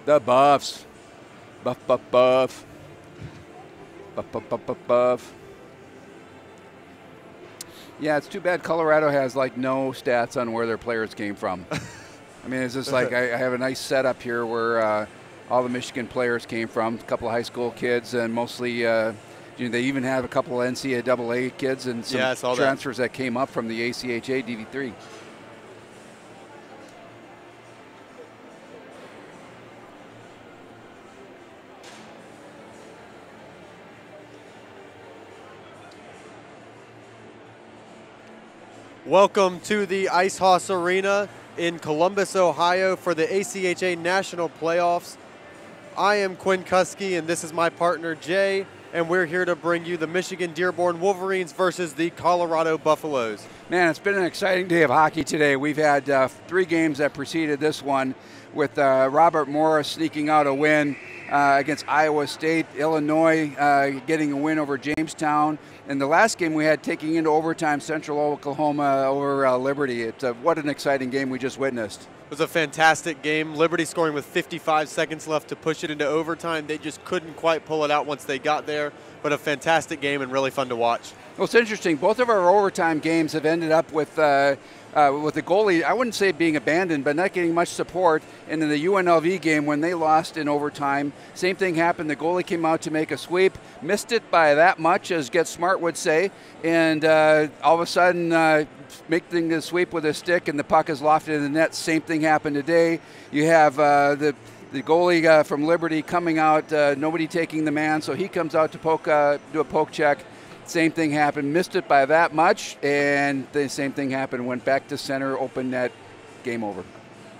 The Buffs. Buff, buff, buff. Buff, buff, buff, buff, buff. Yeah, it's too bad Colorado has like no stats on where their players came from. I mean, it's just like I have a nice setup here where all the Michigan players came from, a couple of high school kids, and mostly they even have a couple of NCAA kids and some transfers that came up from the ACHA DV3. Welcome to the Ice House Arena in Columbus, Ohio for the ACHA National Playoffs. I am Quinn Kuski, and this is my partner, Jay, and we're here to bring you the Michigan-Dearborn Wolverines versus the Colorado Buffaloes. Man, it's been an exciting day of hockey today. We've had 3 games that preceded this one with Robert Morris sneaking out a win against Iowa State, Illinois getting a win over Jamestown, and the last game we had taking into overtime Central Oklahoma over Liberty. What an exciting game we just witnessed. It was a fantastic game. Liberty scoring with 55 seconds left to push it into overtime. They just couldn't quite pull it out once they got there, but a fantastic game and really fun to watch. Well, it's interesting. Both of our overtime games have ended up with the goalie, I wouldn't say being abandoned, but not getting much support. And in the UNLV game, when they lost in overtime, same thing happened. The goalie came out to make a sweep, missed it by that much, as Get Smart would say, and all of a sudden making the sweep with a stick, and the puck is lofted in the net. Same thing happened today. You have the goalie from Liberty coming out, nobody taking the man, so he comes out to do a poke check. Same thing happened, missed it by that much, and the same thing happened, went back to center, open net, game over.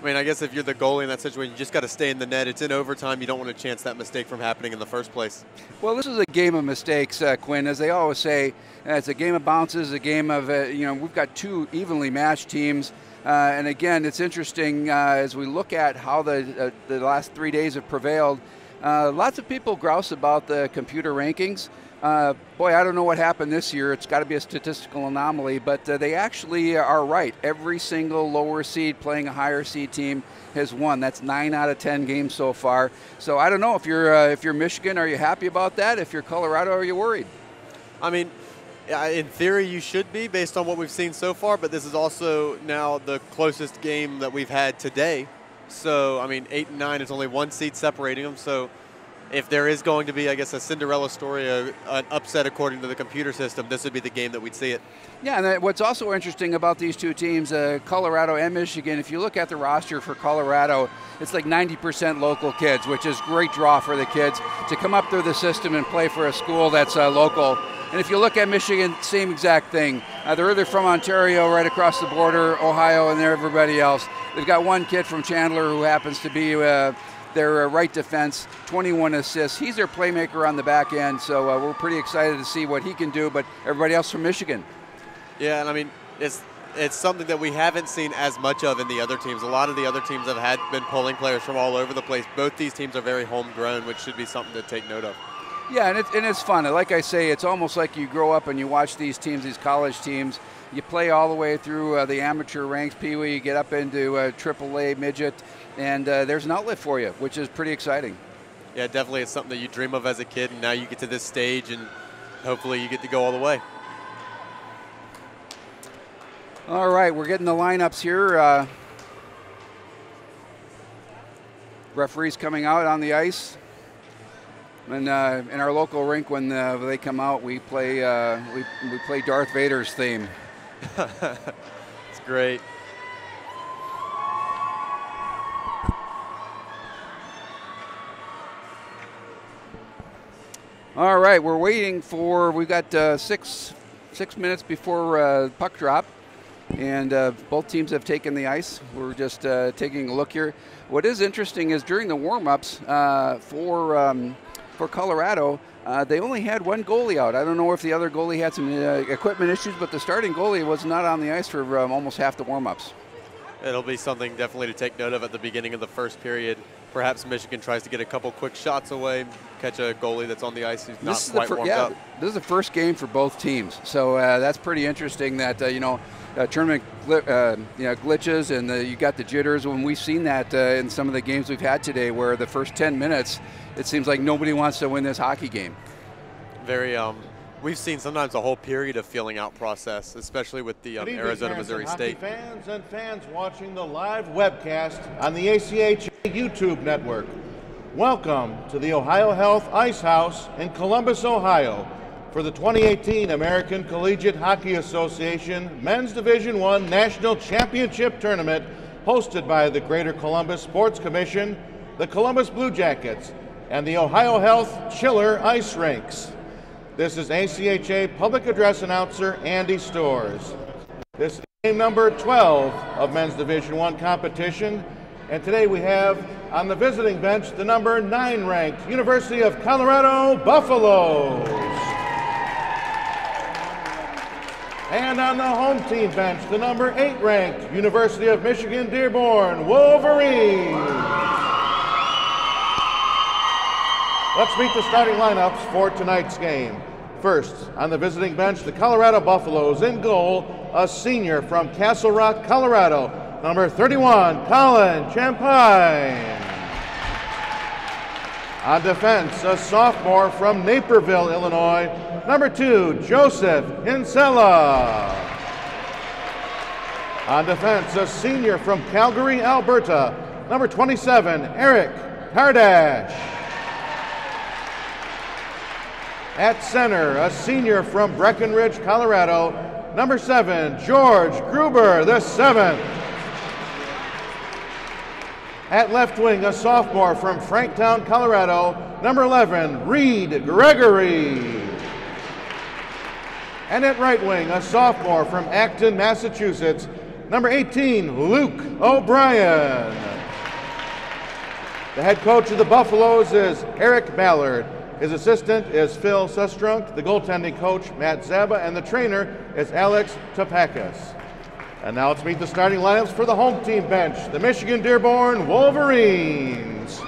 I mean, I guess if you're the goalie in that situation, you just got to stay in the net. It's in overtime. You don't want to chance that mistake from happening in the first place. Well, this is a game of mistakes, Quinn. As they always say, it's a game of bounces, a game of, we've got 2 evenly matched teams. And again, it's interesting as we look at how the last 3 days have prevailed. Lots of people grouse about the computer rankings. Boy, I don't know what happened this year. It's got to be a statistical anomaly, but they actually are right. Every single lower seed playing a higher seed team has won. That's 9 out of 10 games so far. So I don't know if you're Michigan, are you happy about that? If you're Colorado, are you worried? I mean, in theory, you should be based on what we've seen so far, but this is also now the closest game that we've had today. So, I mean, 8 and 9 is only 1 seed separating them. So if there is going to be, I guess, a Cinderella story, an upset according to the computer system, this would be the game that we'd see it. Yeah, and what's also interesting about these 2 teams, Colorado and Michigan, if you look at the roster for Colorado, it's like 90% local kids, which is a great draw for the kids to come up through the system and play for a school that's local. And if you look at Michigan, same exact thing. They're either from Ontario, right across the border, Ohio, and they're everybody else. They've got one kid from Chandler who happens to be their right defense, 21 assists. He's their playmaker on the back end, so we're pretty excited to see what he can do, but everybody else from Michigan. Yeah, and I mean, it's something that we haven't seen as much of in the other teams. A lot of the other teams have been pulling players from all over the place. Both these teams are very homegrown, which should be something to take note of. Yeah, and it's fun. Like I say, it's almost like you grow up and you watch these teams, these college teams. You play all the way through the amateur ranks, Pee Wee, you get up into AAA midget, and there's an outlet for you, which is pretty exciting. Yeah, definitely. It's something that you dream of as a kid, and now you get to this stage, and hopefully you get to go all the way. All right, we're getting the lineups here. Referees coming out on the ice. And in our local rink, when they come out, we play Darth Vader's theme. It's great. All right, we're waiting for. We've got 6 minutes before puck drop, and both teams have taken the ice. We're just taking a look here. What is interesting is during the warm-ups for Colorado, they only had 1 goalie out. I don't know if the other goalie had some equipment issues, but the starting goalie was not on the ice for almost half the warm-ups. It'll be something definitely to take note of at the beginning of the first period. Perhaps Michigan tries to get a couple quick shots away, catch a goalie that's on the ice who's not quite warmed up. This is the first game for both teams, so that's pretty interesting. That tournament glitches and you got the jitters. When we've seen that in some of the games we've had today, where the first 10 minutes, it seems like nobody wants to win this hockey game. We've seen sometimes a whole period of feeling out process, especially with the Arizona-Missouri State. Fans and fans watching the live webcast on the ACHA YouTube network. Welcome to the Ohio Health Ice House in Columbus, Ohio, for the 2018 American Collegiate Hockey Association Men's Division I National Championship Tournament, hosted by the Greater Columbus Sports Commission, the Columbus Blue Jackets, and the Ohio Health Chiller Ice Rinks. This is ACHA Public Address Announcer Andy Storrs. This is game number 12 of Men's Division I competition, and today we have on the visiting bench the number 9 ranked University of Colorado Buffaloes. And on the home team bench, the number 8 ranked University of Michigan-Dearborn Wolverines. Let's meet the starting lineups for tonight's game. First, on the visiting bench, the Colorado Buffaloes. In goal, a senior from Castle Rock, Colorado, number 31, Colin Champagne. On defense, a sophomore from Naperville, Illinois, number 2, Joseph Hinsella. On defense, a senior from Calgary, Alberta, number 27, Eric Kardash. At center, a senior from Breckenridge, Colorado, number 7, George Gruber, the 7th. At left wing, a sophomore from Franktown, Colorado, number 11, Reed Gregory. And at right wing, a sophomore from Acton, Massachusetts, number 18, Luke O'Brien. The head coach of the Buffaloes is Eric Ballard. His assistant is Phil Sustrunk, the goaltending coach, Matt Zaba, and the trainer is Alex Topakis. And now let's meet the starting lineups for the home team bench, the Michigan-Dearborn Wolverines.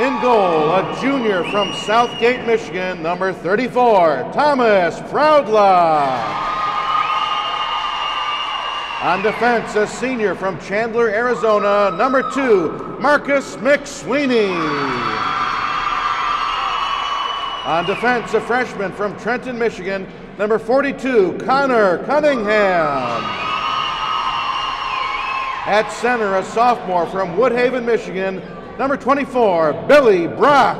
In goal, a junior from Southgate, Michigan, number 34, Thomas Proudlock. On defense, a senior from Chandler, Arizona, number 2, Marcus McSweeney. On defense, a freshman from Trenton, Michigan, number 42, Connor Cunningham. At center, a sophomore from Woodhaven, Michigan, number 24, Billy Brock.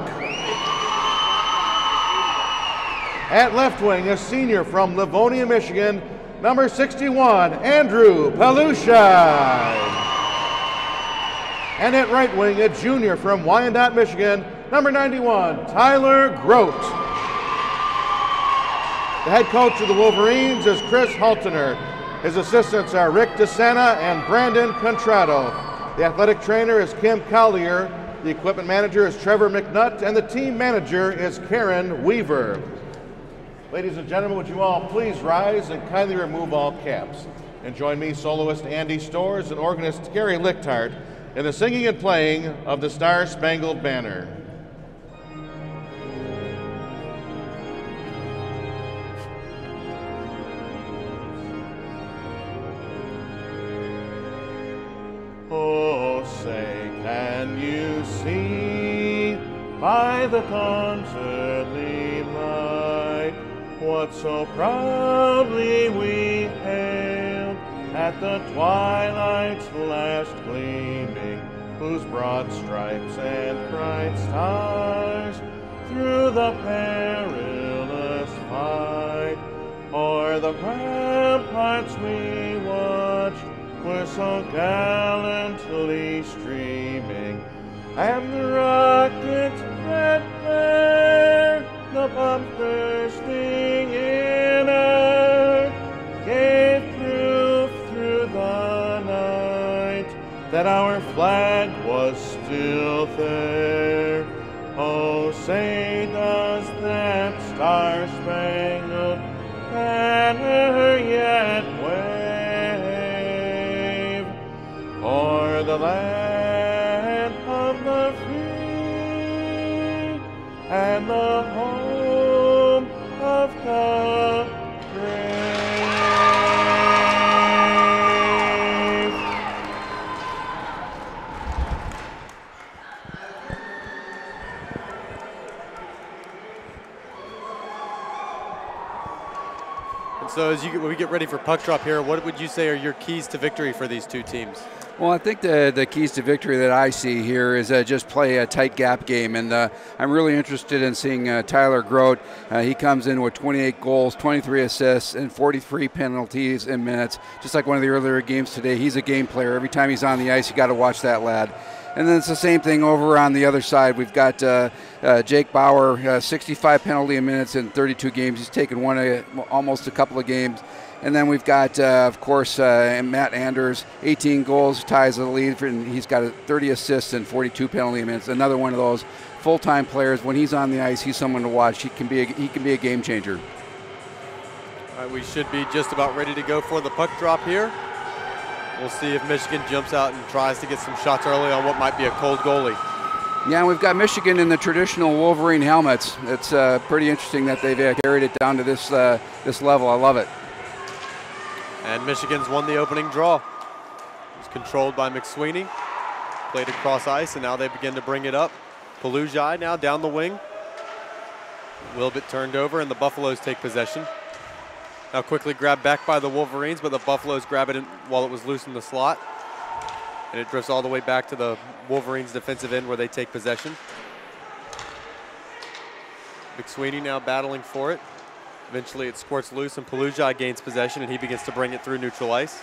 At left wing, a senior from Livonia, Michigan, number 61, Andrew Palushai. And at right wing, a junior from Wyandotte, Michigan, number 91, Tyler Grote. The head coach of the Wolverines is Chris Haltoner. His assistants are Rick DeSena and Brandon Contrado. The athletic trainer is Kim Collier. The equipment manager is Trevor McNutt, and the team manager is Karen Weaver. Ladies and gentlemen, would you all please rise and kindly remove all caps. And join me, soloist Andy Storrs and organist Gary Lichtart, in the singing and playing of the Star-Spangled Banner. Oh, say, can you see by the dawn's early light what so proudly we hailed at the twilight's last gleaming, whose broad stripes and bright stars through the perilous fight o'er the ramparts we watched were so gallantly streaming, and the rockets red flare, the bombs bursting in air, gave proof through the night that our flag was still there. Oh, say does that star-spangled banner yet wave the land of the free and the home of the brave. And so as we get ready for puck drop here, what would you say are your keys to victory for these two teams? Well, I think the keys to victory that I see here is just play a tight gap game, and I'm really interested in seeing Tyler Grote. He comes in with 28 goals, 23 assists, and 43 penalties in minutes. Just like one of the earlier games today, he's a game player. Every time he's on the ice, you got to watch that lad. And then it's the same thing over on the other side. We've got Jake Bauer, 65 penalty minutes in 32 games. He's taken almost a couple of games. And then we've got, of course, Matt Anders, 18 goals, ties the lead, and he's got 30 assists and 42 penalty minutes. Another one of those full-time players. When he's on the ice, he's someone to watch. He can be a game changer. All right, we should be just about ready to go for the puck drop here. We'll see if Michigan jumps out and tries to get some shots early on what might be a cold goalie. Yeah, we've got Michigan in the traditional Wolverine helmets. It's pretty interesting that they've carried it down to this level. I love it. And Michigan's won the opening draw. It's controlled by McSweeney. Played across ice, and now they begin to bring it up. Palujai now down the wing. Wilbit turned over, and the Buffaloes take possession. Now quickly grabbed back by the Wolverines, but the Buffaloes grab it while it was loose in the slot. And it drifts all the way back to the Wolverines' defensive end where they take possession. McSweeney now battling for it. Eventually it squirts loose and Palujai gains possession and he begins to bring it through neutral ice.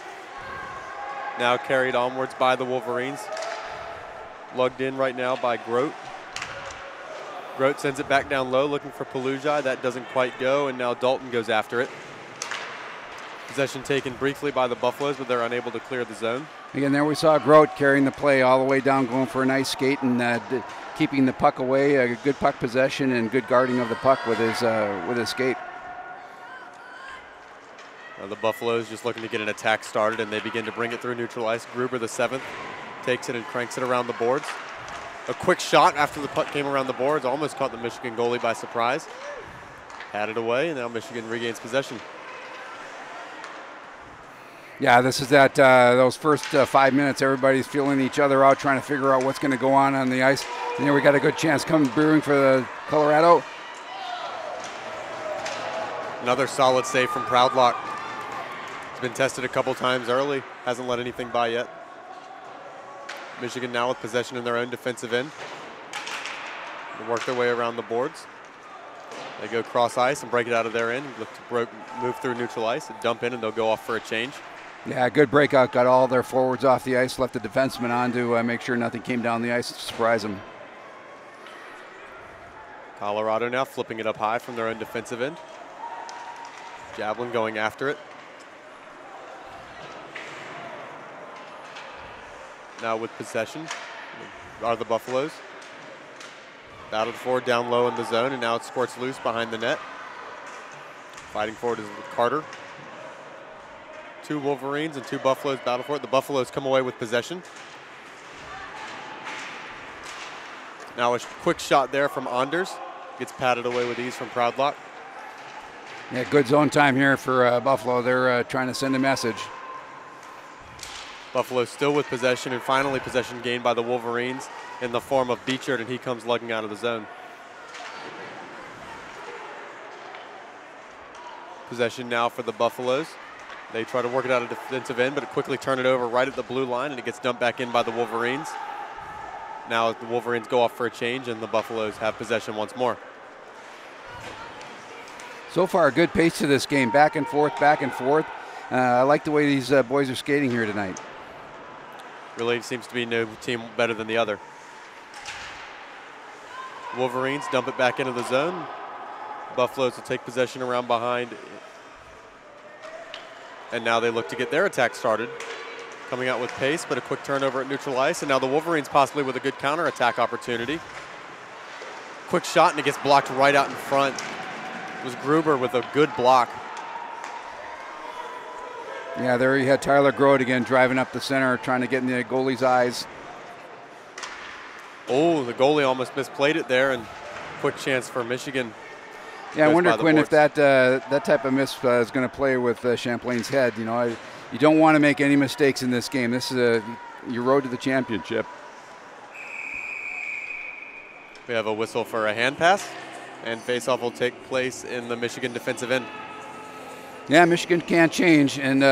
Now carried onwards by the Wolverines. Lugged in right now by Grote. Grote sends it back down low looking for Palujai. That doesn't quite go, and now Dalton goes after it. Possession taken briefly by the Buffaloes, but they're unable to clear the zone. Again, there we saw Grote carrying the play all the way down, going for a nice skate and keeping the puck away. A good puck possession and good guarding of the puck with his skate. The Buffaloes just looking to get an attack started, and they begin to bring it through neutral ice. Gruber, the 7th, takes it and cranks it around the boards. A quick shot after the puck came around the boards, almost caught the Michigan goalie by surprise. Had it away, and now Michigan regains possession. Yeah, this is those first 5 minutes, everybody's feeling each other out, trying to figure out what's going to go on the ice. And here we got a good chance coming brewing for the Colorado. Another solid save from Proudlock. Been tested a couple times early, hasn't let anything by yet. Michigan now with possession in their own defensive end. They work their way around the boards. They go cross ice and break it out of their end. Look to move through neutral ice and dump in, and they'll go off for a change. Yeah, good breakout. Got all their forwards off the ice, left the defenseman on to make sure nothing came down the ice to surprise them. Colorado now flipping it up high from their own defensive end. Javelin going after it. Now with possession are the Buffaloes. Battled forward down low in the zone, and now it squirts loose behind the net. Fighting for it is Carter. 2 Wolverines and 2 Buffaloes battle for it. The Buffaloes come away with possession. Now a quick shot there from Anders. Gets patted away with ease from Proudlock. Yeah, good zone time here for Buffalo. They're trying to send a message. Buffalo still with possession, and finally possession gained by the Wolverines in the form of Beechard, and he comes lugging out of the zone. Possession now for the Buffaloes. They try to work it out of defensive end, but quickly turn it over right at the blue line, and it gets dumped back in by the Wolverines. Now the Wolverines go off for a change, and the Buffaloes have possession once more. So far, a good pace to this game, back and forth, back and forth. I like the way these boys are skating here tonight. Really seems to be no team better than the other. Wolverines dump it back into the zone. Buffaloes will take possession around behind. And now they look to get their attack started. Coming out with pace, but a quick turnover at neutral ice. And now the Wolverines possibly with a good counter-attack opportunity. Quick shot, and it gets blocked right out in front. It was Gruber with a good block. Yeah, there you had Tyler Grote again driving up the center, trying to get in the goalie's eyes. Oh, the goalie almost misplayed it there, and quick chance for Michigan. Yeah, I wonder, Quinn, if that type of miss is going to play with Champlain's head. You know, you don't want to make any mistakes in this game. This is your road to the championship. We have a whistle for a hand pass, and faceoff will take place in the Michigan defensive end. Yeah, Michigan can't change, and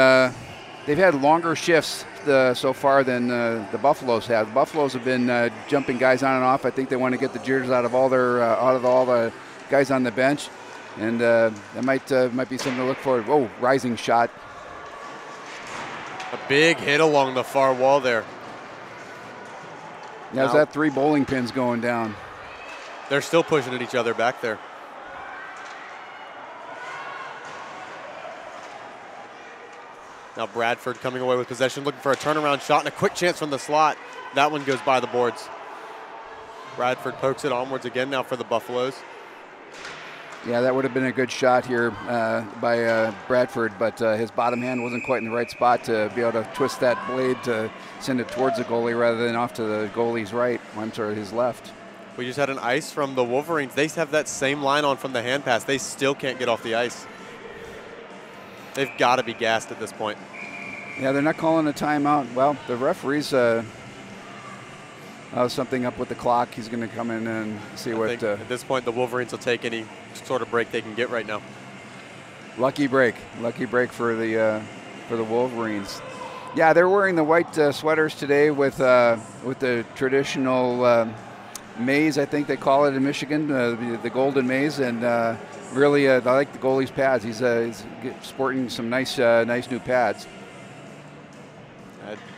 they've had longer shifts so far than the Buffaloes have. The Buffaloes have been jumping guys on and off. I think they want to get the jitters out of all the guys on the bench, and that might be something to look for. Oh, rising shot. A big hit along the far wall there. There's that 3 bowling pins going down. They're still pushing at each other back there. Now Bradford coming away with possession, looking for a turnaround shot and a quick chance from the slot. That one goes by the boards. Bradford pokes it onwards again now for the Buffaloes. Yeah, that would have been a good shot here by Bradford, but his bottom hand wasn't quite in the right spot to be able to twist that blade to send it towards the goalie rather than off to the goalie's right. I'm sorry, his left. We just had an ice from the Wolverines. They have that same line on from the hand pass. They still can't get off the ice. They've got to be gassed at this point. Yeah, they're not calling a timeout. Well, the referee's something up with the clock. He's going to come in and see what. At this point, the Wolverines will take any sort of break they can get right now. Lucky break for the Wolverines. Yeah, they're wearing the white sweaters today with the traditional maize, I think they call it in Michigan, the golden maize, and really I like the goalie's pads. He's sporting some nice new pads.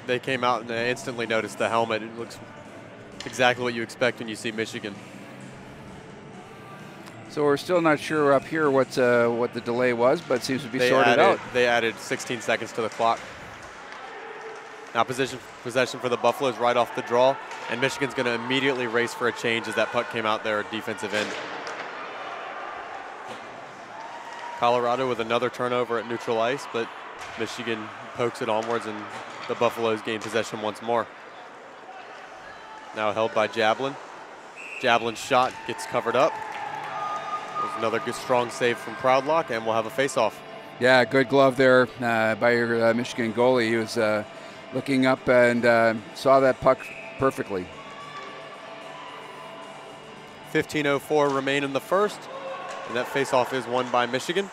They came out and instantly noticed the helmet. It looks exactly what you expect when you see Michigan. So we're still not sure up here what the delay was, but it seems to be sorted out. They added 16 seconds to the clock. Now possession for the Buffaloes right off the draw, and Michigan's going to immediately race for a change as that puck came out their defensive end. Colorado with another turnover at neutral ice, but Michigan pokes it onwards, and the Buffaloes gain possession once more. Now held by Jablin. Jablin's shot gets covered up. There's another good strong save from Proudlock, and we'll have a face-off. Yeah, good glove there by your Michigan goalie. He was looking up and saw that puck perfectly. 15:04 remain in the first, and that face-off is won by Michigan.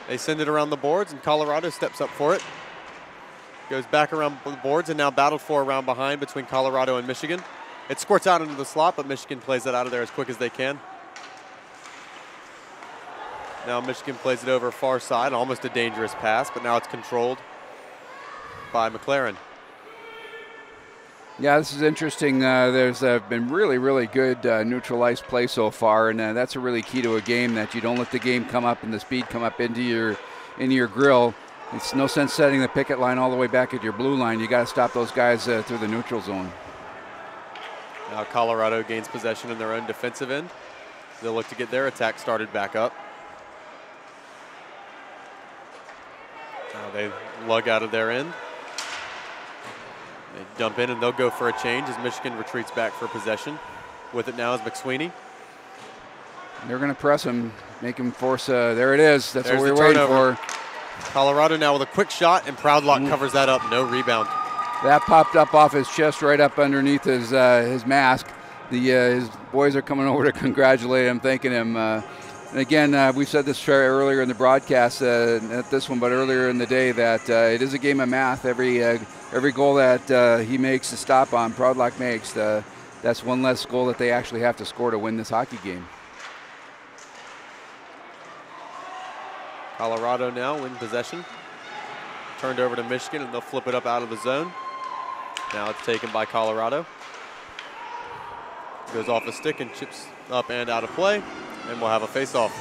They send it around the boards, and Colorado steps up for it. Goes back around the boards and now battled for around behind between Colorado and Michigan. It squirts out into the slot, but Michigan plays it out of there as quick as they can. Now Michigan plays it over far side, almost a dangerous pass, but now it's controlled by McLaren. Yeah, this is interesting. There's been really, really good neutral ice play so far, and that's a really key to a game, that you don't let the game come up and the speed come up into your grill. It's no sense setting the picket line all the way back at your blue line. You got to stop those guys through the neutral zone. Now Colorado gains possession in their own defensive end. They'll look to get their attack started back up. Now they lug out of their end. They dump in and they'll go for a change as Michigan retreats back for possession. With it now is McSweeney. They're going to press him, make him force. There it is. That's There's what we were waiting for. Colorado now with a quick shot, and Proudlock covers that up. No rebound. That popped up off his chest right up underneath his mask. His boys are coming over to congratulate him, thanking him. And again, we said this earlier in the broadcast, not this one, but earlier in the day, that it is a game of math. Every goal that he makes a stop on, Proudlock makes, that's one less goal that they actually have to score to win this hockey game. Colorado now win possession. Turned over to Michigan, and they'll flip it up out of the zone. Now it's taken by Colorado. Goes off a stick and chips up and out of play, and we'll have a face-off.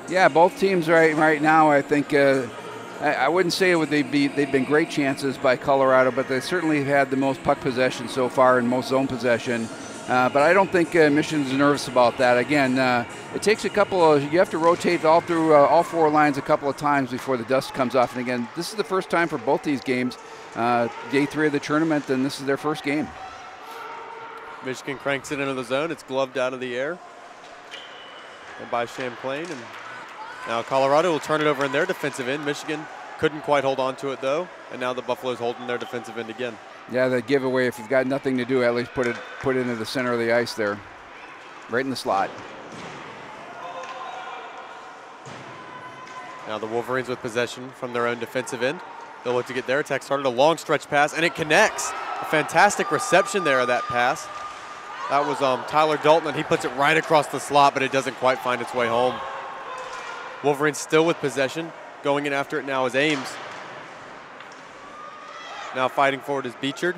Yeah, both teams right now, I think, I wouldn't say they've been great chances by Colorado, but they certainly have had the most puck possession so far and most zone possession. But I don't think Michigan's nervous about that. Again, it takes you have to rotate all through all 4 lines a couple of times before the dust comes off. And again, this is the first time for both these games, day 3 of the tournament, and this is their first game. Michigan cranks it into the zone. It's gloved out of the air and by Champlain. And now Colorado will turn it over in their defensive end. Michigan couldn't quite hold on to it, though. And now the Buffaloes holding their defensive end again. Yeah, the giveaway, if you've got nothing to do, at least put it into the center of the ice there, right in the slot. Now the Wolverines with possession from their own defensive end. They'll look to get their attack started. A long stretch pass, and it connects. A fantastic reception there of that pass. That was Tyler Dalton, and he puts it right across the slot, but it doesn't quite find its way home. Wolverines still with possession. Going in after it now is Ames. Now fighting forward is Beechard.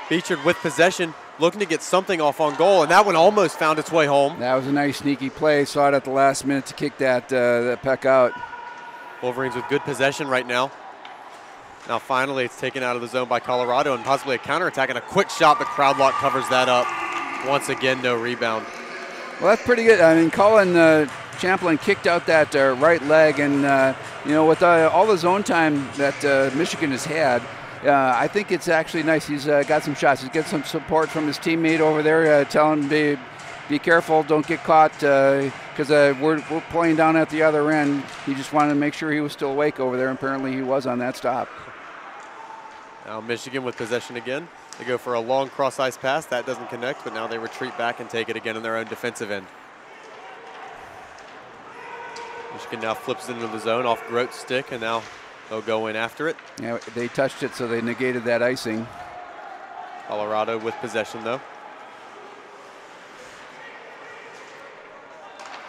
Beechard with possession, looking to get something off on goal, and that one almost found its way home. That was a nice sneaky play. Saw it at the last minute to kick that puck out. Wolverines with good possession right now. Now finally it's taken out of the zone by Colorado and possibly a counterattack and a quick shot. The crowd lock covers that up. Once again, no rebound. Well, that's pretty good. I mean, Colin Champlain kicked out that right leg, and with all the zone time that Michigan has had, I think it's actually nice. He's got some shots. He's got some support from his teammate over there, telling him be careful, don't get caught, because we're playing down at the other end. He just wanted to make sure he was still awake over there, and apparently he was on that stop. Now Michigan with possession again. They go for a long cross-ice pass. That doesn't connect, but now they retreat back and take it again in their own defensive end. Michigan now flips it into the zone off Grote's stick, and now they'll go in after it. Yeah, they touched it, so they negated that icing. Colorado with possession, though.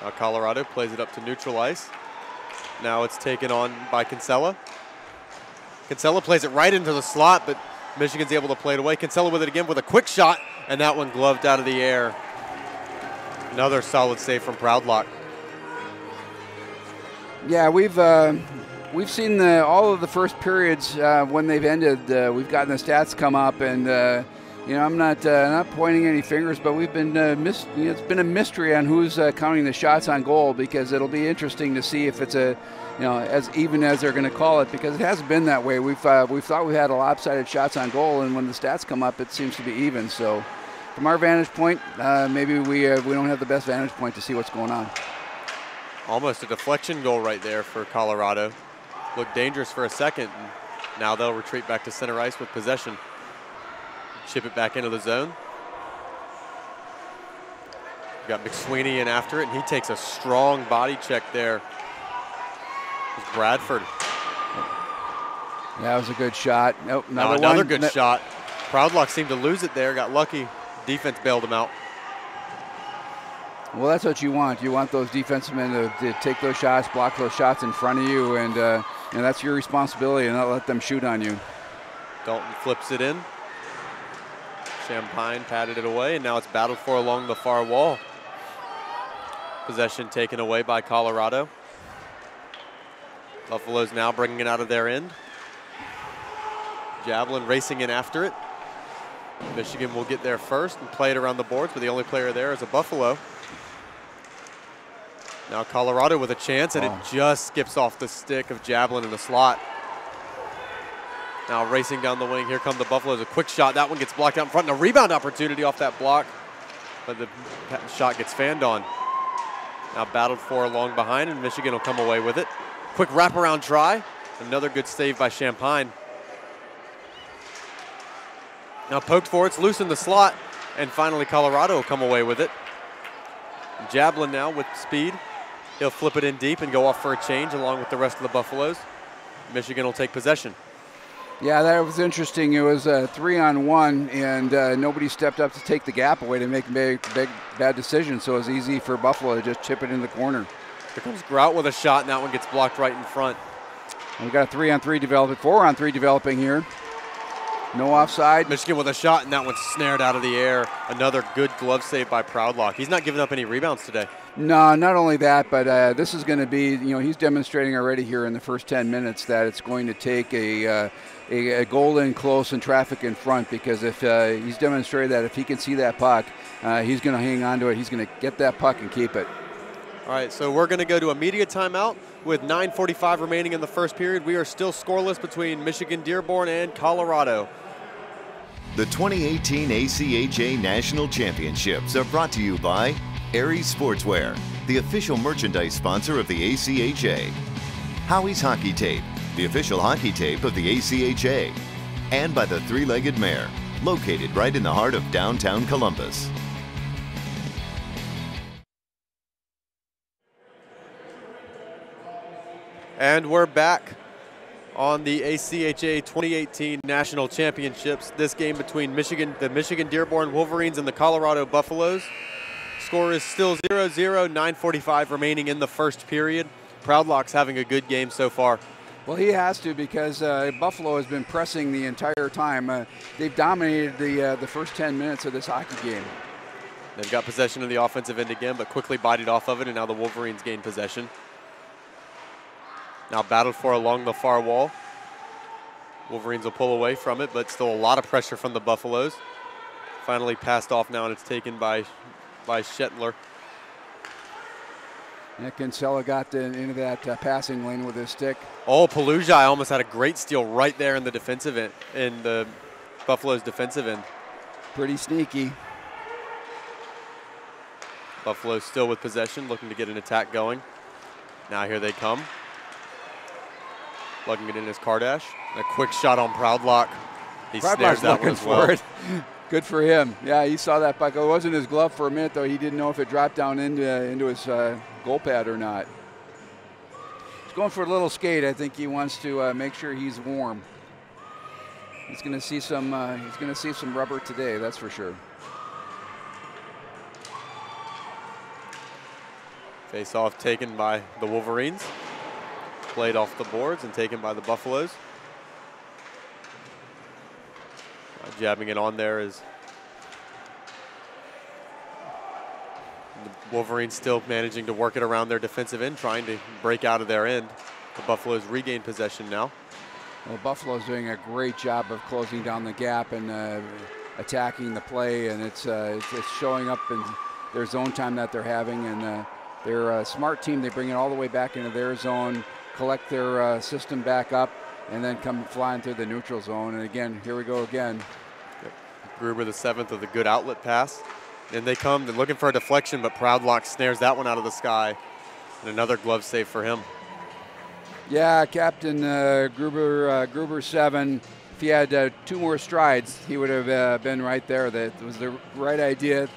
Now Colorado plays it up to neutral ice. Now it's taken on by Kinsella. Kinsella plays it right into the slot, but Michigan's able to play it away. Kinsella with it again with a quick shot, and that one gloved out of the air. Another solid save from Proudlock. Yeah, we've seen all of the first periods when they've ended. We've gotten the stats come up, and I'm not pointing any fingers, but we've been it's been a mystery on who's counting the shots on goal, because it'll be interesting to see if it's as even as they're going to call it, because it hasn't been that way. We've thought we had a lopsided shots on goal, and when the stats come up, it seems to be even. So, from our vantage point, maybe we don't have the best vantage point to see what's going on. Almost a deflection goal right there for Colorado. Looked dangerous for a second, and now they'll retreat back to center ice with possession. Chip it back into the zone. Got McSweeney in after it, and he takes a strong body check there. It's Bradford. That was a good shot. Nope, another good shot. Proudlock seemed to lose it there, got lucky. Defense bailed him out. Well, that's what you want. You want those defensemen to take those shots, block those shots in front of you, and that's your responsibility, and not let them shoot on you. Dalton flips it in. Champagne patted it away, and now it's battled for along the far wall. Possession taken away by Colorado. Buffalo's now bringing it out of their end. Javelin racing in after it. Michigan will get there first and play it around the boards, but the only player there is a Buffalo. Now Colorado with a chance, and it just skips off the stick of Javelin in the slot. Now racing down the wing, here come the Buffaloes. A quick shot, that one gets blocked out in front, and a rebound opportunity off that block, but the shot gets fanned on. Now battled for along behind, and Michigan will come away with it. Quick wraparound try, another good save by Champagne. Now poked for, it's loose in the slot, and finally Colorado will come away with it. Javelin now with speed. He'll flip it in deep and go off for a change along with the rest of the Buffaloes. Michigan will take possession. Yeah, that was interesting. It was a 3-on-1, and nobody stepped up to take the gap away to make bad decisions, so it was easy for Buffalo to just chip it in the corner. Here comes Grout with a shot, and that one gets blocked right in front. And we've got a 3-on-3 developing, 4-on-3 developing here. No offside. Michigan with a shot, and that one's snared out of the air. Another good glove save by Proudlock. He's not giving up any rebounds today. No, not only that, but this is going to be, he's demonstrating already here in the first 10 minutes that it's going to take a goal in close and traffic in front, because if he's demonstrated that if he can see that puck, he's going to hang on to it. He's going to get that puck and keep it. All right, so we're going to go to a media timeout with 9:45 remaining in the first period. We are still scoreless between Michigan-Dearborn and Colorado. The 2018 ACHA National Championships are brought to you by Aries Sportswear, the official merchandise sponsor of the ACHA. Howie's Hockey Tape, the official hockey tape of the ACHA. And by the Three-Legged Mare, located right in the heart of downtown Columbus. And we're back on the ACHA 2018 National Championships. This game between the Michigan-Dearborn Wolverines and the Colorado Buffaloes. Score is still 0-0, 9:45 remaining in the first period. Proudlock's having a good game so far. Well, he has to, because Buffalo has been pressing the entire time. They've dominated the first 10 minutes of this hockey game. They've got possession of the offensive end again, but quickly bodied off of it, and now the Wolverines gain possession. Now battled for along the far wall. Wolverines will pull away from it, but still a lot of pressure from the Buffaloes. Finally passed off now, and it's taken by Shetler. And Kinsella got into that passing lane with his stick. Oh, Palujai almost had a great steal right there in the defensive end, in the Buffalo's defensive end. Pretty sneaky. Buffalo still with possession, looking to get an attack going. Now here they come. Lugging it in his Kardash. A quick shot on Proudlock. He snares that one as well. Good for him. Yeah, he saw that puck. It wasn't his glove for a minute, though. He didn't know if it dropped down into his goal pad or not. He's going for a little skate. I think he wants to make sure he's warm. He's going to see some. He's going to see some rubber today. That's for sure. Face-off taken by the Wolverines. Played off the boards and taken by the Buffaloes. Jabbing it on there is the Wolverines still managing to work it around their defensive end, trying to break out of their end. The Buffaloes regain possession now. Well, Buffalo's doing a great job of closing down the gap and attacking the play, and it's showing up in their zone time that they're having. And they're a smart team. They bring it all the way back into their zone, collect their system back up, and then come flying through the neutral zone. And again, here we go again. Gruber, the seventh of the good outlet pass. And they come, they're looking for a deflection, but Proudlock snares that one out of the sky. And another glove save for him. Yeah, Captain Gruber 7. If he had 2 more strides, he would have been right there. That was the right idea,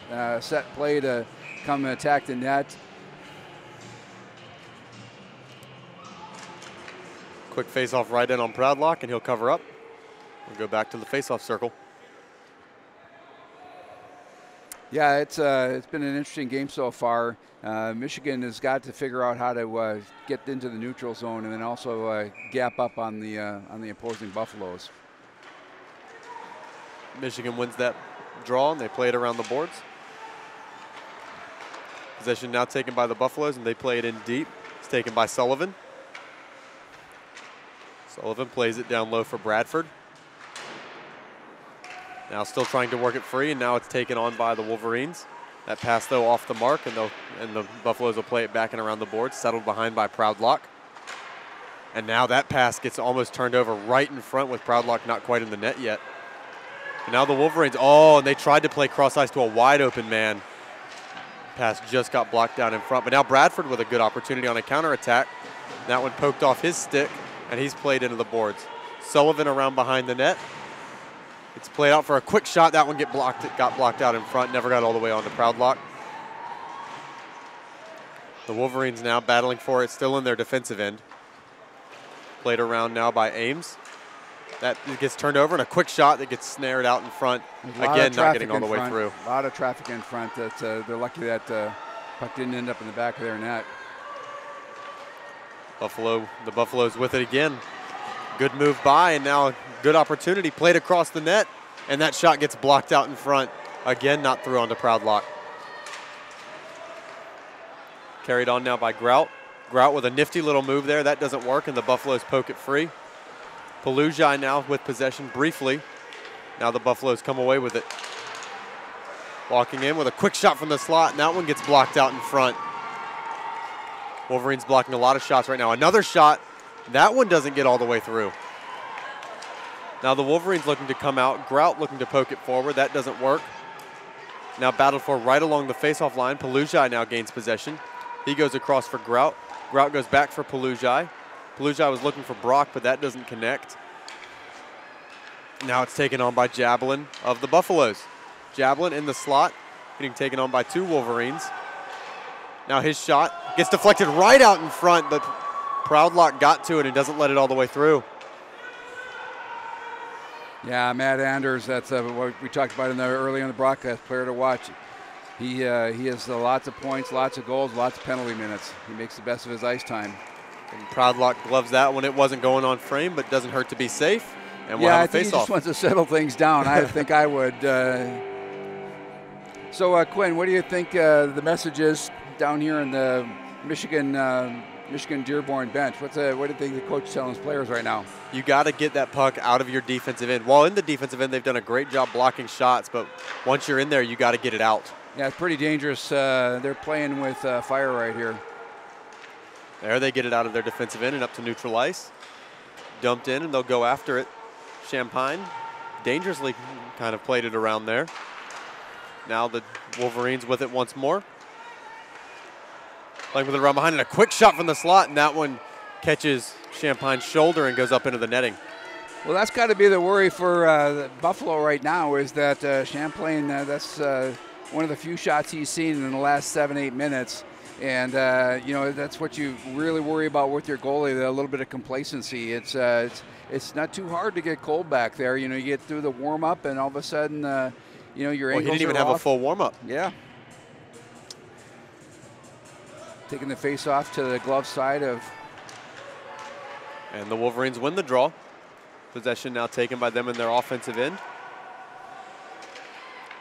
set play to come and attack the net. Quick face-off right in on Proudlock, and he'll cover up. We'll go back to the face-off circle. Yeah, it's been an interesting game so far. Michigan has got to figure out how to get into the neutral zone and then also gap up on the opposing Buffaloes. Michigan wins that draw, and they play it around the boards. Possession now taken by the Buffaloes, and they play it in deep. It's taken by Sullivan. Sullivan plays it down low for Bradford. Now still trying to work it free, and now it's taken on by the Wolverines. That pass, though, off the mark, and the Buffaloes will play it back and around the board, settled behind by Proudlock. And now that pass gets almost turned over right in front with Proudlock not quite in the net yet. And now the Wolverines, and they tried to play cross ice to a wide open man. Pass just got blocked down in front, but now Bradford with a good opportunity on a counterattack. That one poked off his stick, and he's played into the boards. Sullivan around behind the net. It's played out for a quick shot. That one got blocked out in front, never got all the way onto Proudlock. The Wolverines now battling for it, still in their defensive end. Played around now by Ames. That gets turned over, and a quick shot that gets snared out in front. Again, not getting all the way through. A lot of traffic in front. They're lucky that puck didn't end up in the back of their net. The Buffaloes with it again. Good move by, and now a good opportunity played across the net, and that shot gets blocked out in front. Again, not through onto Proudlock. Carried on now by Grout. Grout with a nifty little move there. That doesn't work, and the Buffaloes poke it free. Palujai now with possession briefly. Now the Buffaloes come away with it. Walking in with a quick shot from the slot, and that one gets blocked out in front. Wolverines blocking a lot of shots right now. Another shot. That one doesn't get all the way through. Now the Wolverines looking to come out. Grout looking to poke it forward. That doesn't work. Now battled for right along the faceoff line. Palujai now gains possession. He goes across for Grout. Grout goes back for Palujai. Palujai was looking for Brock, but that doesn't connect. Now it's taken on by Jablin of the Buffaloes. Jablin in the slot, getting taken on by 2 Wolverines. Now his shot gets deflected right out in front, but Proudlock got to it and doesn't let it all the way through. Yeah, Matt Anders, that's what we talked about early in the broadcast, player to watch. He has lots of points, lots of goals, lots of penalty minutes. He makes the best of his ice time. And Proudlock gloves that when it wasn't going on frame, but doesn't hurt to be safe. And we'll yeah, have I a think he face-off. just wants to settle things down. I think I would. So, Quinn, what do you think the message is down here in the Michigan-Dearborn bench? What do you think the coach is telling his players right now? You got to get that puck out of your defensive end. While in the defensive end, they've done a great job blocking shots, but once you're in there, you got to get it out. Yeah, it's pretty dangerous. They're playing with fire right here. There they get it out of their defensive end and up to neutral ice. Dumped in, and they'll go after it. Champagne dangerously kind of played it around there. Now the Wolverines with it once more. Playing with it around behind, and a quick shot from the slot, and that one catches Champagne's shoulder and goes up into the netting. Well, that's got to be the worry for Buffalo right now, is that Champlain, that's one of the few shots he's seen in the last 7-8 minutes. And, that's what you really worry about with your goalie, a little bit of complacency. It's not too hard to get cold back there. You get through the warm-up, and all of a sudden, your ankles are off. He didn't even have a full warm-up. Yeah. Taking the face off to the glove side of. And the Wolverines win the draw. Possession now taken by them in their offensive end.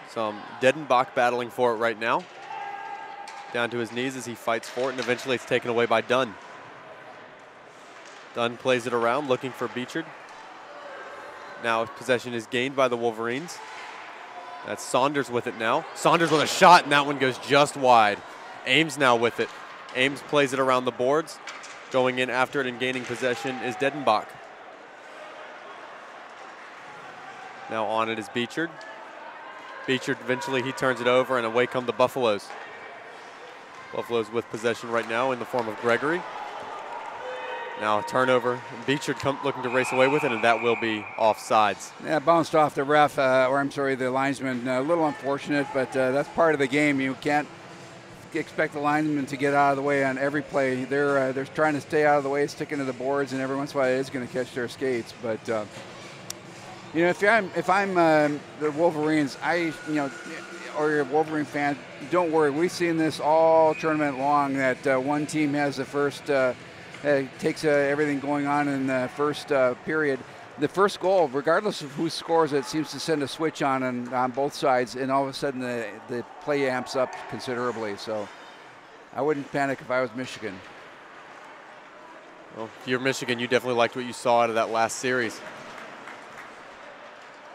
Some Dedenbach battling for it right now. Down to his knees as he fights for it, and eventually it's taken away by Dunn. Dunn plays it around, looking for Beechard. Now possession is gained by the Wolverines. That's Saunders with it now. Saunders with a shot, and that one goes just wide. Ames now with it. Ames plays it around the boards. Going in after it and gaining possession is Dedenbach. Now on it is Beechard. Beechard, eventually he turns it over, and away come the Buffaloes. Buffaloes with possession right now in the form of Gregory. Now a turnover. Beechard looking to race away with it, and that will be offsides. Yeah, bounced off the ref, the linesman. A little unfortunate, but that's part of the game. You can't expect the lineman to get out of the way on every play. They're trying to stay out of the way, sticking to the boards, and every once in a while it is going to catch their skates. But if I'm the Wolverines, or you're a Wolverine fan, don't worry. We've seen this all tournament long, that one team has the first, takes everything going on in the first period. The first goal, regardless of who scores it, seems to send a switch on both sides, and all of a sudden the play amps up considerably. So I wouldn't panic if I was Michigan. Well, if you're Michigan, you definitely liked what you saw out of that last series.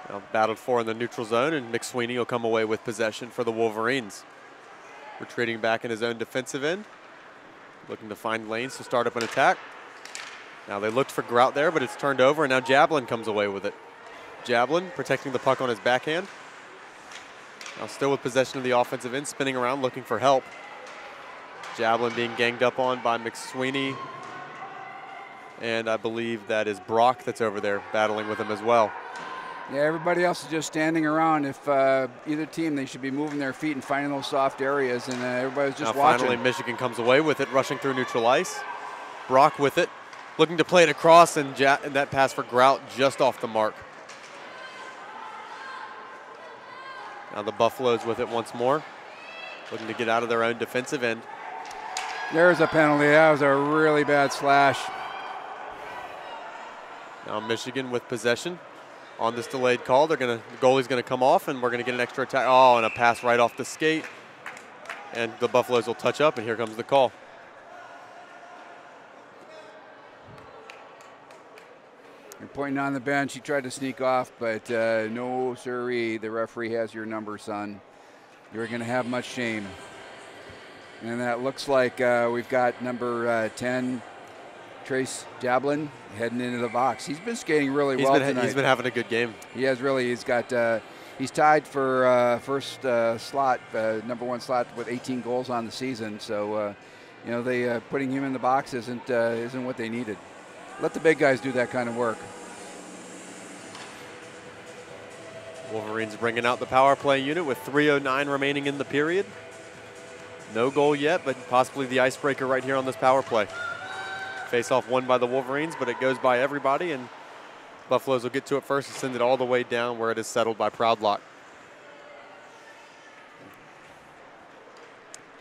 Now battled for in the neutral zone, and McSweeney will come away with possession for the Wolverines. Retreating back in his own defensive end, looking to find lanes to start up an attack. Now they looked for Grout there, but it's turned over, and now Jablin comes away with it. Jablin protecting the puck on his backhand. Now still with possession of the offensive end, spinning around looking for help. Jablin being ganged up on by McSweeney, and I believe that is Brock that's over there battling with him as well. Yeah, everybody else is just standing around. If either team, they should be moving their feet and finding those soft areas, and everybody's just watching. Finally, Michigan comes away with it, rushing through neutral ice. Brock with it, looking to play it across, and that pass for Grout just off the mark. Now the Buffaloes with it once more, looking to get out of their own defensive end. There's a penalty. That was a really bad slash. Now Michigan with possession on this delayed call. The goalie's going to come off, and we're going to get an extra attack. Oh, and a pass right off the skate. And the Buffaloes will touch up, and here comes the call. You're pointing on the bench. He tried to sneak off, but no siree. The referee has your number, son. You're going to have much shame. And that looks like we've got number 10, Trace Jablin, heading into the box. He's been skating really well tonight. He's been having a good game. He has really. He's got. He's tied for first slot, number 1 slot, with 18 goals on the season. So, you know, they putting him in the box isn't what they needed. Let the big guys do that kind of work. Wolverines bringing out the power play unit with 3:09 remaining in the period. No goal yet, but possibly the icebreaker right here on this power play. Face-off won by the Wolverines, but it goes by everybody, and Buffaloes will get to it first and send it all the way down where it is settled by Proudlock.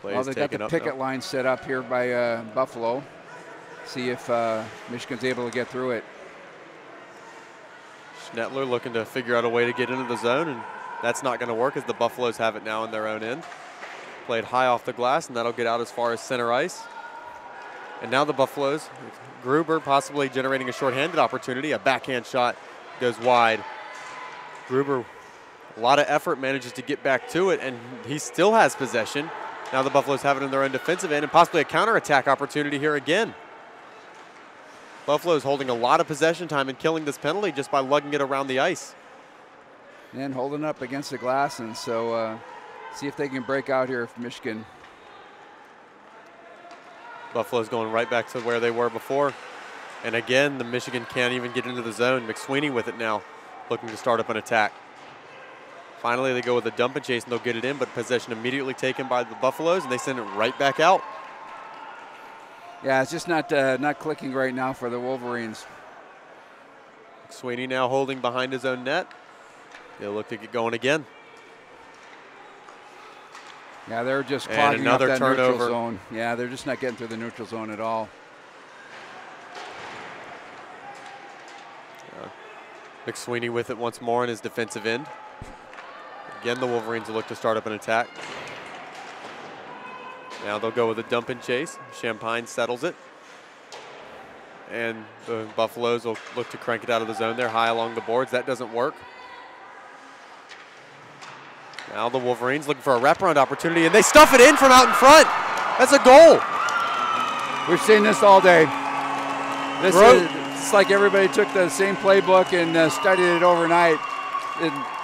Well, they got the picket line set up here by Buffalo. See if Michigan's able to get through it. Schnettler looking to figure out a way to get into the zone, and that's not going to work as the Buffaloes have it now in their own end. Played high off the glass, and that'll get out as far as center ice. And now the Buffaloes, Gruber possibly generating a shorthanded opportunity. A backhand shot goes wide. Gruber, a lot of effort, manages to get back to it, and he still has possession. Now the Buffaloes have it in their own defensive end, and possibly a counterattack opportunity here again. Buffalo's holding a lot of possession time and killing this penalty just by lugging it around the ice. And holding up against the glass, and so see if they can break out here for Michigan. Buffalo's going right back to where they were before. And again, the Michigan can't even get into the zone. McSweeney with it now, looking to start up an attack. Finally, they go with a dump and chase, and they'll get it in, but possession immediately taken by the Buffaloes, and they send it right back out. Yeah, it's just not clicking right now for the Wolverines. McSweeney now holding behind his own net. They'll look to get going again. Yeah, they're just clogging up that turnover. Neutral zone. Yeah, they're just not getting through the neutral zone at all. McSweeney with it once more in his defensive end. Again, the Wolverines will look to start up an attack. Now they'll go with a dump and chase. Champagne settles it. And the Buffaloes will look to crank it out of the zone there, high along the boards. That doesn't work. Now the Wolverines looking for a wraparound opportunity, and they stuff it in from out in front. That's a goal. We've seen this all day. It's like everybody took the same playbook and studied it overnight.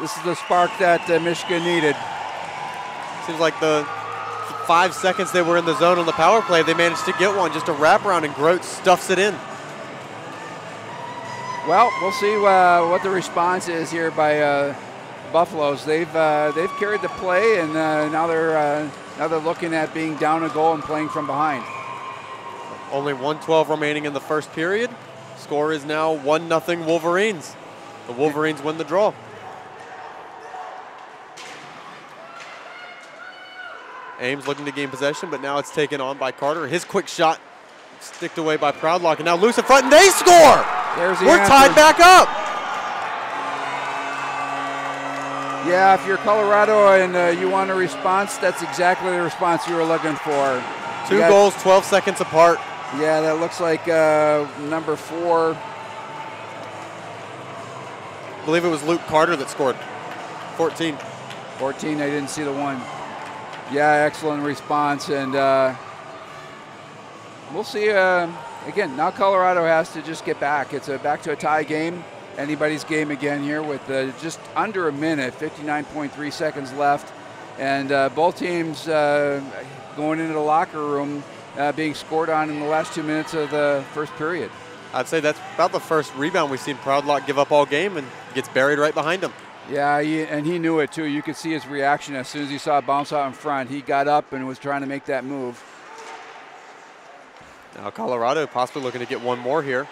This is the spark that Michigan needed. Seems like the 5 seconds they were in the zone on the power play, they managed to get one, just a wraparound, and Grote stuffs it in. Well, we'll see what the response is here by Buffaloes. They've carried the play, and now they're looking at being down a goal and playing from behind. Only 1:12 remaining in the first period. Score is now 1-0 Wolverines. The Wolverines win the draw. Ames looking to gain possession, but now it's taken on by Carter. His quick shot sticked away by Proudlock, and now loose in front, and they score! We're tied back up! Yeah, if you're Colorado and you want a response, that's exactly the response you were looking for. Two goals, 12 seconds apart. Yeah, that looks like number 4. I believe it was Luke Carter that scored. 14. 14, I didn't see the one. Yeah, excellent response, and we'll see. Again, now Colorado has to just get back. It's back to a tie game. Anybody's game again here with just under a minute, 59.3 seconds left, and both teams going into the locker room being scored on in the last 2 minutes of the first period. I'd say that's about the first rebound we've seen Proudlock give up all game, and gets buried right behind him. Yeah, and he knew it too. You could see his reaction as soon as he saw it bounce out in front. He got up and was trying to make that move. Now Colorado possibly looking to get one more here.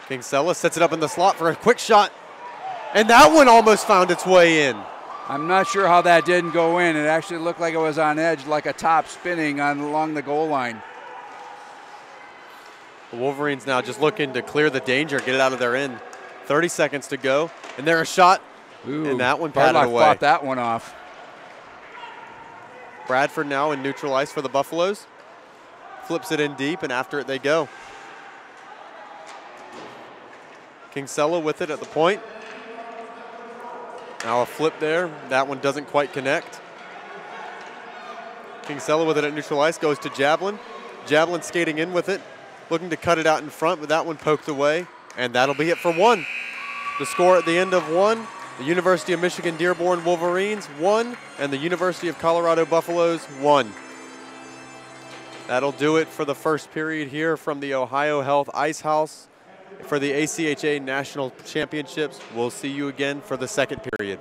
Kinsella sets it up in the slot for a quick shot, and that one almost found its way in. I'm not sure how that didn't go in. It actually looked like it was on edge, like a top spinning along the goal line. The Wolverines now just looking to clear the danger, get it out of their end. 30 seconds to go, and there a shot, and that one patted Barlock away. fought that one off. Bradford now in neutral ice for the Buffaloes. Flips it in deep, and after it they go. Kinsella with it at the point. Now a flip there. That one doesn't quite connect. Kinsella with it at neutral ice goes to Javelin. Javelin skating in with it, looking to cut it out in front, but that one poked away, and that'll be it for one. The score at the end of one, the University of Michigan-Dearborn Wolverines 1, and the University of Colorado Buffaloes 1. That'll do it for the first period here from the Ohio Health Ice House for the ACHA National Championships. We'll see you again for the second period.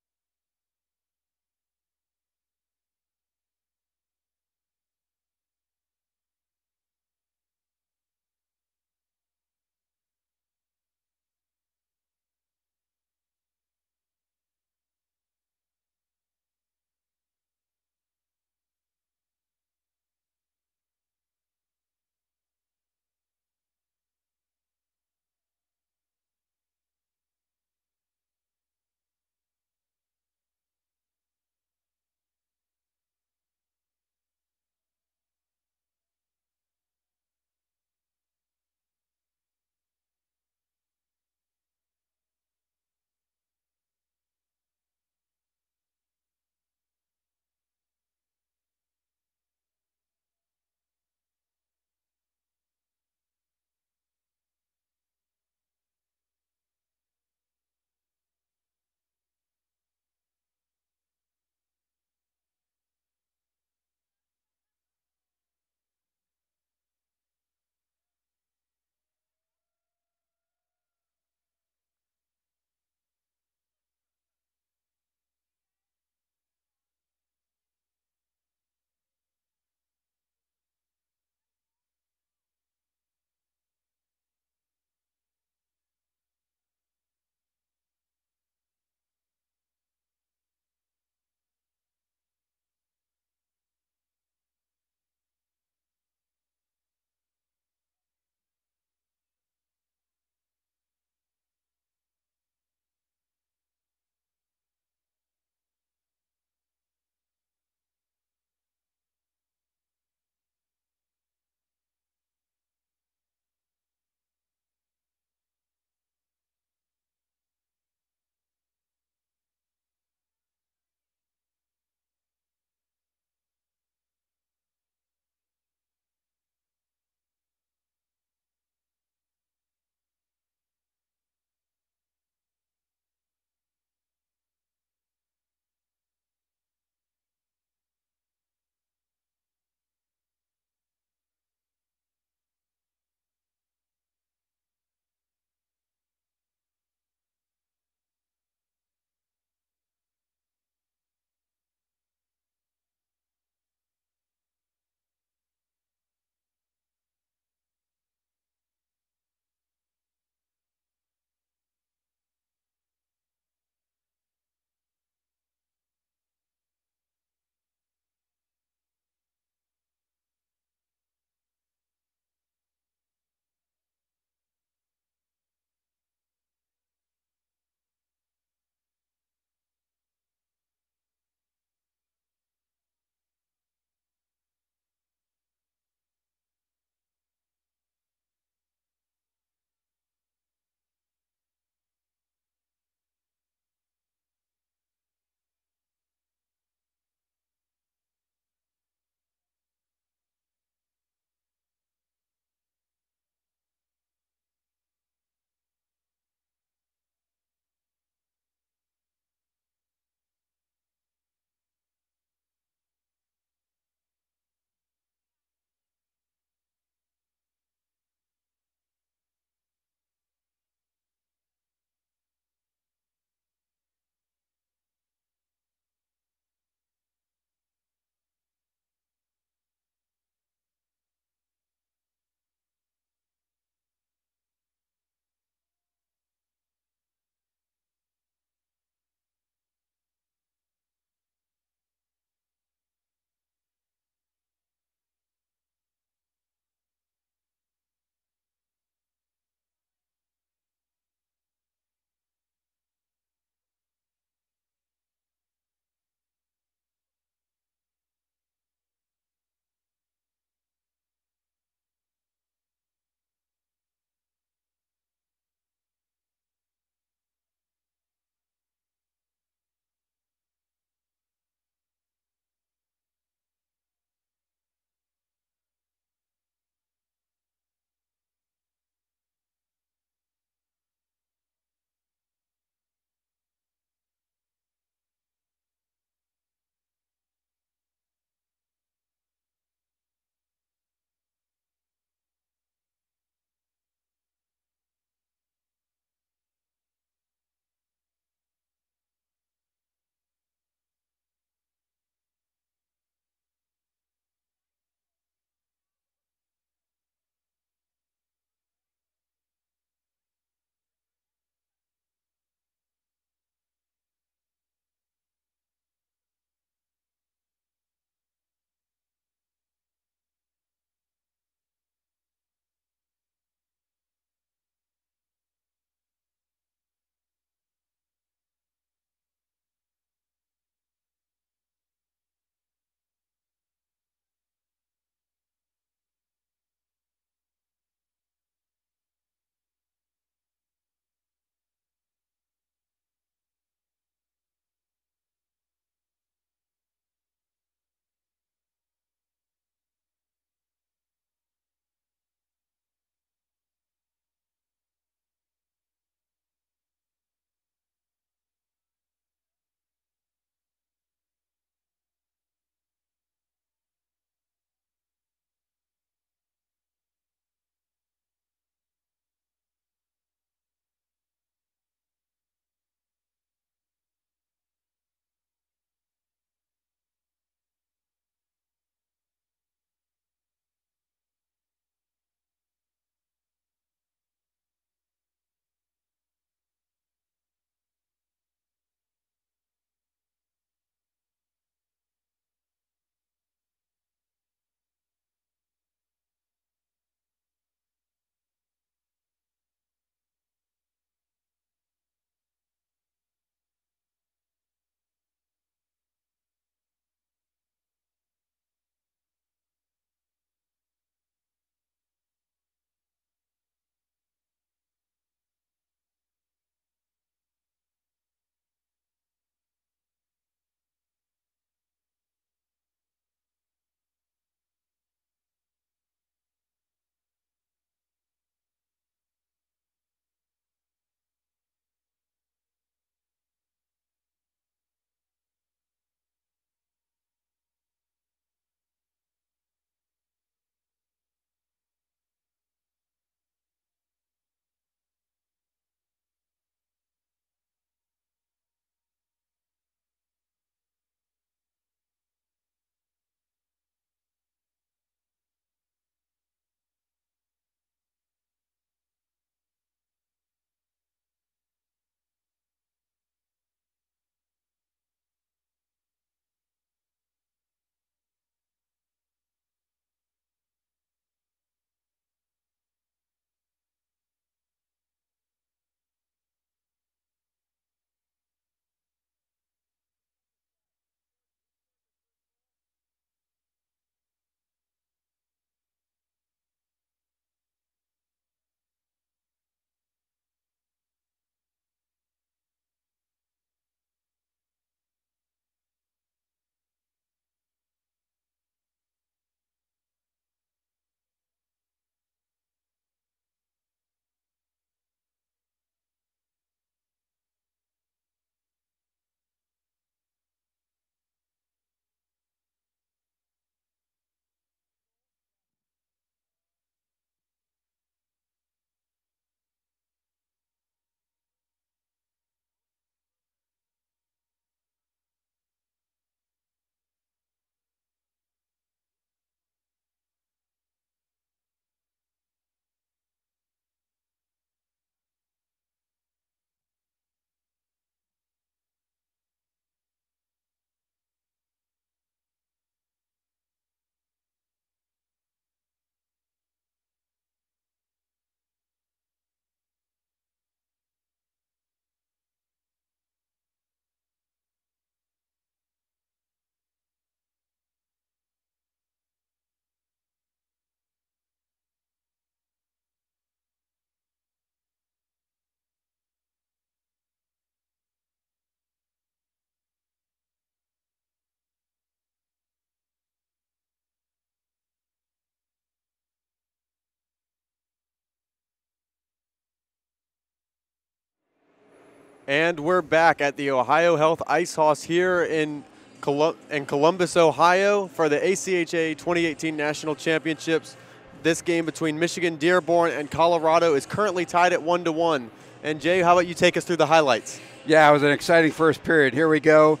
And we're back at the Ohio Health Ice House here in Columbus, Ohio for the ACHA 2018 National Championships. This game between Michigan-Dearborn and Colorado is currently tied at 1-1. And Jay, how about you take us through the highlights? Yeah, it was an exciting first period. Here we go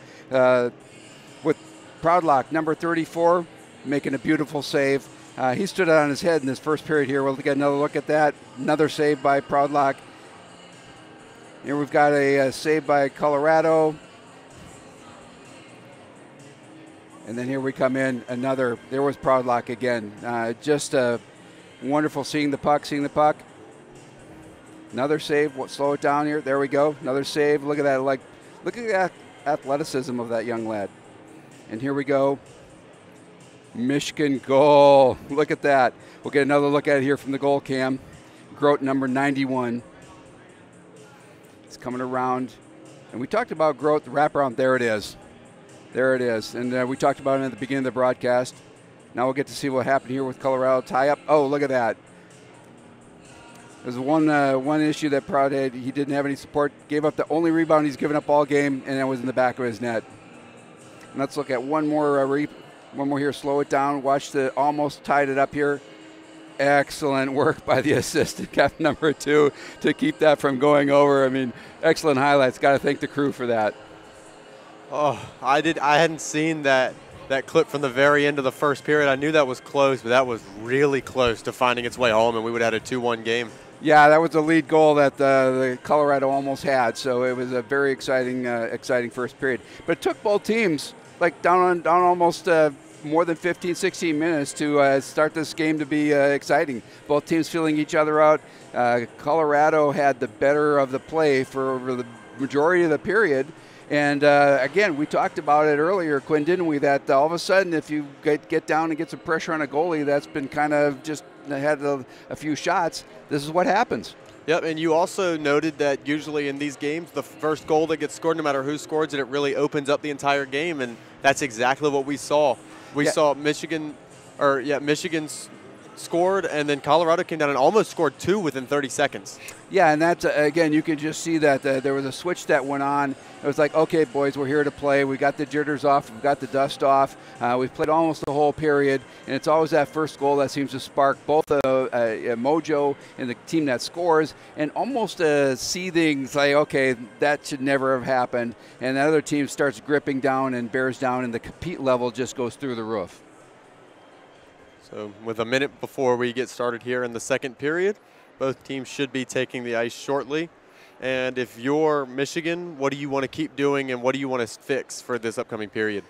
with Proudlock, number 34, making a beautiful save. He stood on his head in this first period here. We'll get another look at that. Another save by Proudlock. Here we've got a save by Colorado. And then here we come in, another. There was Proudlock again. Just wonderful seeing the puck. Another save. Slow it down here. There we go. Another save. Look at that. Look at that athleticism of that young lad. And here we go. Michigan goal. Look at that. We'll get another look at it here from the goal cam. Grote, number 91. It's coming around. And we talked about Grote, the wraparound. There it is. There it is. And we talked about it at the beginning of the broadcast. Now we'll get to see what happened here with Colorado tie-up. Oh, look at that. There's one issue that Proud had. He didn't have any support. Gave up the only rebound he's given up all game, and that was in the back of his net. And let's look at one more here. Slow it down. Watch almost tied it up here. Excellent work by the assistant captain, number 2, to keep that from going over. I mean, excellent highlights. Got to thank the crew for that. Oh, I hadn't seen that clip from the very end of the first period. I knew that was close, but that was really close to finding its way home, and we would have had a 2-1 game. Yeah, that was the lead goal that the Colorado almost had. So it was a very exciting first period. But it took both teams down almost more than 15, 16 minutes to start this game to be exciting. Both teams feeling each other out. Colorado had the better of the play for the majority of the period. And, again, we talked about it earlier, Quinn, didn't we, that all of a sudden if you get down and get some pressure on a goalie that's been kind of just had a few shots, this is what happens. Yep, and you also noted that usually in these games, the first goal that gets scored, no matter who scores it, it really opens up the entire game, and that's exactly what we saw. We saw Michigan scored, and then Colorado came down and almost scored 2 within 30 seconds. Yeah, and that's, again, you can just see that there was a switch that went on. It was like, okay, boys, we're here to play. We got the jitters off. We've got the dust off. We've played almost the whole period, and it's always that first goal that seems to spark both a mojo in the team that scores and almost a seething, say, okay, that should never have happened, and the other team starts gripping down and bears down, and the compete level just goes through the roof. So with a minute before we get started here in the second period, both teams should be taking the ice shortly. And if you're Michigan, what do you want to keep doing and what do you want to fix for this upcoming period?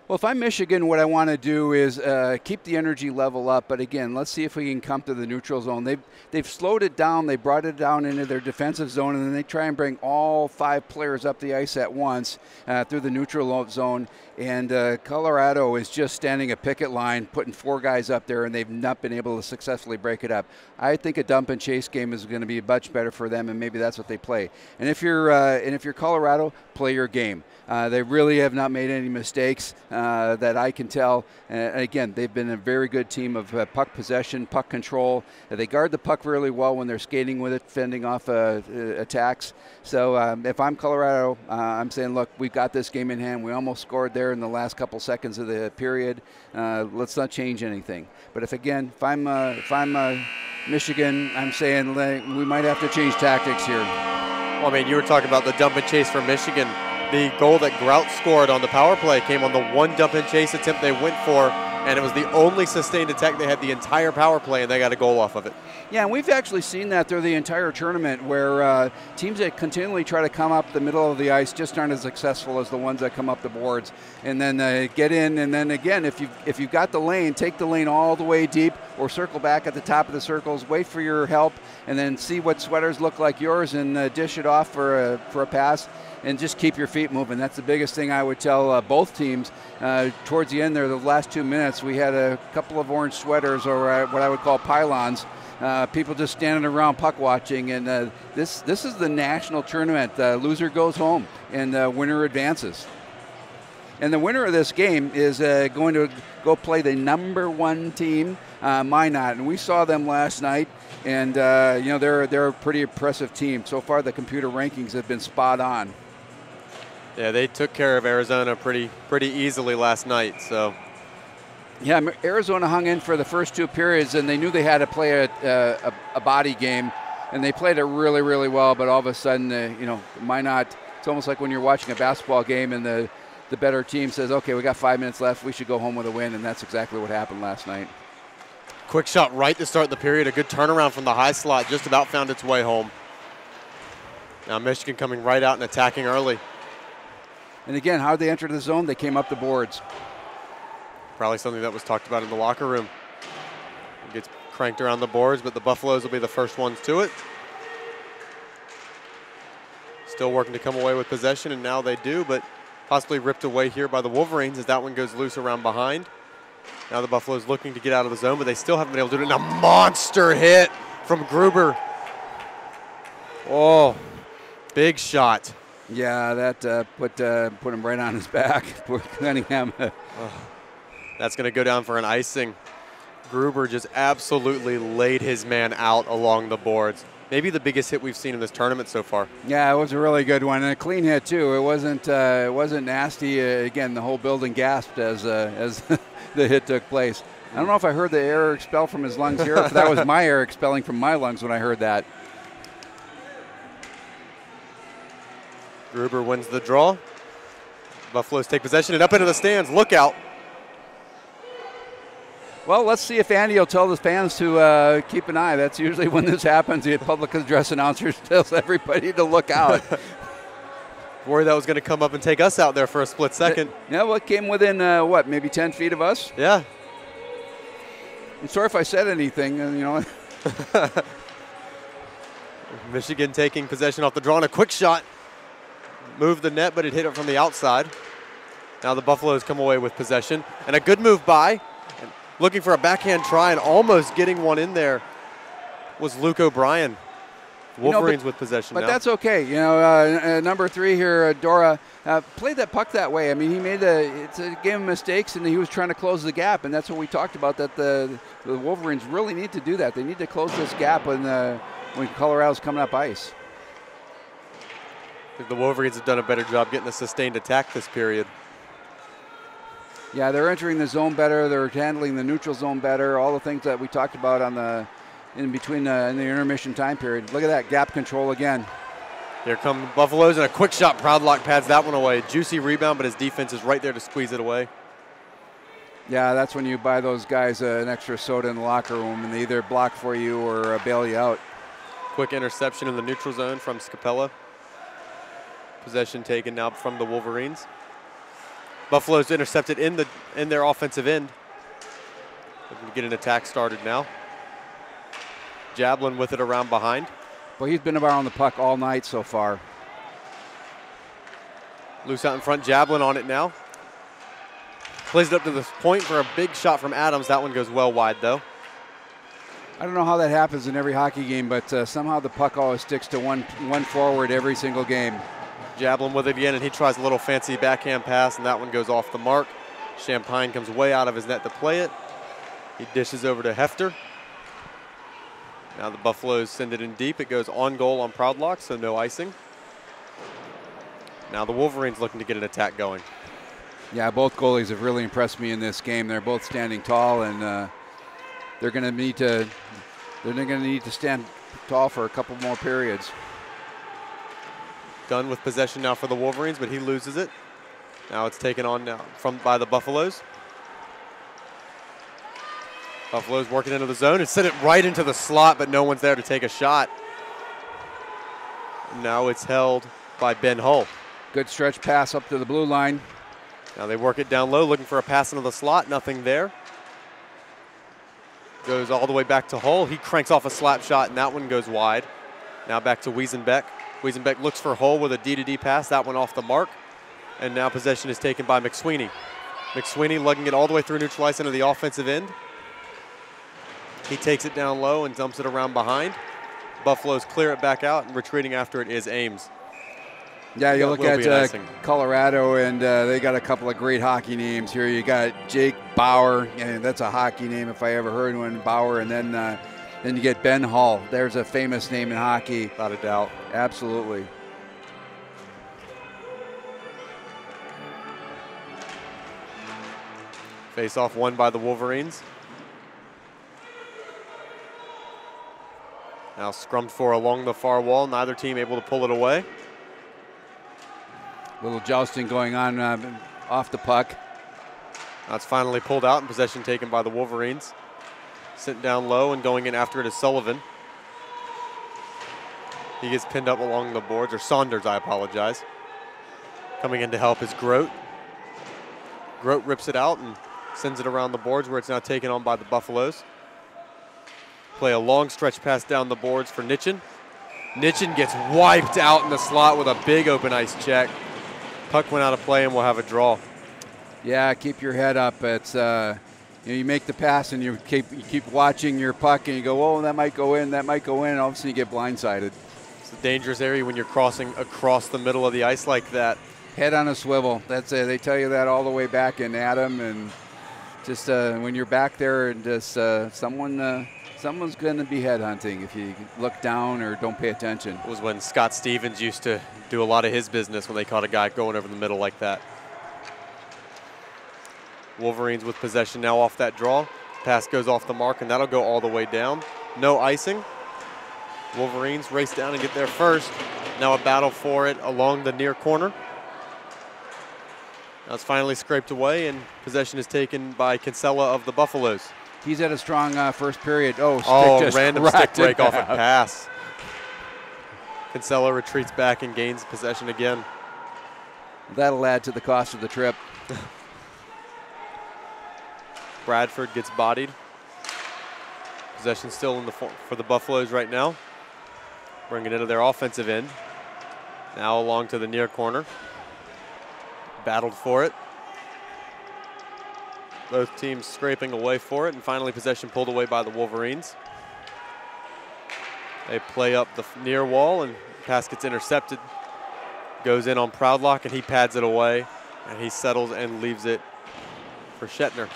Well, if I'm Michigan, what I want to do is keep the energy level up. But again, let's see if we can come to the neutral zone. They've slowed it down. They brought it down into their defensive zone, and then they try and bring all 5 players up the ice at once through the neutral zone. And Colorado is just standing a picket line, putting 4 guys up there, and they've not been able to successfully break it up. I think a dump and chase game is going to be much better for them, and maybe that's what they play. And if you're Colorado, play your game. They really have not made any mistakes that I can tell. Again, they've been a very good team of puck possession, puck control. They guard the puck really well when they're skating with it, fending off attacks. So if I'm Colorado, I'm saying, look, we've got this game in hand. We almost scored there in the last couple seconds of the period. Let's not change anything. But if I'm Michigan, I'm saying we might have to change tactics here. Well, I mean, you were talking about the dump and chase for Michigan. The goal that Grout scored on the power play came on the one dump and chase attempt they went for, and it was the only sustained attack they had the entire power play, and they got a goal off of it. Yeah, and we've actually seen that through the entire tournament where teams that continually try to come up the middle of the ice just aren't as successful as the ones that come up the boards. And then get in, and then again, if you've got the lane, take the lane all the way deep or circle back at the top of the circles, wait for your help, and then see what sweaters look like yours and dish it off for a pass. And just keep your feet moving. That's the biggest thing I would tell both teams. Towards the end there, the last 2 minutes, we had a couple of orange sweaters, or what I would call pylons. People just standing around puck watching. And this is the national tournament. Loser goes home, and winner advances. And the winner of this game is going to go play the #1 team, Minot. And we saw them last night, and they're a pretty impressive team. So far, the computer rankings have been spot on. Yeah, they took care of Arizona pretty easily last night. So. Yeah, Arizona hung in for the first 2 periods, and they knew they had to play a body game, and they played it really, really well. But all of a sudden, Minot, it's almost like when you're watching a basketball game and the better team says, okay, we got 5 minutes left, we should go home with a win, and that's exactly what happened last night. Quick shot right to start the period. A good turnaround from the high slot, just about found its way home. Now Michigan coming right out and attacking early. And again, how did they enter the zone? They came up the boards. Probably something that was talked about in the locker room. It gets cranked around the boards, but the Buffaloes will be the first ones to it. Still working to come away with possession, and now they do, but possibly ripped away here by the Wolverines as that one goes loose around behind. Now the Buffaloes looking to get out of the zone, but they still haven't been able to do it. And a monster hit from Gruber. Oh, big shot. Yeah, that put him right on his back. Poor Cunningham. That's going to go down for an icing. Gruber just absolutely laid his man out along the boards. Maybe the biggest hit we've seen in this tournament so far. Yeah, it was a really good one, and a clean hit too. It wasn't nasty. Again, the whole building gasped as the hit took place. I don't know if I heard the air expel from his lungs here, if that was my air expelling from my lungs when I heard that. Gruber wins the draw. Buffaloes take possession and up into the stands. Look out. Well, let's see if Andy will tell the fans to keep an eye. That's usually when this happens. The public address announcer tells everybody to look out. Worried that was going to come up and take us out there for a split second. Yeah, well, it came within, maybe 10 feet of us? Yeah. I'm sorry if I said anything, Michigan taking possession off the draw and a quick shot. Moved the net, but it hit it from the outside. Now the Buffaloes come away with possession. And a good move by. Looking for a backhand try and almost getting one in there was Luke O'Brien. Wolverines with possession now. But that's okay. Number 3 here, Dora, played that puck that way. I mean, it's a game of mistakes, and he was trying to close the gap, and that's what we talked about, that the Wolverines really need to do that. They need to close this gap when Colorado's coming up ice. I think the Wolverines have done a better job getting a sustained attack this period. Yeah, they're entering the zone better. They're handling the neutral zone better. All the things that we talked about in the intermission time period. Look at that gap control again. Here come Buffaloes, and a quick shot. Proudlock pads that one away. Juicy rebound, but his defense is right there to squeeze it away. Yeah, that's when you buy those guys an extra soda in the locker room, and they either block for you or bail you out. Quick interception in the neutral zone from Scapella. Possession taken now from the Wolverines. Buffalo's intercepted in their offensive end. Looking to get an attack started now. Jablin with it around behind. Well, he's been around the puck all night so far. Loose out in front, Jablin on it now. Plays it up to the point for a big shot from Adams. That one goes well wide, though. I don't know how that happens in every hockey game, but somehow the puck always sticks to one forward every single game. Jablin with it again, and he tries a little fancy backhand pass, and that one goes off the mark. Champagne comes way out of his net to play it. He dishes over to Hefter. Now the Buffaloes send it in deep. It goes on goal on Proudlock, so no icing. Now the Wolverines looking to get an attack going. Yeah, both goalies have really impressed me in this game. They're both standing tall, and they're going to need to stand tall for a couple more periods. Done with possession now for the Wolverines, but he loses it. Now it's taken on now by the Buffaloes. Buffaloes working into the zone and sent it right into the slot, but no one's there to take a shot. Now it's held by Ben Hull. Good stretch pass up to the blue line. Now they work it down low, looking for a pass into the slot. Nothing there. Goes all the way back to Hull. He cranks off a slap shot, and that one goes wide. Now back to Wiesenbeck. Wiesenbeck looks for Hull with a D-to-D pass. That one off the mark. And now possession is taken by McSweeney. McSweeney lugging it all the way through neutral ice into the offensive end. He takes it down low and dumps it around behind. Buffaloes clear it back out, and retreating after it is Ames. Yeah, you look at Colorado, and they got a couple of great hockey names here. You got Jake Bauer, and that's a hockey name if I ever heard one, Bauer. And then you get Ben Hall. There's a famous name in hockey. Without a doubt. Absolutely. Face-off won by the Wolverines. Now scrummed for along the far wall. Neither team able to pull it away. Little jousting going on off the puck. That's finally pulled out and possession taken by the Wolverines. Sent down low and going in after it is Sullivan. He gets pinned up along the boards, or Saunders, I apologize. Coming in to help is Grote. Grote rips it out and sends it around the boards where it's now taken on by the Buffaloes. Play a long stretch pass down the boards for Nitchin. Nitchin gets wiped out in the slot with a big open ice check. Puck went out of play and we'll have a draw. Yeah, keep your head up. It's you make the pass and you keep watching your puck and you go, oh, that might go in, that might go in, and all of a sudden you get blindsided. It's a dangerous area when you're crossing across the middle of the ice like that. Head on a swivel. That's it. They tell you that all the way back in Adam, and just when you're back there and just someone's going to be headhunting if you look down or don't pay attention. It was when Scott Stevens used to do a lot of his business when they caught a guy going over the middle like that. Wolverines with possession now off that draw. Pass goes off the mark, and that'll go all the way down. No icing. Wolverines race down and get there first. Now a battle for it along the near corner. Now it's finally scraped away, and possession is taken by Kinsella of the Buffaloes. He's had a strong first period. Oh, random stick break off a pass. Kinsella retreats back and gains possession again. That'll add to the cost of the trip. Bradford gets bodied. Possession still in for the Buffaloes right now. Bringing it into their offensive end. Now along to the near corner. Battled for it. Both teams scraping away for it, and finally possession pulled away by the Wolverines. They play up the near wall, and pass gets intercepted. Goes in on Proudlock, and he pads it away, and he settles and leaves it for Shetner.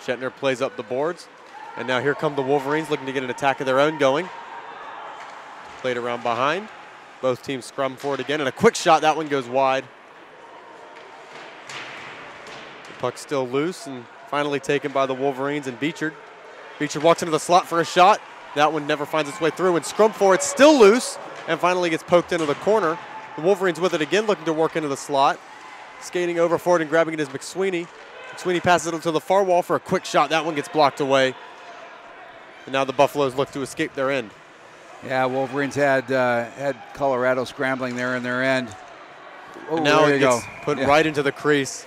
Shetner plays up the boards, and now here come the Wolverines looking to get an attack of their own going. Played around behind. Both teams scrum for it again, and a quick shot. That one goes wide. The puck's still loose, and finally taken by the Wolverines and Beechard. Beechard walks into the slot for a shot. That one never finds its way through, and scrum for it, still loose, and finally gets poked into the corner. The Wolverines with it again, looking to work into the slot. Skating over for it and grabbing it is McSweeney. McSweeney passes it to the far wall for a quick shot. That one gets blocked away. And now the Buffaloes look to escape their end. Yeah, Wolverines had Colorado scrambling there in their end. Oh, and now there it gets put right into the crease.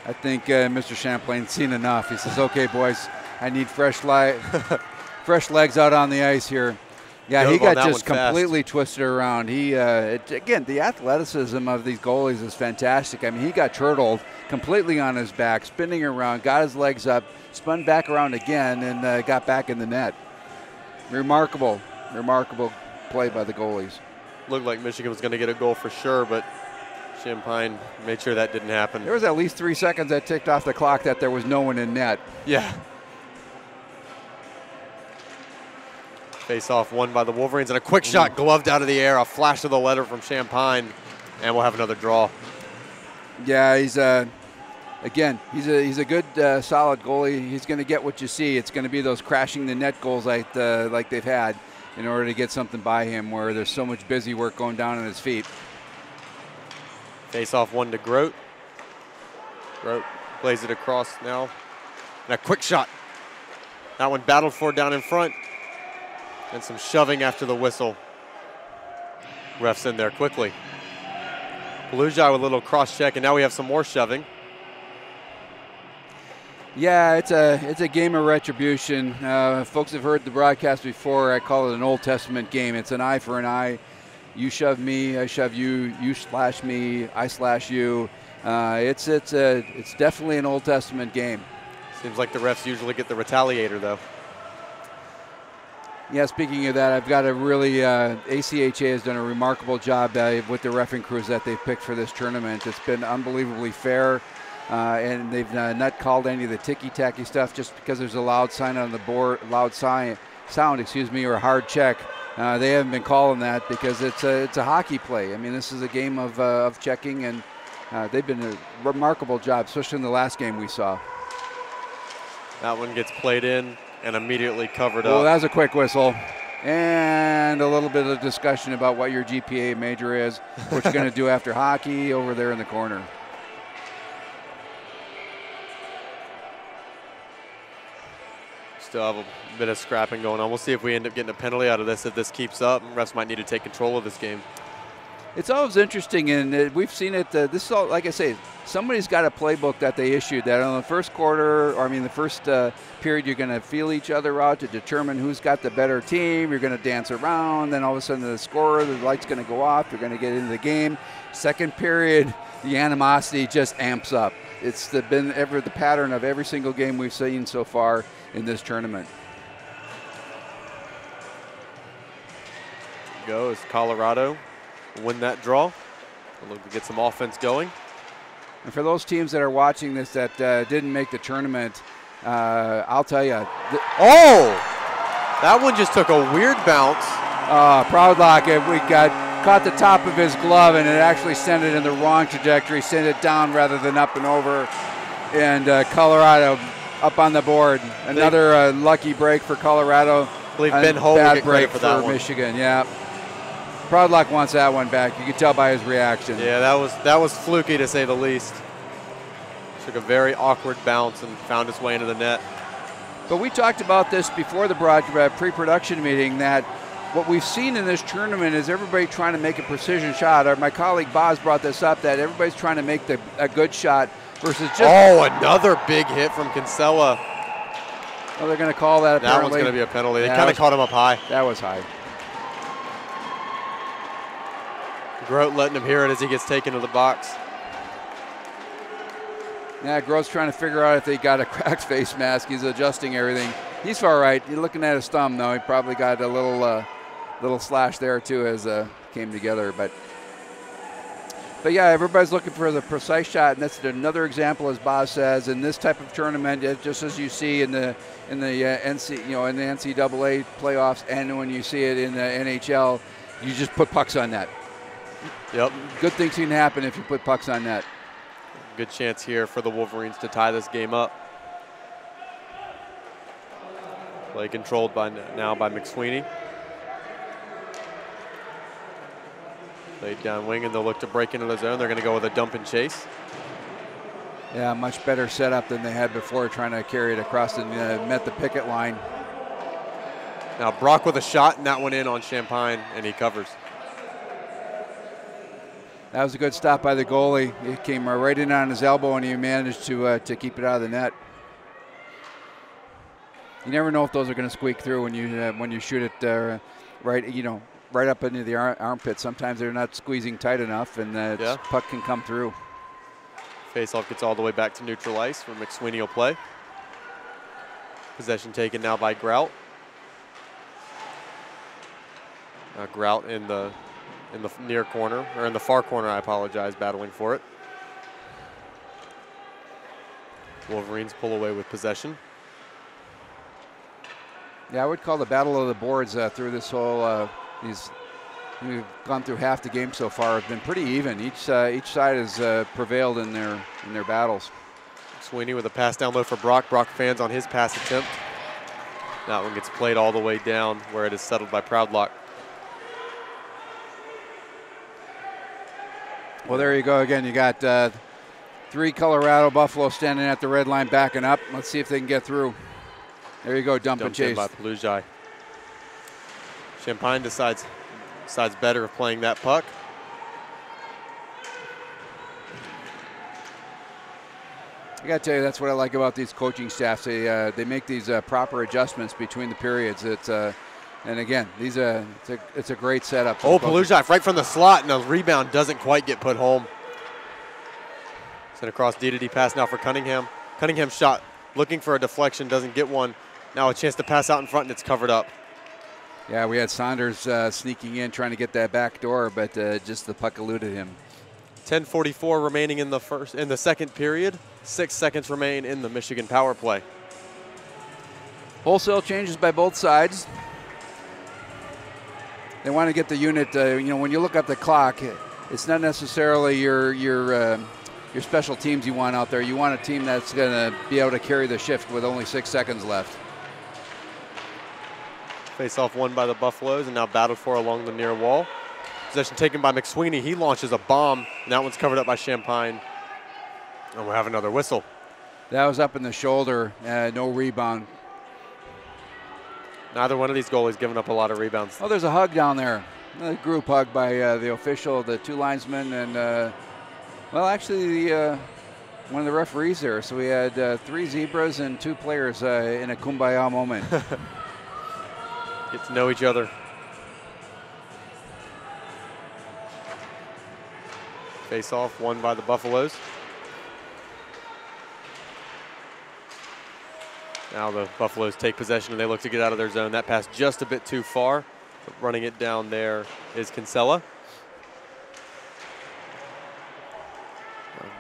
I think Mr. Champlain's seen enough. He says, okay, boys, I need fresh legs out on the ice here. Yeah, he got just completely twisted around. He again, the athleticism of these goalies is fantastic. I mean, he got turtled completely on his back, spinning around, got his legs up, spun back around again, and got back in the net. Remarkable play by the goalies. Looked like Michigan was going to get a goal for sure, but Champaign made sure that didn't happen. There was at least 3 seconds that ticked off the clock that there was no one in net. Yeah. Face-off won by the Wolverines, and a quick shot gloved out of the air, a flash of the letter from Champaign, and we'll have another draw. Yeah, he's again, he's a good, solid goalie. He's going to get what you see. It's going to be those crashing the net goals like they've had in order to get something by him where there's so much busy work going down on his feet. Face-off one to Grote. Grote plays it across now, and a quick shot. That one battled for down in front. And some shoving after the whistle. Refs in there quickly. Belujai with a little cross check, and now we have some more shoving. Yeah, it's a game of retribution. Folks have heard the broadcast before. I call it an Old Testament game. It's an eye for an eye. You shove me, I shove you. You slash me, I slash you. It's definitely an Old Testament game. Seems like the refs usually get the retaliator, though. Yeah, speaking of that, I've got a really, ACHA has done a remarkable job with the reffing crews that they've picked for this tournament. It's been unbelievably fair, and they've not called any of the ticky-tacky stuff just because there's a loud sign on the board, sound, or a hard check. They haven't been calling that because it's a hockey play. I mean, this is a game of checking, and they've been a remarkable job, especially in the last game we saw. That one gets played in and immediately covered Oh, up. that was a quick whistle. And a little bit of discussion about what your GPA major is, what you're going to do after hockey over there in the corner. Still have a bit of scrapping going on. We'll see if we end up getting a penalty out of this. If this keeps up, refs might need to take control of this game. It's always interesting, and we've seen it. This is all, like I say, somebody's got a playbook that they issued that on the first quarter, or I mean the first period, you're going to feel each other out to determine who's got the better team. You're going to dance around. Then all of a sudden the scorer, the light's going to go off. You're going to get into the game. Second period, the animosity just amps up. It's been the pattern of every single game we've seen so far in this tournament. Go as Colorado win that draw. We'll look to get some offense going. And for those teams that are watching this that didn't make the tournament, I'll tell you. That one just took a weird bounce. Proudlock, caught the top of his glove, and it actually sent it in the wrong trajectory, sent it down rather than up and over. And Colorado up on the board. Another lucky break for Colorado. I believe Ben Hull will bad get break credit for that for one. Michigan, yeah. Proudlock wants that one back. You could tell by his reaction. Yeah, that was fluky to say the least. Took a very awkward bounce and found its way into the net. But we talked about this before the pre-production meeting, that what we've seen in this tournament is everybody trying to make a precision shot. My colleague Boz brought this up, that everybody's trying to make a good shot versus just... Another big hit from Kinsella. Oh, they're going to call that apparently. That one's going to be a penalty. They kind of caught him up high. That was high. Grote letting him hear it as he gets taken to the box. Yeah, Grote's trying to figure out if they got a cracked face mask. He's adjusting everything. He's all right. You're looking at his thumb, though. He probably got a little slash there, too, as came together. But yeah, everybody's looking for the precise shot, and that's another example, as Boz says, in this type of tournament, just as you see in the NCAA playoffs, and when you see it in the NHL, you just put pucks on net. Yep. Good things can happen if you put pucks on net. Good chance here for the Wolverines to tie this game up. Play controlled now by McSweeney. Laid down wing, and they'll look to break into the zone. They're going to go with a dump and chase. Yeah, much better setup than they had before, trying to carry it across and met the picket line. Now Brock with a shot, and that one in on Champagne, and he covers. That was a good stop by the goalie. He came right in on his elbow, and he managed to keep it out of the net. You never know if those are going to squeak through when you shoot it right up into the armpit. Sometimes they're not squeezing tight enough, and the puck can come through. Faceoff gets all the way back to neutral ice, where McSweeney will play. Possession taken now by Grout. Grout in the near corner, or in the far corner, I apologize, battling for it. Wolverines pull away with possession. Yeah, I would call the battle of the boards through this whole, we've gone through half the game so far. It's been pretty even. Each side has prevailed in their battles. Sweeney with a pass down low for Brock. Brock fans on his pass attempt. That one gets played all the way down where it is settled by Proudlock. Well, there you go again. You got 3 Colorado Buffalo standing at the red line backing up. Let's see if they can get through. There you go, dump and chase. By Pelujai. Champagne decides better of playing that puck. I got to tell you, that's what I like about these coaching staffs. They make these proper adjustments between the periods. And again, it's a great setup. Pelujai right from the slot, and a rebound doesn't quite get put home. Sent across D-to-D pass now for Cunningham. Cunningham shot, looking for a deflection, doesn't get one. Now a chance to pass out in front, and it's covered up. Yeah, we had Saunders sneaking in, trying to get that back door, but just the puck eluded him. 10:44 remaining in the second period. 6 seconds remain in the Michigan power play. Wholesale changes by both sides. They want to get the unit. When you look up the clock, it's not necessarily your special teams you want out there. You want a team that's going to be able to carry the shift with only 6 seconds left. Face-off won by the Buffaloes and now battled for along the near wall. Possession taken by McSweeney. He launches a bomb, and that one's covered up by Champagne. And we'll have another whistle. That was up in the shoulder, no rebound. Neither one of these goalies giving up a lot of rebounds. Oh, there's a hug down there. A group hug by the official, the 2 linesmen, and, actually one of the referees there. So we had 3 zebras and 2 players in a kumbaya moment. Get to know each other. Face-off won by the Buffaloes. Now the Buffaloes take possession and they look to get out of their zone. That pass just a bit too far. But running it down there is Kinsella.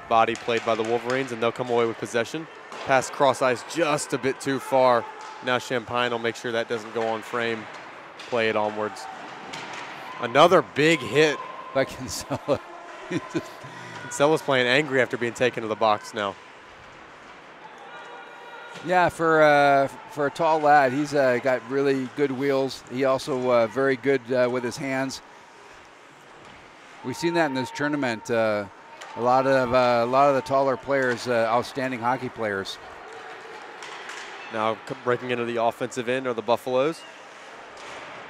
Body played by the Wolverines, and they'll come away with possession. Pass cross ice just a bit too far. Now Champagne will make sure that doesn't go on frame. Play it onwards. Another big hit by Kinsella. Kinsella's playing angry after being taken to the box now. Yeah, for a tall lad, he's got really good wheels. He also very good with his hands. We've seen that in this tournament. A lot of the taller players, outstanding hockey players. Now breaking into the offensive end are the Buffaloes.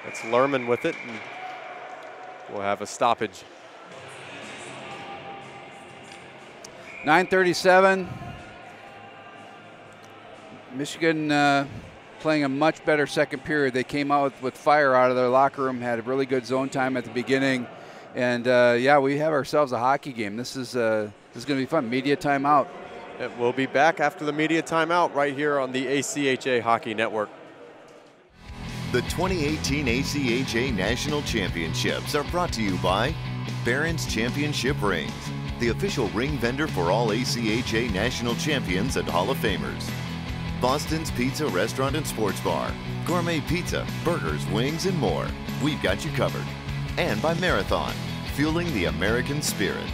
That's Lerman with it, and we'll have a stoppage. 9:37. Michigan playing a much better second period. They came out with fire out of their locker room, had a really good zone time at the beginning. And, we have ourselves a hockey game. This is going to be fun. Media timeout. We'll be back after the media timeout right here on the ACHA Hockey Network. The 2018 ACHA National Championships are brought to you by Barron's Championship Rings, the official ring vendor for all ACHA National Champions and Hall of Famers. Boston's Pizza Restaurant and Sports Bar, gourmet pizza, burgers, wings, and more. We've got you covered. And by Marathon, fueling the American spirit.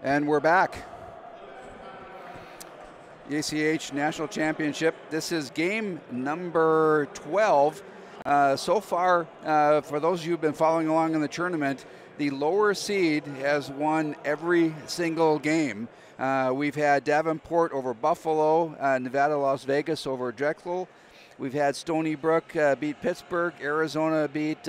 And we're back. The ACH National Championship. This is game number 12. So far, for those of you who've been following along in the tournament, the lower seed has won every single game. We've had Davenport over Buffalo, Nevada, Las Vegas over Drexel. We've had Stony Brook beat Pittsburgh, Arizona beat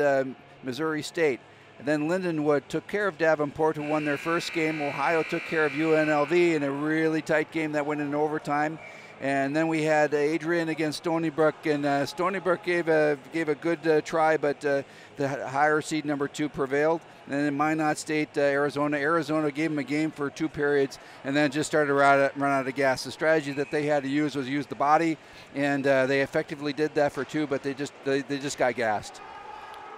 Missouri State. And then Lindenwood took care of Davenport, who won their first game. Ohio took care of UNLV in a really tight game that went in overtime. And then we had Adrian against Stony Brook, and Stony Brook gave a good try, but the higher seed number 2 prevailed. And then Minot State, Arizona gave them a game for 2 periods, and then just started to run out of gas. The strategy that they had to use was use the body, and they effectively did that for 2, but they just got gassed.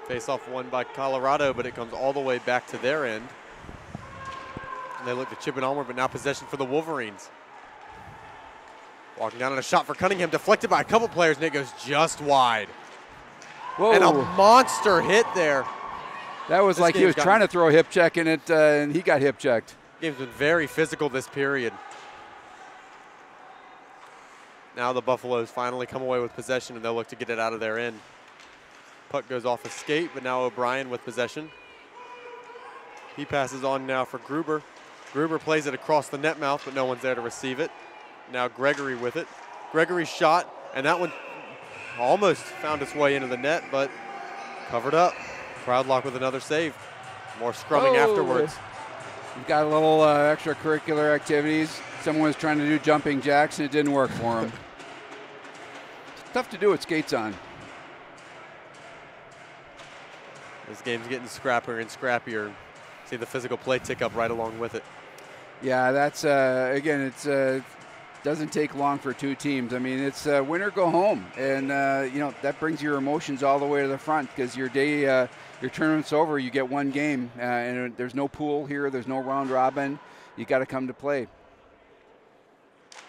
Face-off won by Colorado, but it comes all the way back to their end. And they look to chip it onward, but now possession for the Wolverines. Walking down on a shot for Cunningham, deflected by a couple players, and it goes just wide. Whoa. And a monster hit there. That was like he was trying to throw a hip check in it, and he got hip checked. Game's been very physical this period. Now the Buffaloes finally come away with possession, and they'll look to get it out of their end. Puck goes off a skate, but now O'Brien with possession. He passes on now for Gruber. Gruber plays it across the net mouth, but no one's there to receive it. Now Gregory with it. Gregory's shot, and that one almost found its way into the net, but covered up. Proudlock with another save. More scrumming afterwards. He's got a little extracurricular activities. Someone was trying to do jumping jacks, and it didn't work for him. It's tough to do with skates on. This game's getting scrappier and scrappier. See the physical play tick up right along with it. Yeah, that's, again, it's doesn't take long for two teams. I mean, it's win or go home, and that brings your emotions all the way to the front because your tournament's over. You get one game, and there's no pool here. There's no round robin. You got to come to play.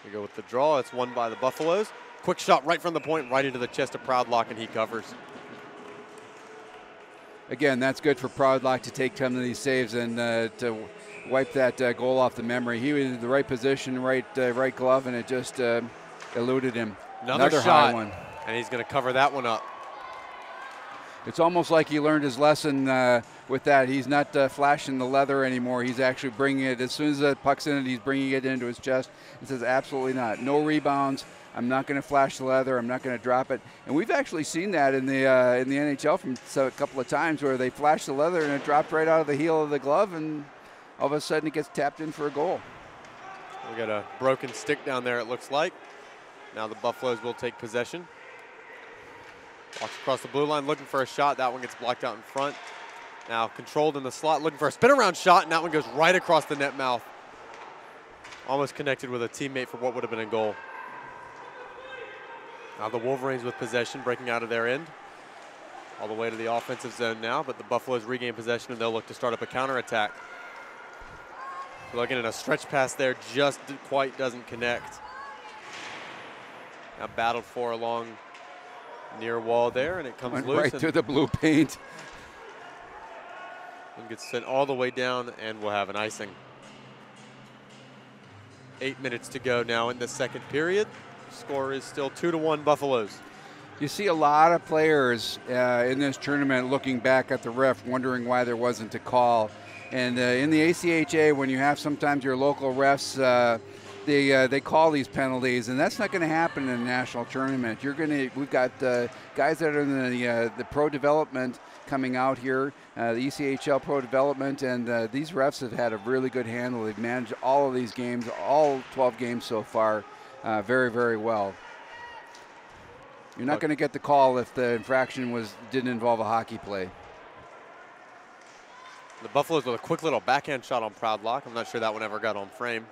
We go with the draw. It's won by the Buffaloes. Quick shot right from the point, right into the chest of Proudlock, and he covers. Again, that's good for Proudlock to take some of these saves and to wipe that goal off the memory. He was in the right position, right glove, and it just eluded him. Another shot, high one. And he's going to cover that one up. It's almost like he learned his lesson with that. He's not flashing the leather anymore. He's actually bringing it. As soon as the puck's in it, he's bringing it into his chest. He says, absolutely not. No rebounds. I'm not going to flash the leather. I'm not going to drop it. And we've actually seen that in the NHL from a couple of times where they flashed the leather and it dropped right out of the heel of the glove, and all of a sudden it gets tapped in for a goal. We got a broken stick down there, it looks like. Now the Buffaloes will take possession. Walks across the blue line, looking for a shot. That one gets blocked out in front. Now controlled in the slot, looking for a spin around shot, and that one goes right across the net mouth. Almost connected with a teammate for what would have been a goal. Now the Wolverines with possession, breaking out of their end. All the way to the offensive zone now, but the Buffaloes regain possession and they'll look to start up a counterattack. Looking at a stretch pass there, just quite doesn't connect. Now battled for along near wall there, and it comes Went loose. Right to the blue paint. And gets sent all the way down, and we'll have an icing. 8 minutes to go now in the second period. Score is still 2-1 Buffaloes. You see a lot of players in this tournament looking back at the ref, wondering why there wasn't a call. And in the ACHA, when you have sometimes your local refs, they call these penalties, and that's not going to happen in a national tournament. We've got guys that are in the pro development coming out here, the ECHL pro development, and these refs have had a really good handle. They've managed all of these games, all 12 games so far, very, very well. You're not going to get the call if the infraction didn't involve a hockey play. The Buffaloes with a quick little backhand shot on Proudlock. I'm not sure that one ever got on frame.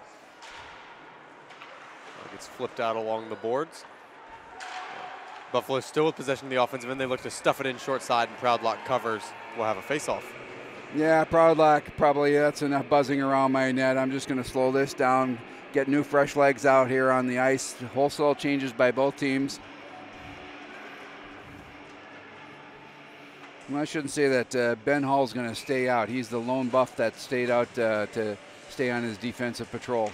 Gets flipped out along the boards. Buffalo's still with possession of the offensive end. They look to stuff it in short side, and Proudlock covers. We'll have a face-off. Yeah, Proudlock, probably that's enough buzzing around my net. I'm just going to slow this down, get new fresh legs out here on the ice. Wholesale changes by both teams. Well, I shouldn't say that Ben Hall's going to stay out. He's the lone buff that stayed out to stay on his defensive patrol.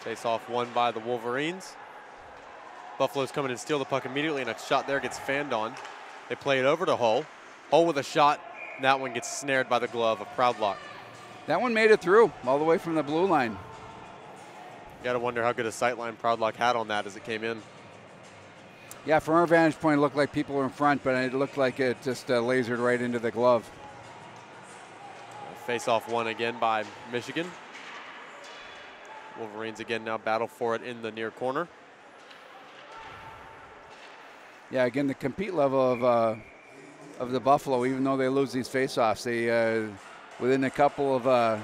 Face-off won by the Wolverines. Buffalo's come in and steal the puck immediately, and a shot there gets fanned on. They play it over to Hull. Hull with a shot, and that one gets snared by the glove of Proudlock. That one made it through all the way from the blue line. You got to wonder how good a sight line Proudlock had on that as it came in. Yeah, from our vantage point, it looked like people were in front, but it looked like it just lasered right into the glove. Face-off won again by Michigan. Wolverines again now battle for it in the near corner. Yeah, again, the compete level of the Buffalo, even though they lose these face-offs, they within a couple of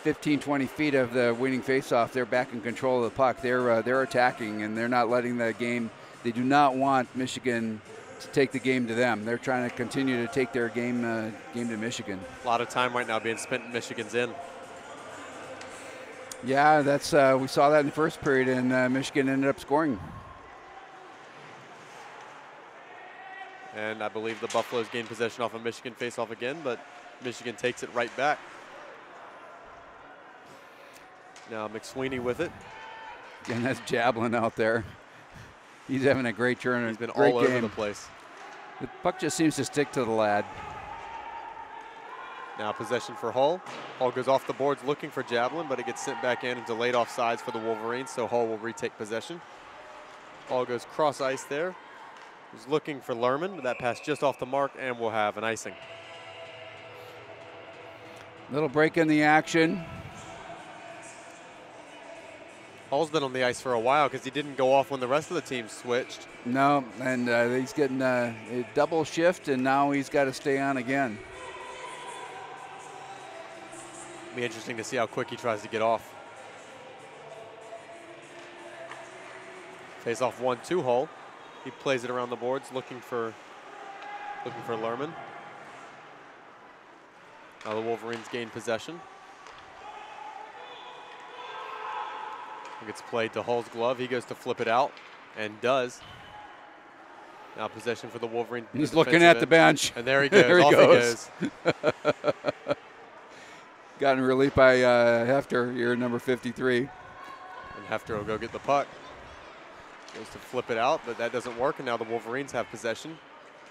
15, 20 feet of the winning face-off, they're back in control of the puck. They're attacking, and they're not letting the game. They do not want Michigan to take the game to them. They're trying to continue to take their game to Michigan. A lot of time right now being spent in Michigan's end. Yeah, that's we saw that in the first period, and Michigan ended up scoring. And I believe the Buffaloes gained possession off a Michigan face-off again, but Michigan takes it right back. Now McSweeney with it. And that's Jablin out there. He's having a great turn. He's been great all game. over the place. The puck just seems to stick to the lad. Now possession for Hull. Hull goes off the boards looking for Jablin, but it gets sent back in and delayed offsides for the Wolverines, so Hull will retake possession. Hull goes cross ice there. He's looking for Lerman, but that pass just off the mark, and we'll have an icing. Little break in the action. Hull's been on the ice for a while because he didn't go off when the rest of the team switched. No, and he's getting a double shift, and now he's got to stay on again. Be interesting to see how quick he tries to get off. Face off 1-2 hole. He plays it around the boards, looking for Lerman. Now the Wolverines gain possession. It gets played to Hull's glove. He goes to flip it out, and does. Now possession for the Wolverines. He's looking at the bench. And there he goes. There he Off goes. he goes. Gotten relief by Hefter, here, number 53. And Hefter will go get the puck. Goes to flip it out, but that doesn't work, and now the Wolverines have possession,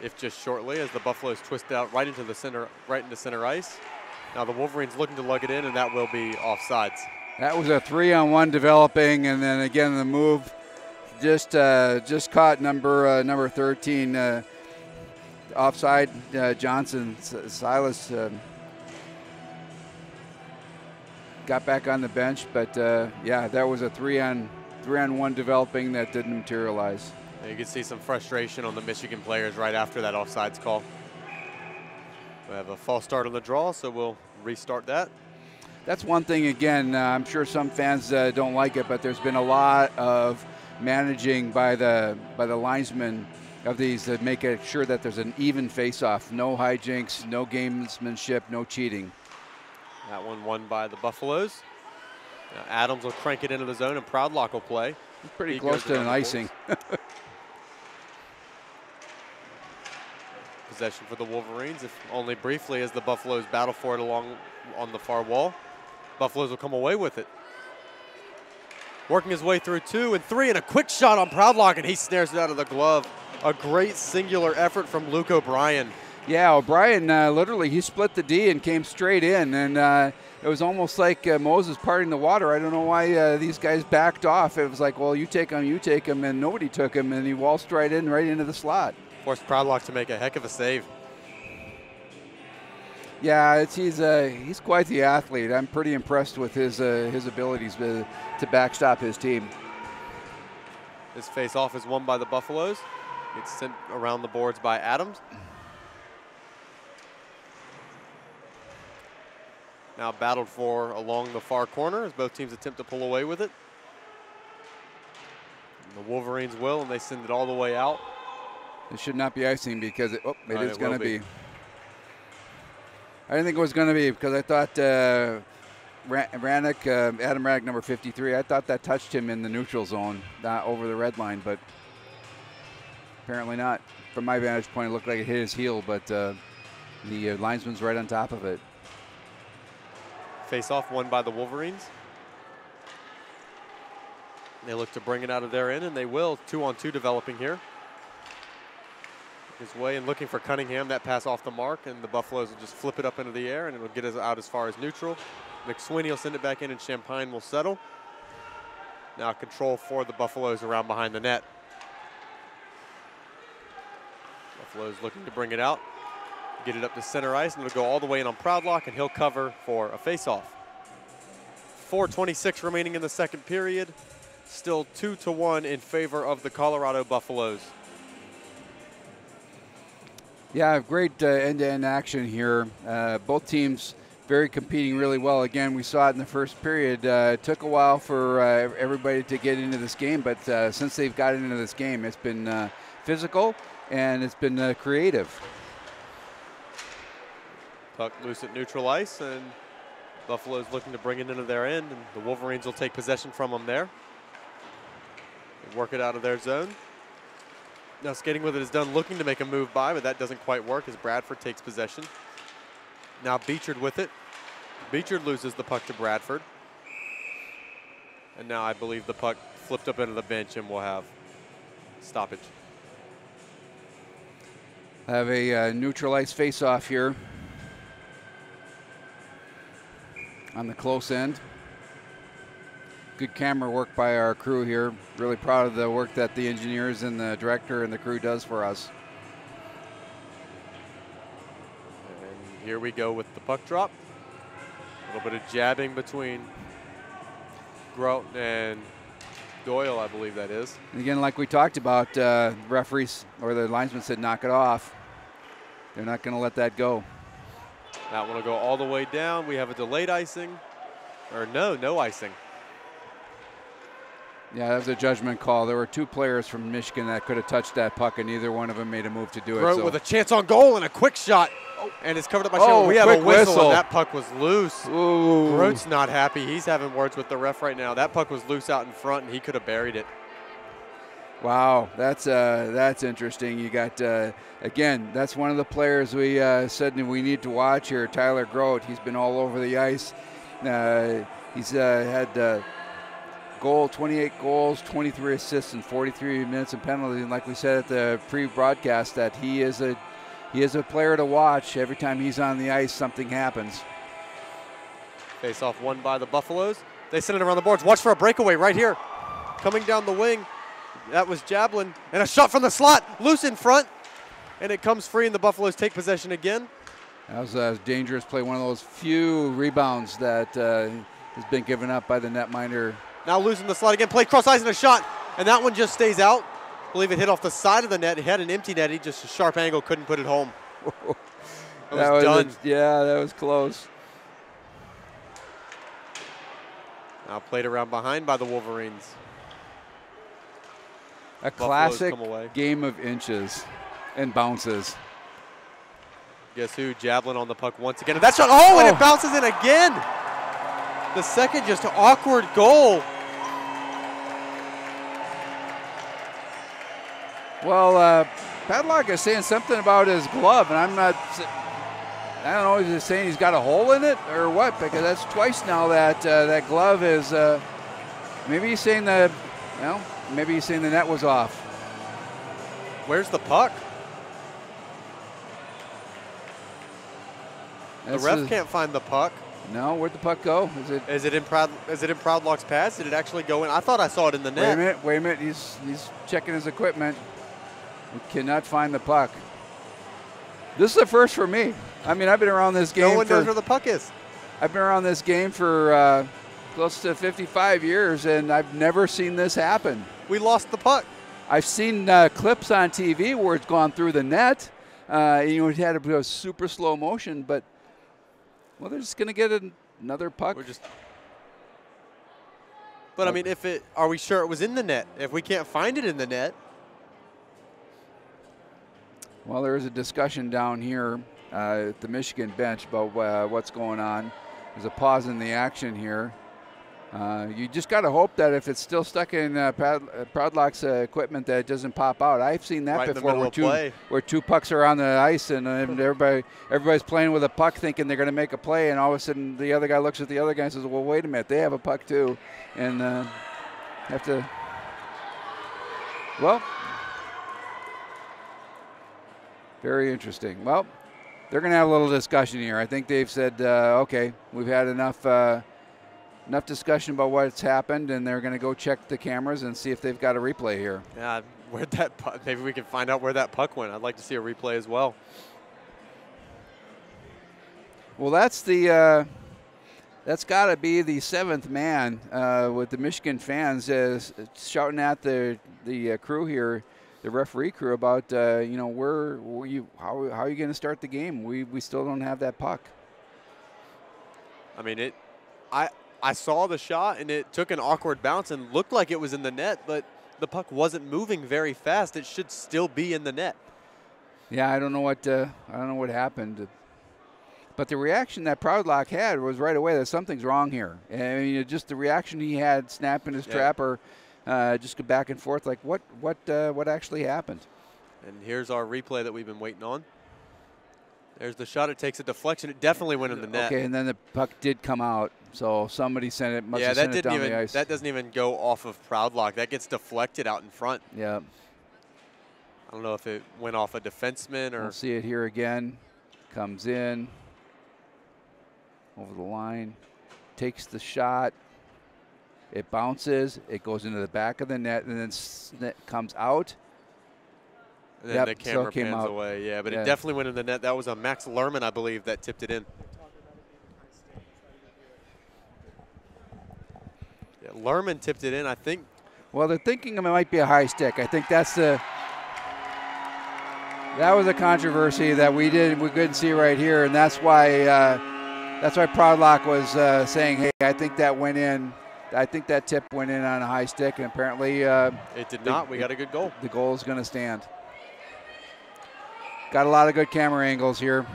if just shortly, as the Buffaloes twist out right into center ice. Now the Wolverines looking to lug it in, and that will be offsides. That was a 3-on-1 developing, and then again the move just caught number 13 offside. Johnson Silas got back on the bench, but yeah, that was a 3-on-1 developing that didn't materialize. You can see some frustration on the Michigan players right after that offsides call. We have a false start on the draw, so we'll restart that. That's one thing, again, I'm sure some fans don't like it, but there's been a lot of managing by the linesmen of these to make sure that there's an even face-off. No hijinks, no gamesmanship, no cheating. That one won by the Buffaloes. Now Adams will crank it into the zone, and Proudlock will play. He's pretty close to an icing. Possession for the Wolverines, if only briefly, as the Buffaloes battle for it along on the far wall. Buffaloes will come away with it. Working his way through 2 and 3, and a quick shot on Proudlock, and he snares it out of the glove. A great singular effort from Luke O'Brien. Yeah, O'Brien literally, he split the D and came straight in, and it was almost like Moses parting the water. I don't know why these guys backed off. It was like, well, you take him, and nobody took him, and he waltzed right into the slot. Forced Proudlock to make a heck of a save. Yeah, he's quite the athlete. I'm pretty impressed with his abilities to backstop his team. This face-off is won by the Buffaloes. It's sent around the boards by Adams. Now battled for along the far corner as both teams attempt to pull away with it. And the Wolverines will, and they send it all the way out. It should not be icing because it is going to be. I didn't think it was going to be because I thought Adam Rannick, number 53, I thought that touched him in the neutral zone, not over the red line, but apparently not. From my vantage point, it looked like it hit his heel, but the linesman's right on top of it. Face-off won by the Wolverines. They look to bring it out of their end, and they will. 2-on-2 developing here. His way and looking for Cunningham. That pass off the mark, and the Buffaloes will just flip it up into the air, and it will get us out as far as neutral. McSweeney will send it back in, and Champagne will settle. Now control for the Buffaloes around behind the net. Buffaloes looking to bring it out. Get it up to center ice, and it'll go all the way in on Proudlock, and he'll cover for a face-off. 4:26 remaining in the second period. Still 2-1 in favor of the Colorado Buffaloes. Yeah, great end-to-end action here. Both teams competing really well. Again, we saw it in the first period. It took a while for everybody to get into this game, but since they've gotten into this game, it's been physical and it's been creative. Puck loose at neutral ice, and Buffalo's looking to bring it into their end, and the Wolverines will take possession from them there. They work it out of their zone. Now skating with it is done, looking to make a move by, but that doesn't quite work as Bradford takes possession. Now Beechard with it. Beechard loses the puck to Bradford. And now I believe the puck flipped up into the bench, and we'll have stoppage. I have a neutral ice face-off here on the close end. Good camera work by our crew here. Really proud of the work that the engineers and the director and the crew does for us. And here we go with the puck drop. A little bit of jabbing between Grout and Doyle, I believe that is. And again, like we talked about, referees or the linesman said knock it off. They're not going to let that go. That one will go all the way down. We have a delayed icing. Or no icing. Yeah, that was a judgment call. There were two players from Michigan that could have touched that puck, and neither one of them made a move to do it. With a chance on goal and a quick shot. And it's covered up by Shannon. We have a whistle, and that puck was loose. Grote's not happy. He's having words with the ref right now. That puck was loose out in front, and he could have buried it. Wow, that's interesting. You got, again, that's one of the players we said we need to watch here, Tyler Grote. He's been all over the ice. He's had 28 goals, 23 assists, and 43 minutes in penalties. And like we said at the pre-broadcast, that he is a player to watch. Every time he's on the ice, something happens. Face-off won by the Buffaloes. They send it around the boards. Watch for a breakaway right here. Coming down the wing. That was Jablin. And a shot from the slot. Loose in front. And it comes free, and the Buffaloes take possession again. That was a dangerous play. One of those few rebounds that has been given up by the netminder. Now losing the slot again. Play cross ice and a shot. And that one just stays out. I believe it hit off the side of the net. It had an empty net. He just a sharp angle, couldn't put it home. That was done. Yeah, that was close. Now played around behind by the Wolverines. A classic game of inches and bounces. Guess who? Jablin on the puck once again. And that shot, and it bounces in again. The second just awkward goal. Well, Padlock is saying something about his glove, and I don't know, is he saying he's got a hole in it or what? Because that's twice now that that glove is, maybe he's saying maybe he's saying the net was off. Where's the puck? The ref can't find the puck. No, where'd the puck go? Is it in Proudlock's pass? Did it actually go in? I thought I saw it in the net. Wait a minute. He's checking his equipment. We cannot find the puck. This is the first for me. I mean, I've been around this game. No one knows where the puck is. I've been around this game for close to 55 years, and I've never seen this happen. We lost the puck. I've seen clips on TV where it's gone through the net. It had a super slow motion, but well, they're just going to get another puck. But I mean, are we sure it was in the net? If we can't find it in the net. Well, there is a discussion down here at the Michigan bench about what's going on. There's a pause in the action here. You just got to hope that if it's still stuck in Proudlock's equipment that it doesn't pop out. I've seen that right before where two pucks are on the ice and everybody's playing with a puck thinking they're going to make a play, and all of a sudden the other guy looks at the other guy and says, well, wait a minute, they have a puck too. And have to, well, very interesting. Well, they're going to have a little discussion here. I think they've said, okay, we've had enough discussion about what's happened, and they're going to go check the cameras and see if they've got a replay here. Yeah, maybe we can find out where that puck went. I'd like to see a replay as well. Well, that's got to be the seventh man with the Michigan fans shouting at the crew here, the referee crew, about how are you going to start the game? We still don't have that puck. I mean, I saw the shot, and it took an awkward bounce and looked like it was in the net, but the puck wasn't moving very fast. It should still be in the net. Yeah, I don't know what happened, but the reaction that Proudlock had was right away that something's wrong here. I mean, just the reaction he had, snapping his trapper, just go back and forth, like what actually happened. And here's our replay that we've been waiting on. There's the shot. It takes a deflection. It definitely went in the net. Okay, and then the puck did come out. So somebody sent it. Must have sent it down the ice. That doesn't even go off of Proudlock. That gets deflected out in front. Yeah. I don't know if it went off a defenseman or. We'll see it here again. Comes in. Over the line. Takes the shot. It bounces. It goes into the back of the net, and then it comes out. And then the camera pans away. Yeah, but it definitely went in the net. That was a Max Lerman, I believe, that tipped it in. Yeah, Lerman tipped it in, I think. Well, they're thinking it might be a high stick. I think that was a controversy that we couldn't see right here, and that's why Proudlock was saying, hey, I think that went in. I think that tip went in on a high stick, and apparently it did not. We got a good goal. The goal is going to stand. Got a lot of good camera angles here.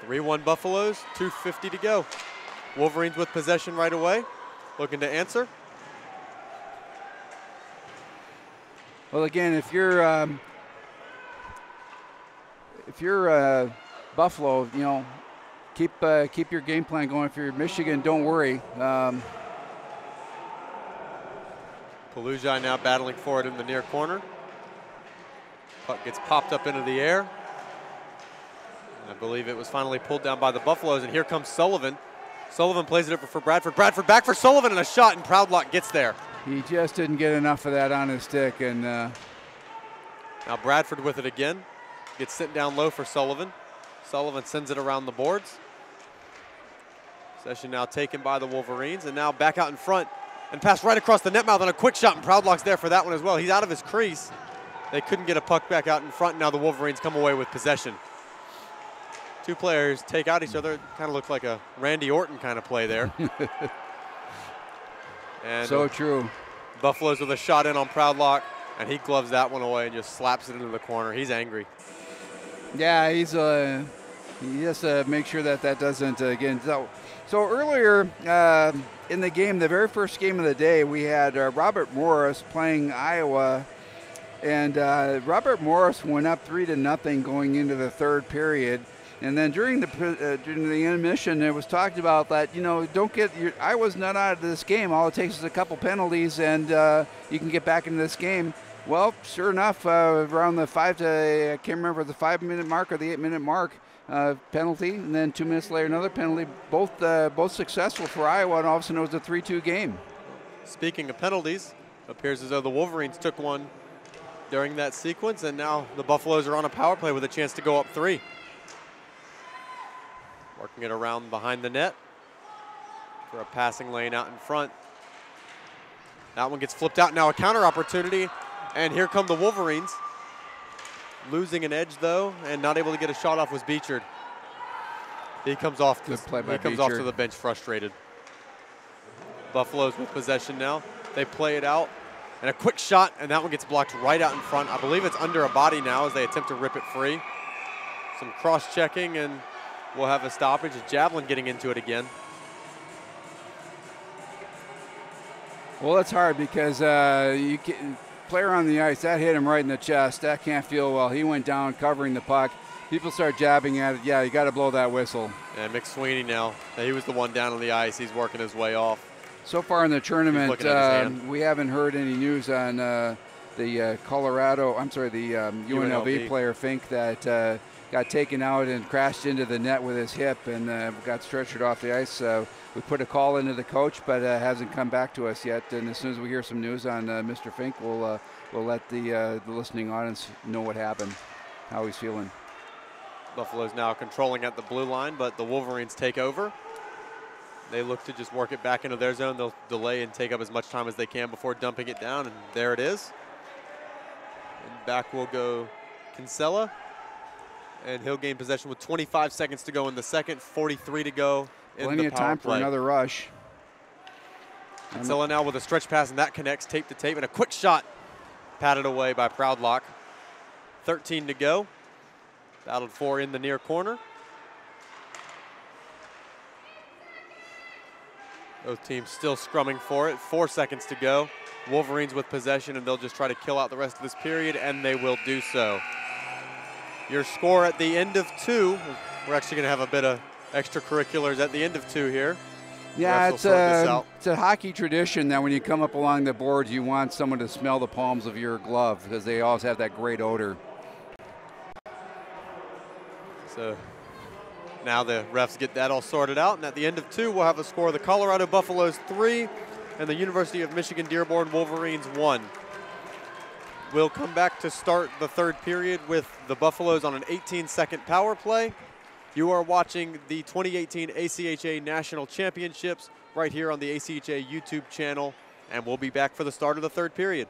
3-1 Buffaloes, 2:50 to go. Wolverines with possession right away, looking to answer. Well, again, if you're Buffalo, you know, keep your game plan going. If you're Michigan, don't worry. Palujai now battling for it in the near corner. Puck gets popped up into the air. And I believe it was finally pulled down by the Buffaloes, and here comes Sullivan. Sullivan plays it over for Bradford. Bradford back for Sullivan, and a shot, and Proudlock gets there. He just didn't get enough of that on his stick, and now Bradford with it again. Gets sent down low for Sullivan. Sullivan sends it around the boards. Possession now taken by the Wolverines, and now back out in front and pass right across the net mouth on a quick shot, and Proudlock's there for that one as well. He's out of his crease. They couldn't get a puck back out in front. Now the Wolverines come away with possession. Two players take out each other. Kind of looked like a Randy Orton kind of play there. And so true. Buffaloes with a shot in on Proudlock, and he gloves that one away and just slaps it into the corner. He's angry. Yeah, he has to make sure that doesn't again. So earlier in the game, the very first game of the day, we had Robert Morris playing Iowa, and Robert Morris went up 3-0 going into the third period. And then during the intermission, it was talked about that, you know, Iowa's not out of this game. All it takes is a couple penalties, and you can get back into this game. Well, sure enough, around the I can't remember the 5-minute mark or the 8-minute mark, penalty, and then 2 minutes later another penalty. Both successful for Iowa, and all of a sudden it was a 3-2 game. Speaking of penalties, appears as though the Wolverines took one during that sequence, and now the Buffaloes are on a power play with a chance to go up 3. Working it around behind the net for a passing lane out in front. That one gets flipped out. Now a counter opportunity, and here come the Wolverines. Losing an edge though, and not able to get a shot off was Beechard. He comes off to the bench frustrated. Buffaloes with possession now. They play it out, and a quick shot, and that one gets blocked right out in front. I believe it's under a body now as they attempt to rip it free. Some cross-checking, and we'll have a stoppage. Javelin getting into it again. Well, it's hard because player on the ice, that hit him right in the chest. That can't feel well. He went down covering the puck. People start jabbing at it. Yeah, you got to blow that whistle. And McSweeney now, he was the one down on the ice. He's working his way off. So far in the tournament, we haven't heard any news on the UNLV player Fink that got taken out and crashed into the net with his hip and got stretchered off the ice. We put a call into the coach, but hasn't come back to us yet. And as soon as we hear some news on Mr. Fink, we'll let the listening audience know what happened, how he's feeling. Buffalo's now controlling at the blue line, but the Wolverines take over. They look to just work it back into their zone. They'll delay and take up as much time as they can before dumping it down, and there it is. And back will go Kinsella, and he'll gain possession with 25 seconds to go in the second, 43 to go in Plenty the of time power play. for another rush. Kinsella now with a stretch pass, and that connects tape to tape, and a quick shot patted away by Proudlock. 13 to go. Battled for in the near corner. Both teams still scrumming for it. 4 seconds to go. Wolverines with possession, and they'll just try to kill out the rest of this period, and they will do so. Your score at the end of 2. We're actually going to have a bit of extracurriculars at the end of 2 here. Yeah, it's a hockey tradition that when you come up along the boards, you want someone to smell the palms of your glove because they always have that great odor. So now the refs get that all sorted out, and at the end of 2, we'll have a score of the Colorado Buffaloes 3 and the University of Michigan-Dearborn Wolverines 1. We'll come back to start the third period with the Buffaloes on an 18-second power play. You are watching the 2018 ACHA National Championships right here on the ACHA YouTube channel, and we'll be back for the start of the third period.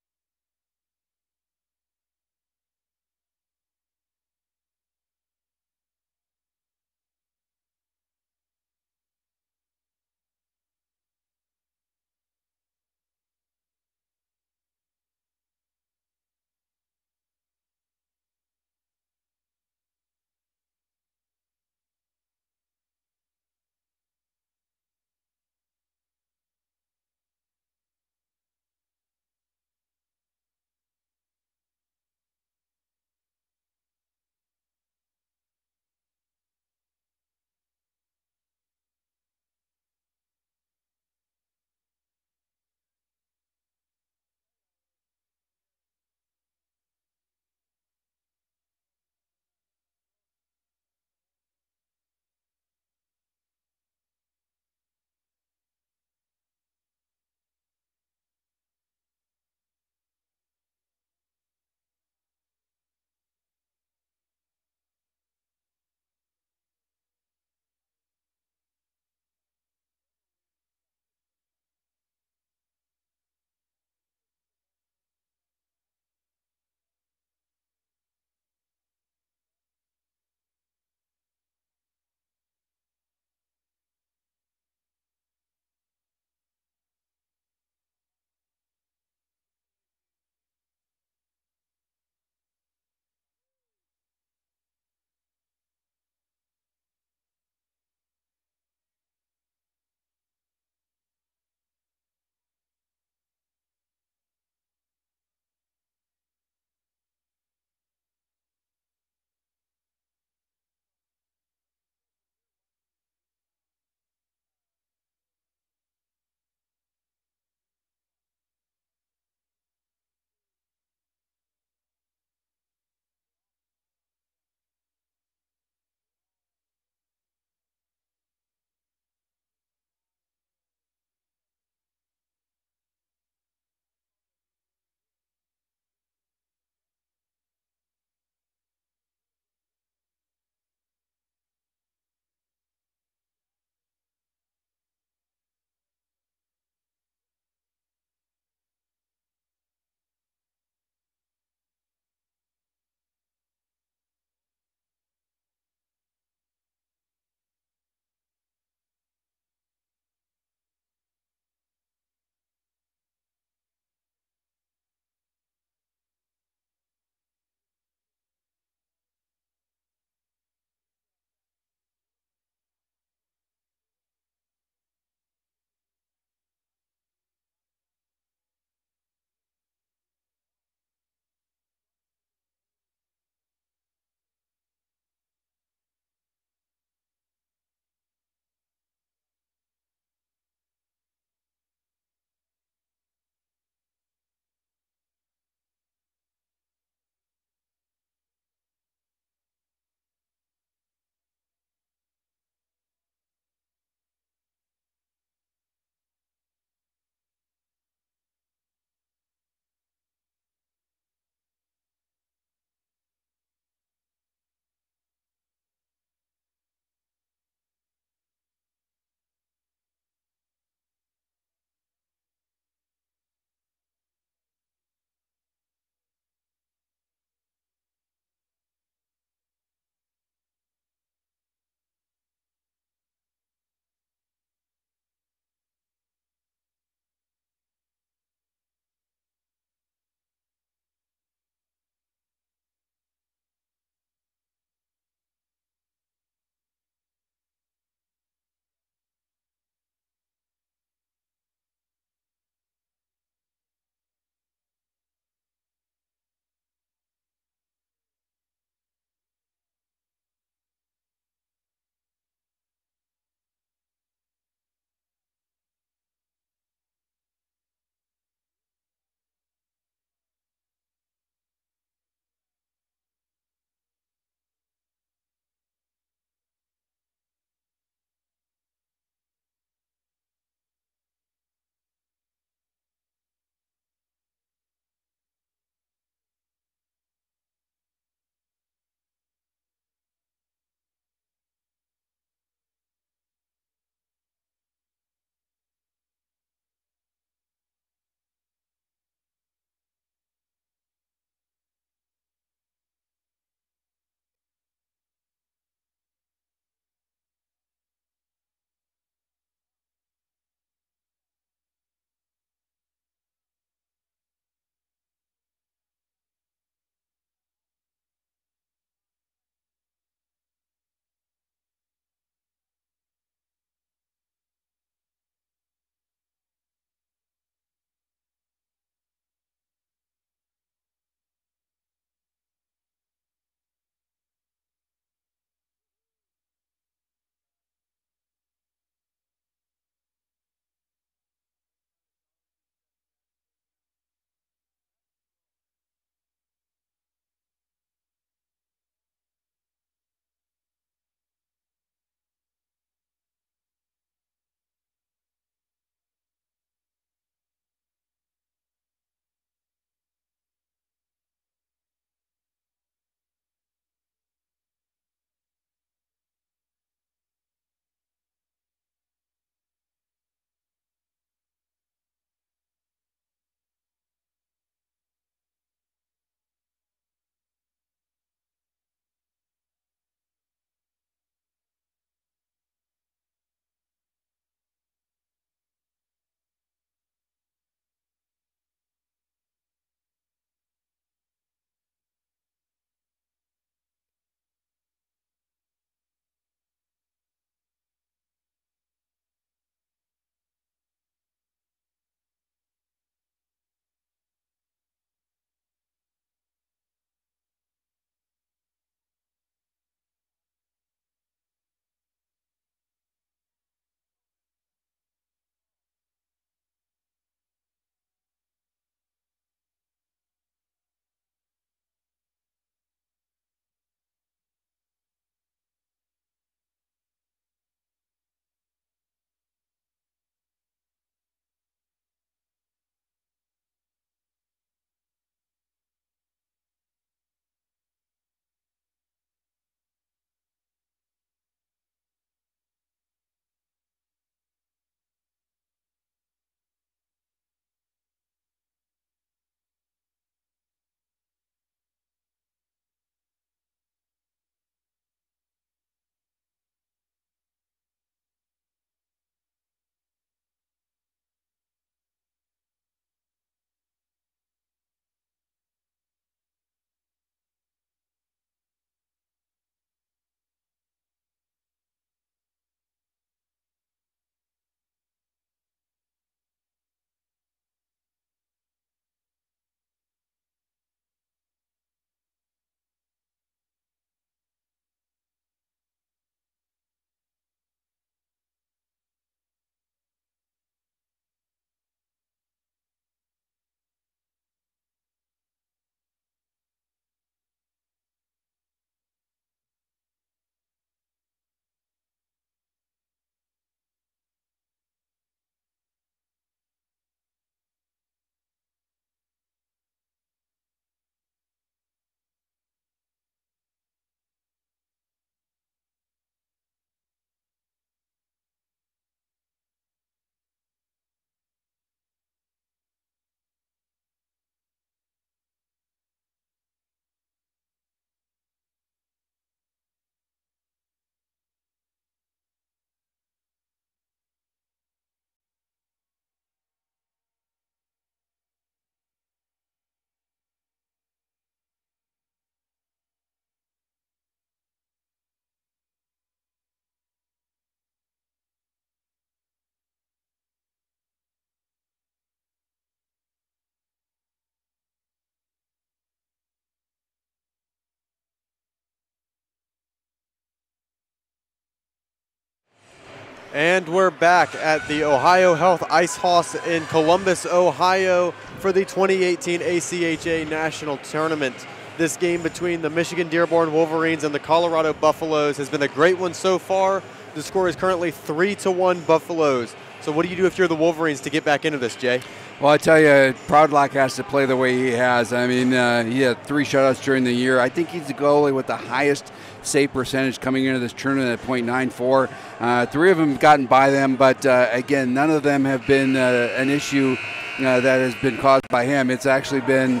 And we're back at the Ohio Health Ice House in Columbus, Ohio for the 2018 ACHA National Tournament. This game between the Michigan-Dearborn Wolverines and the Colorado Buffaloes has been a great one so far. The score is currently 3-1 Buffaloes. So what do you do if you're the Wolverines to get back into this, Jay? Well, I tell you, Proudlock has to play the way he has. I mean, he had 3 shutouts during the year. I think he's the goalie with the highest save percentage coming into this tournament at .94. 3 of them have gotten by them, but again, none of them have been an issue that has been caused by him. It's actually been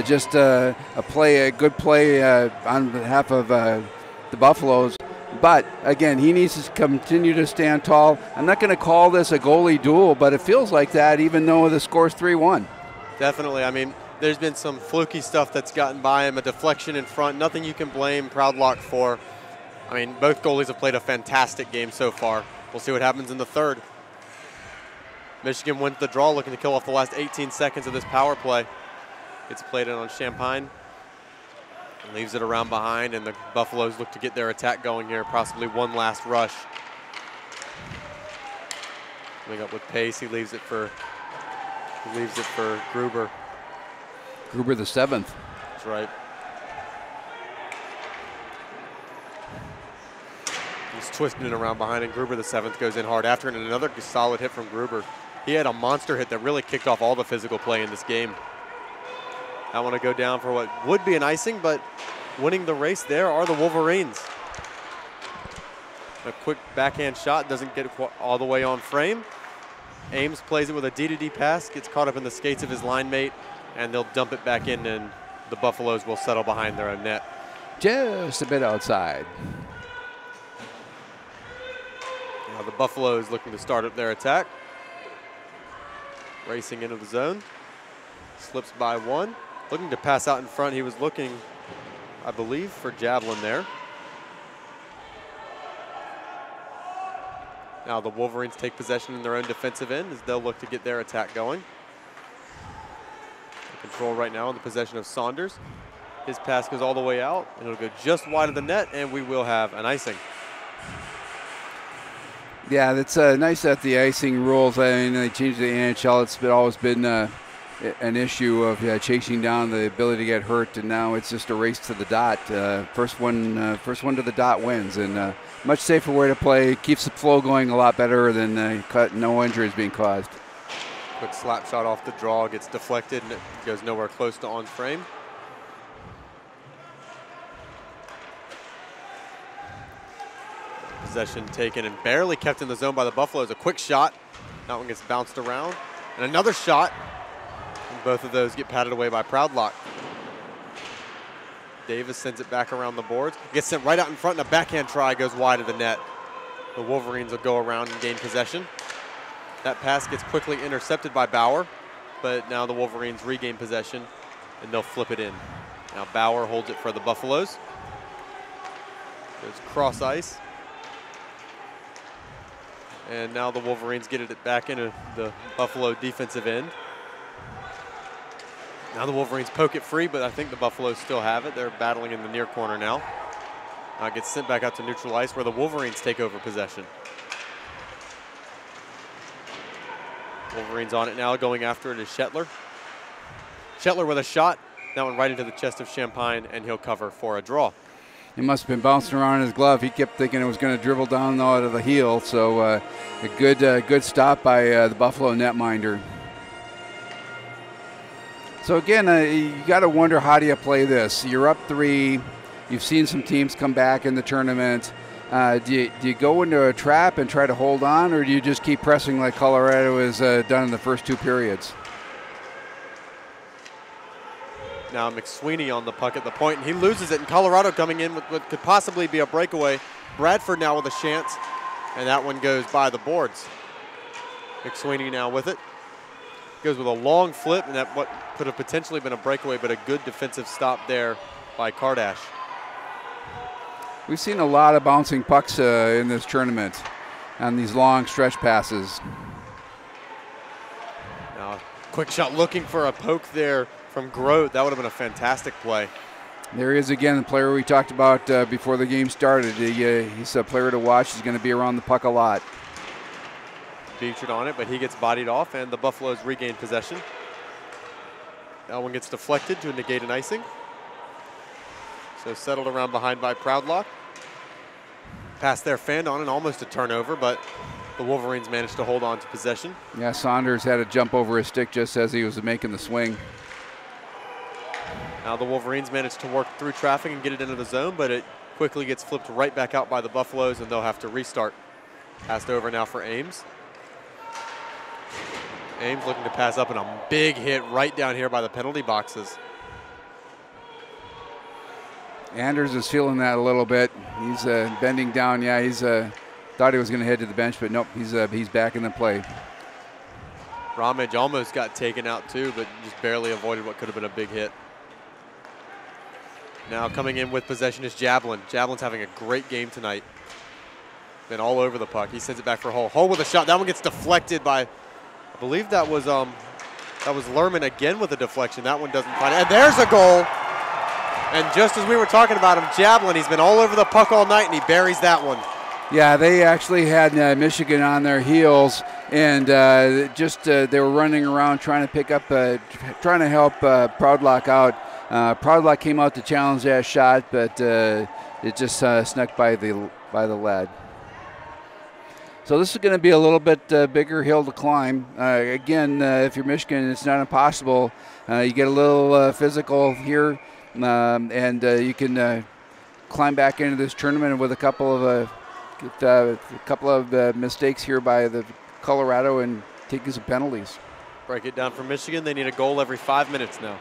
just a good play on behalf of the Buffaloes. But again, he needs to continue to stand tall. I'm not going to call this a goalie duel, but it feels like that even though the score's 3-1. Definitely. I mean, there's been some fluky stuff that's gotten by him, a deflection in front, nothing you can blame Proudlock for. I mean, both goalies have played a fantastic game so far. We'll see what happens in the third. Michigan wins the draw, looking to kill off the last 18 seconds of this power play. Gets played in on Champagne. Leaves it around behind, and the Buffaloes look to get their attack going here, possibly one last rush. Coming up with pace, he leaves it for Gruber. Gruber the 7th. That's right. He's twisting it around behind, and Gruber the 7th goes in hard after, and another solid hit from Gruber. He had a monster hit that really kicked off all the physical play in this game. I want to go down for what would be an icing, but winning the race there are the Wolverines. A quick backhand shot, doesn't get all the way on frame. Ames plays it with a D-to-D pass, gets caught up in the skates of his line mate, and they'll dump it back in, and the Buffaloes will settle behind their own net. Just a bit outside. Now the Buffaloes looking to start up their attack. Racing into the zone. Slips by one. Looking to pass out in front. He was looking, I believe, for Javelin there. Now the Wolverines take possession in their own defensive end as they'll look to get their attack going. Control right now in the possession of Saunders. His pass goes all the way out, and it'll go just wide of the net, and we will have an icing. Yeah, that's nice that the icing rules, I mean, they changed the NHL. It's always been an issue of chasing down the ability to get hurt, and now it's just a race to the dot. First one to the dot wins, and much safer way to play. Keeps the flow going a lot better than no injuries being caused. Quick slap shot off the draw, gets deflected, and it goes nowhere close to on frame. Possession taken and barely kept in the zone by the Buffaloes. A quick shot. That one gets bounced around. And another shot. And both of those get patted away by Proudlock. Davis sends it back around the boards. Gets sent right out in front, and a backhand try goes wide of the net. The Wolverines will go around and gain possession. That pass gets quickly intercepted by Bauer, but now the Wolverines regain possession, and they'll flip it in. Now Bauer holds it for the Buffaloes. There's cross ice. And now the Wolverines get it back into the Buffalo defensive end. Now the Wolverines poke it free, but I think the Buffaloes still have it. They're battling in the near corner now. Now it gets sent back out to neutral ice where the Wolverines take over possession. Wolverines on it now, going after it is Shetler. Shetler with a shot. That one right into the chest of Champagne, and he'll cover for a draw. He must have been bouncing around his glove. He kept thinking it was going to dribble down out of the heel. So a good stop by the Buffalo netminder. So again, you got to wonder, how do you play this? You're up 3. You've seen some teams come back in the tournament. Do you go into a trap and try to hold on, or do you just keep pressing like Colorado has done in the first 2 periods? Now McSweeney on the puck at the point, and he loses it, and Colorado coming in with what could possibly be a breakaway. Bradford now with a chance, and that one goes by the boards. McSweeney now with it. Goes with a long flip, and that what could have potentially been a breakaway, but a good defensive stop there by Kardash. We've seen a lot of bouncing pucks in this tournament on these long stretch passes. Now, quick shot looking for a poke there from Grote. That would have been a fantastic play. There he is again, the player we talked about before the game started. He's a player to watch. He's going to be around the puck a lot. Beechard on it, but he gets bodied off, and the Buffaloes regain possession. That one gets deflected to negate an icing. So settled around behind by Proudlock. Pass there, fanned on, and almost a turnover, but the Wolverines managed to hold on to possession. Yeah, Saunders had to jump over his stick just as he was making the swing. Now the Wolverines managed to work through traffic and get it into the zone, but it quickly gets flipped right back out by the Buffaloes, and they'll have to restart. Passed over now for Ames. Ames looking to pass up, and a big hit right down here by the penalty boxes. Anders is feeling that a little bit. He's bending down. Yeah, he's thought he was going to head to the bench, but nope, he's back in the play. Ramage almost got taken out too, but just barely avoided what could have been a big hit. Now coming in with possession is Jablin. Jablin's having a great game tonight. Been all over the puck. He sends it back for Hull. Hull with a shot. That one gets deflected by, I believe that was Lerman again with a deflection. That one doesn't find it. And there's a goal. And just as we were talking about him, Jablin, he's been all over the puck all night, and he buries that one. Yeah, they actually had Michigan on their heels, and they were running around trying to pick up, trying to help Proudlock out. Proudlock came out to challenge that shot, but it just snuck by the lad. So this is going to be a little bit bigger hill to climb. Again, if you're Michigan, it's not impossible. You get a little physical here, and you can climb back into this tournament with a couple of mistakes here by the Colorado and taking some penalties. Break it down for Michigan. They need a goal every 5 minutes now.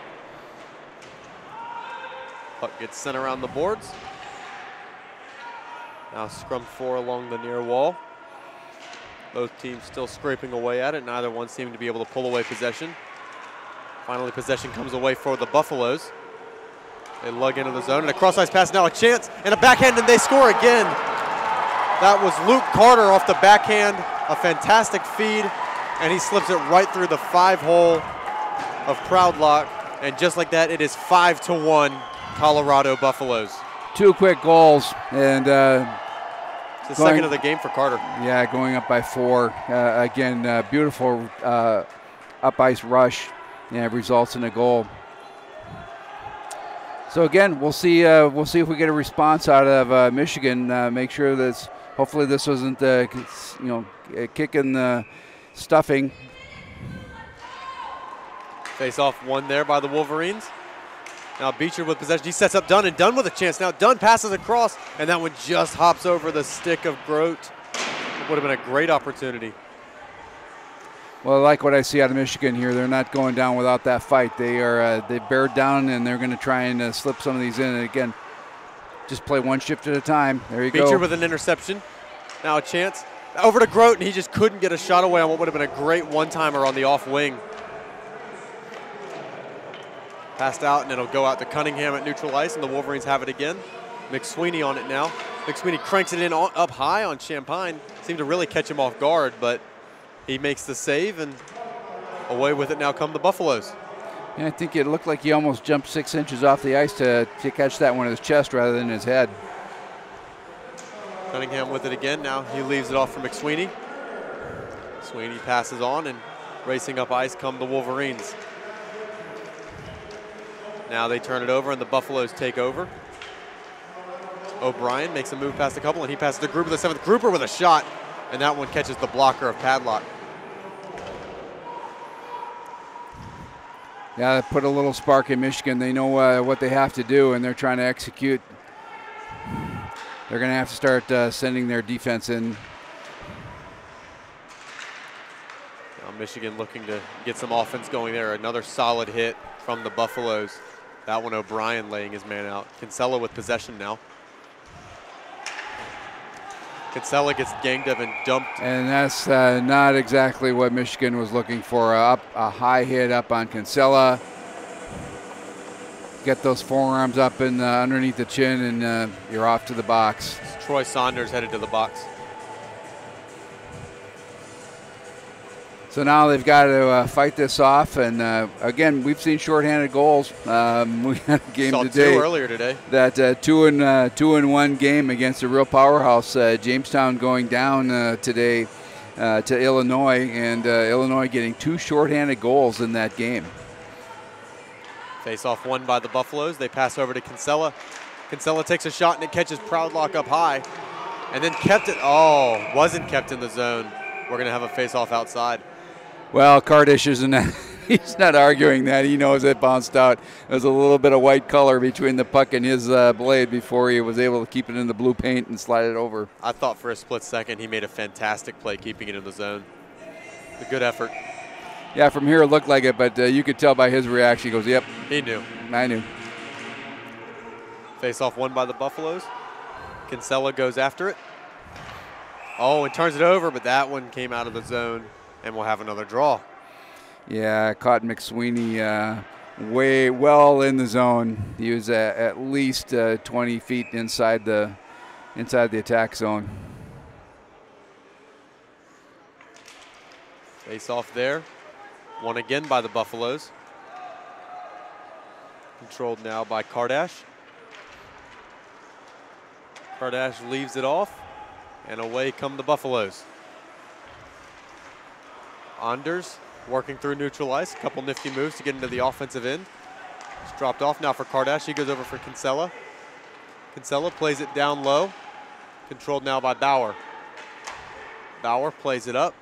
Puck gets sent around the boards. Now scrum 4 along the near wall. Both teams still scraping away at it. Neither one seeming to be able to pull away possession. Finally, possession comes away for the Buffaloes. They lug into the zone, and a cross-ice pass, now a chance, and a backhand, and they score again. That was Luke Carter off the backhand, a fantastic feed, and he slips it right through the 5-hole of Proudlock. And just like that, it is 5-1 Colorado Buffaloes. 2 quick goals, and it's the second of the game for Carter. Yeah, going up by 4. Again, beautiful up-ice rush, and results in a goal. So again, we'll see if we get a response out of Michigan. Make sure that hopefully this wasn't kicking the stuffing. Face off one there by the Wolverines. Now Beechard with possession. He sets up Dunn, and Dunn with a chance. Now Dunn passes across, and that one just hops over the stick of Grote. It would have been a great opportunity. Well, I like what I see out of Michigan here. They're not going down without that fight. They bared down, and they're going to try and slip some of these in. And again, just play one shift at a time. There you go. Beechard with an interception. Now a chance. Over to Grote, and he just couldn't get a shot away on what would have been a great one-timer on the off wing. Passed out, and it'll go out to Cunningham at neutral ice, and the Wolverines have it again. McSweeney on it now. McSweeney cranks it in up high on Champagne. Seemed to really catch him off guard, but he makes the save, and away with it now come the Buffaloes. Yeah, I think it looked like he almost jumped 6 inches off the ice to catch that one in his chest rather than his head. Cunningham with it again. Now he leaves it off for McSweeney. Sweeney passes on, and racing up ice come the Wolverines. Now they turn it over, and the Buffaloes take over. O'Brien makes a move past a couple, and he passes to Grouper the 7th. Grouper with a shot, and that one catches the blocker of Padlock. Yeah, put a little spark in Michigan. They know what they have to do, and they're trying to execute. They're going to have to start sending their defense in. Now Michigan looking to get some offense going there. Another solid hit from the Buffaloes. That one O'Brien laying his man out. Kinsella with possession now. Kinsella gets ganged up and dumped. And that's not exactly what Michigan was looking for. A high hit up on Kinsella. Get those forearms up and underneath the chin, and you're off to the box. It's Troy Saunders headed to the box. So now they've got to fight this off, and again, we've seen shorthanded goals. We had a game today. 2 earlier today. That 2-1 game against a real powerhouse. Jamestown going down today. to Illinois, and Illinois getting 2 shorthanded goals in that game. Face-off won by the Buffaloes. They pass over to Kinsella. Kinsella takes a shot, and it catches Proudlock up high, and then kept it. Oh, wasn't kept in the zone. We're going to have a face-off outside. Well, Kardish isn't. He's not arguing that. He knows it bounced out. There's a little bit of white color between the puck and his blade before he was able to keep it in the blue paint and slide it over. I thought for a split second he made a fantastic play keeping it in the zone. A good effort. Yeah, from here it looked like it, but you could tell by his reaction. He goes, yep. He knew. I knew. Face-off won by the Buffaloes. Kinsella goes after it. Oh, and turns it over, but that one came out of the zone, and we'll have another draw. Yeah, caught McSweeney way well in the zone. He was at least 20 feet inside the attack zone. Face off there. Won again by the Buffaloes. Controlled now by Kardash. Kardash leaves it off, and away come the Buffaloes. Anders working through neutral ice. A couple nifty moves to get into the offensive end. It's dropped off now for Kardash. He goes over for Kinsella. Kinsella plays it down low. Controlled now by Bauer. Bauer plays it up.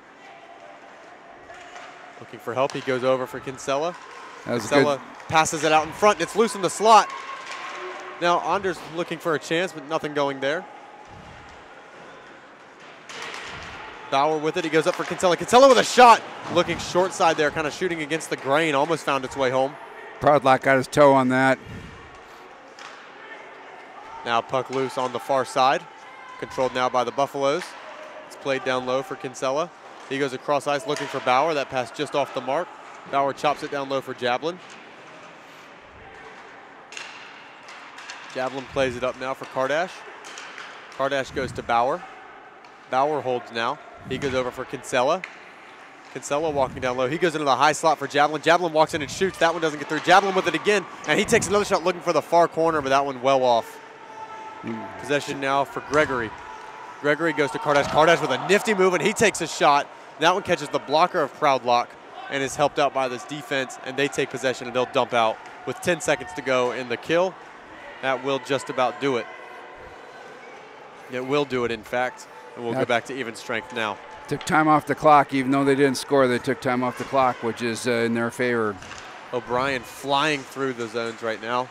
Looking for help. He goes over for Kinsella. Kinsella passes it out in front. It's loose in the slot. Now Anders looking for a chance, but nothing going there. Bauer with it. He goes up for Kinsella. Kinsella with a shot. Looking short side there, kind of shooting against the grain. Almost found its way home. Proudlock got his toe on that. Now puck loose on the far side. Controlled now by the Buffaloes. It's played down low for Kinsella. He goes across ice looking for Bauer. That pass just off the mark. Bauer chops it down low for Jablin. Jablin plays it up now for Kardash. Kardash goes to Bauer. Bauer holds now. He goes over for Kinsella. Kinsella walking down low. He goes into the high slot for Jablin. Jablin walks in and shoots. That one doesn't get through. Jablin with it again, and he takes another shot looking for the far corner, but that one well off. Possession now for Gregory. Gregory goes to Kardash. Kardash with a nifty move, and he takes a shot. That one catches the blocker of Proudlock and is helped out by this defense, and they take possession, and they'll dump out with 10 seconds to go in the kill. That will just about do it. It will do it, in fact, and we'll go back to even strength now. Took time off the clock. Even though they didn't score, they took time off the clock, which is in their favor. O'Brien flying through the zones right now.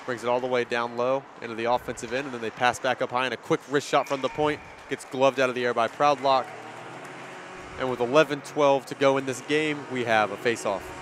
Brings it all the way down low into the offensive end, and then they pass back up high, and a quick wrist shot from the point. Gets gloved out of the air by Proudlock. And with 11-12 to go in this game, we have a face-off.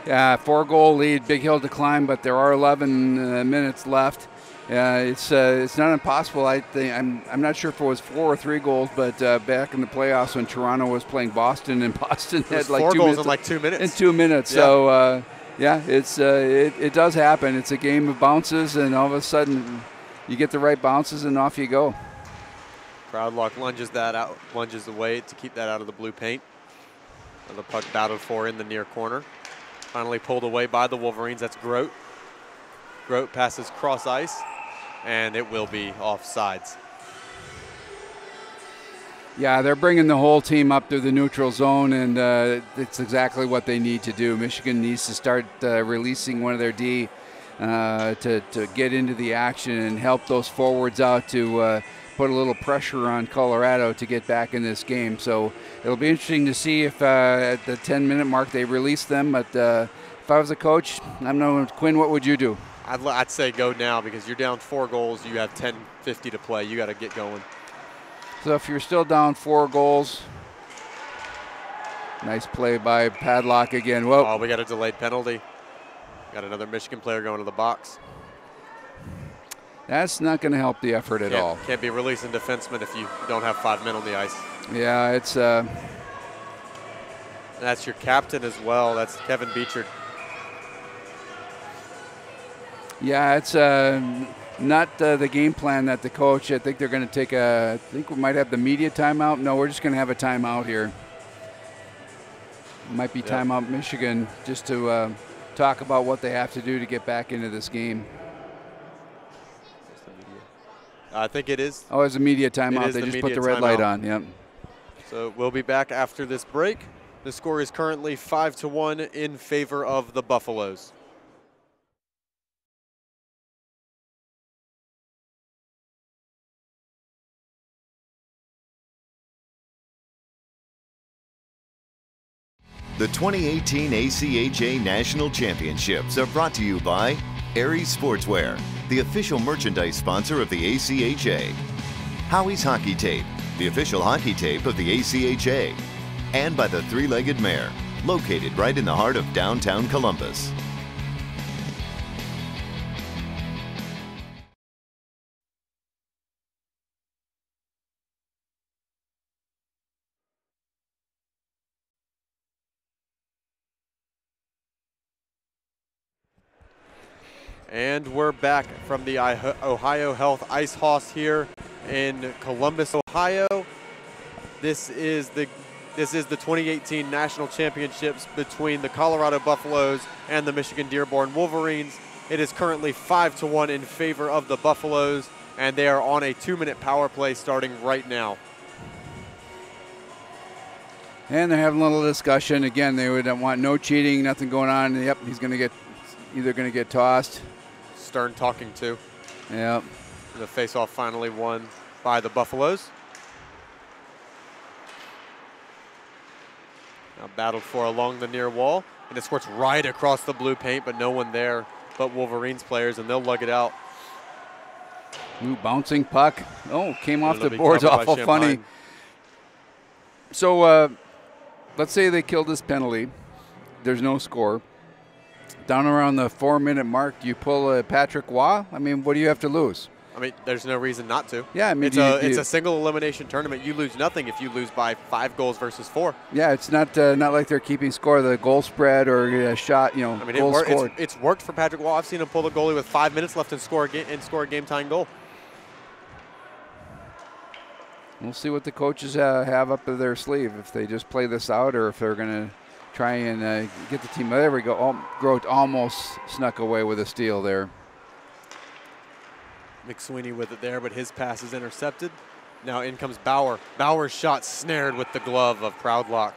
Yeah, 4-goal lead, big hill to climb, but there are 11 minutes left. It's not impossible. I'm not sure if it was 4 or 3 goals, but back in the playoffs when Toronto was playing Boston, and Boston had like 4 2 goals minutes in like 2 minutes. In 2 minutes. Yeah. So it does happen. It's a game of bounces, and all of a sudden you get the right bounces, and off you go. Proudlock lunges away to keep that out of the blue paint. And the puck battled for in the near corner. Finally pulled away by the Wolverines. That's Grote. Grote passes cross ice, and it will be offsides. Yeah, they're bringing the whole team up through the neutral zone, and it's exactly what they need to do. Michigan needs to start releasing one of their D to get into the action and help those forwards out to put a little pressure on Colorado to get back in this game. So it'll be interesting to see if at the 10-minute mark they release them. But if I was a coach, I know, Quinn, what would you do? I'd say go now, because you're down 4 goals. You have 10:50 to play. You got to get going. So if you're still down 4 goals, nice play by Padlock again. Whoa. Oh, we got a delayed penalty. Got another Michigan player going to the box. That's not going to help the effort at all. Can't be releasing defensemen if you don't have 5 men on the ice. Yeah, it's... That's your captain as well. That's Kevin Beechard. Yeah, it's not the game plan that the coach. I think they're going to take I think we might have the media timeout. No, we're just going to have a timeout here. Might be timeout Michigan, just to talk about what they have to do to get back into this game. I think it is. Oh, it's a media timeout. They just put the red light on. Yep. So we'll be back after this break. The score is currently 5-1 in favor of the Buffaloes. The 2018 ACHA National Championships are brought to you by Aries Sportswear, the official merchandise sponsor of the ACHA. Howie's Hockey Tape, the official hockey tape of the ACHA. And by the Three-Legged Mare, located right in the heart of downtown Columbus. And we're back from the Ohio Health Ice House here in Columbus, Ohio. This is the 2018 National Championships between the Colorado Buffaloes and the Michigan-Dearborn Wolverines. It is currently 5-1 in favor of the Buffaloes, and they are on a 2-minute power play starting right now. And they're having a little discussion. Again, they would want no cheating, nothing going on. Yep, he's going to get either going to get tossed. Stern talking to. Yep. The face-off finally won by the Buffaloes. Now battled for along the near wall, and it squirts right across the blue paint, but no one there but Wolverines players, and they'll lug it out. Ooh, bouncing puck. Oh, came off the boards, awful funny. So let's say they killed this penalty. There's no score. Down around the 4-minute mark, do you pull a Patrick Waugh? I mean, what do you have to lose? I mean, there's no reason not to. Yeah, I mean, it's a single elimination tournament. You lose nothing if you lose by 5 goals versus 4. Yeah, it's not like they're keeping score of the goal spread or a shot. You know, I mean, goal scored. It's worked for Patrick Waugh. I've seen him pull the goalie with 5 minutes left and score a game-tying goal. We'll see what the coaches have up their sleeve, if they just play this out or if they're going to try and get the team. There we go. Oh, Grote almost snuck away with a steal there. McSweeney with it there, but his pass is intercepted. Now in comes Bauer. Bauer's shot snared with the glove of Proudlock.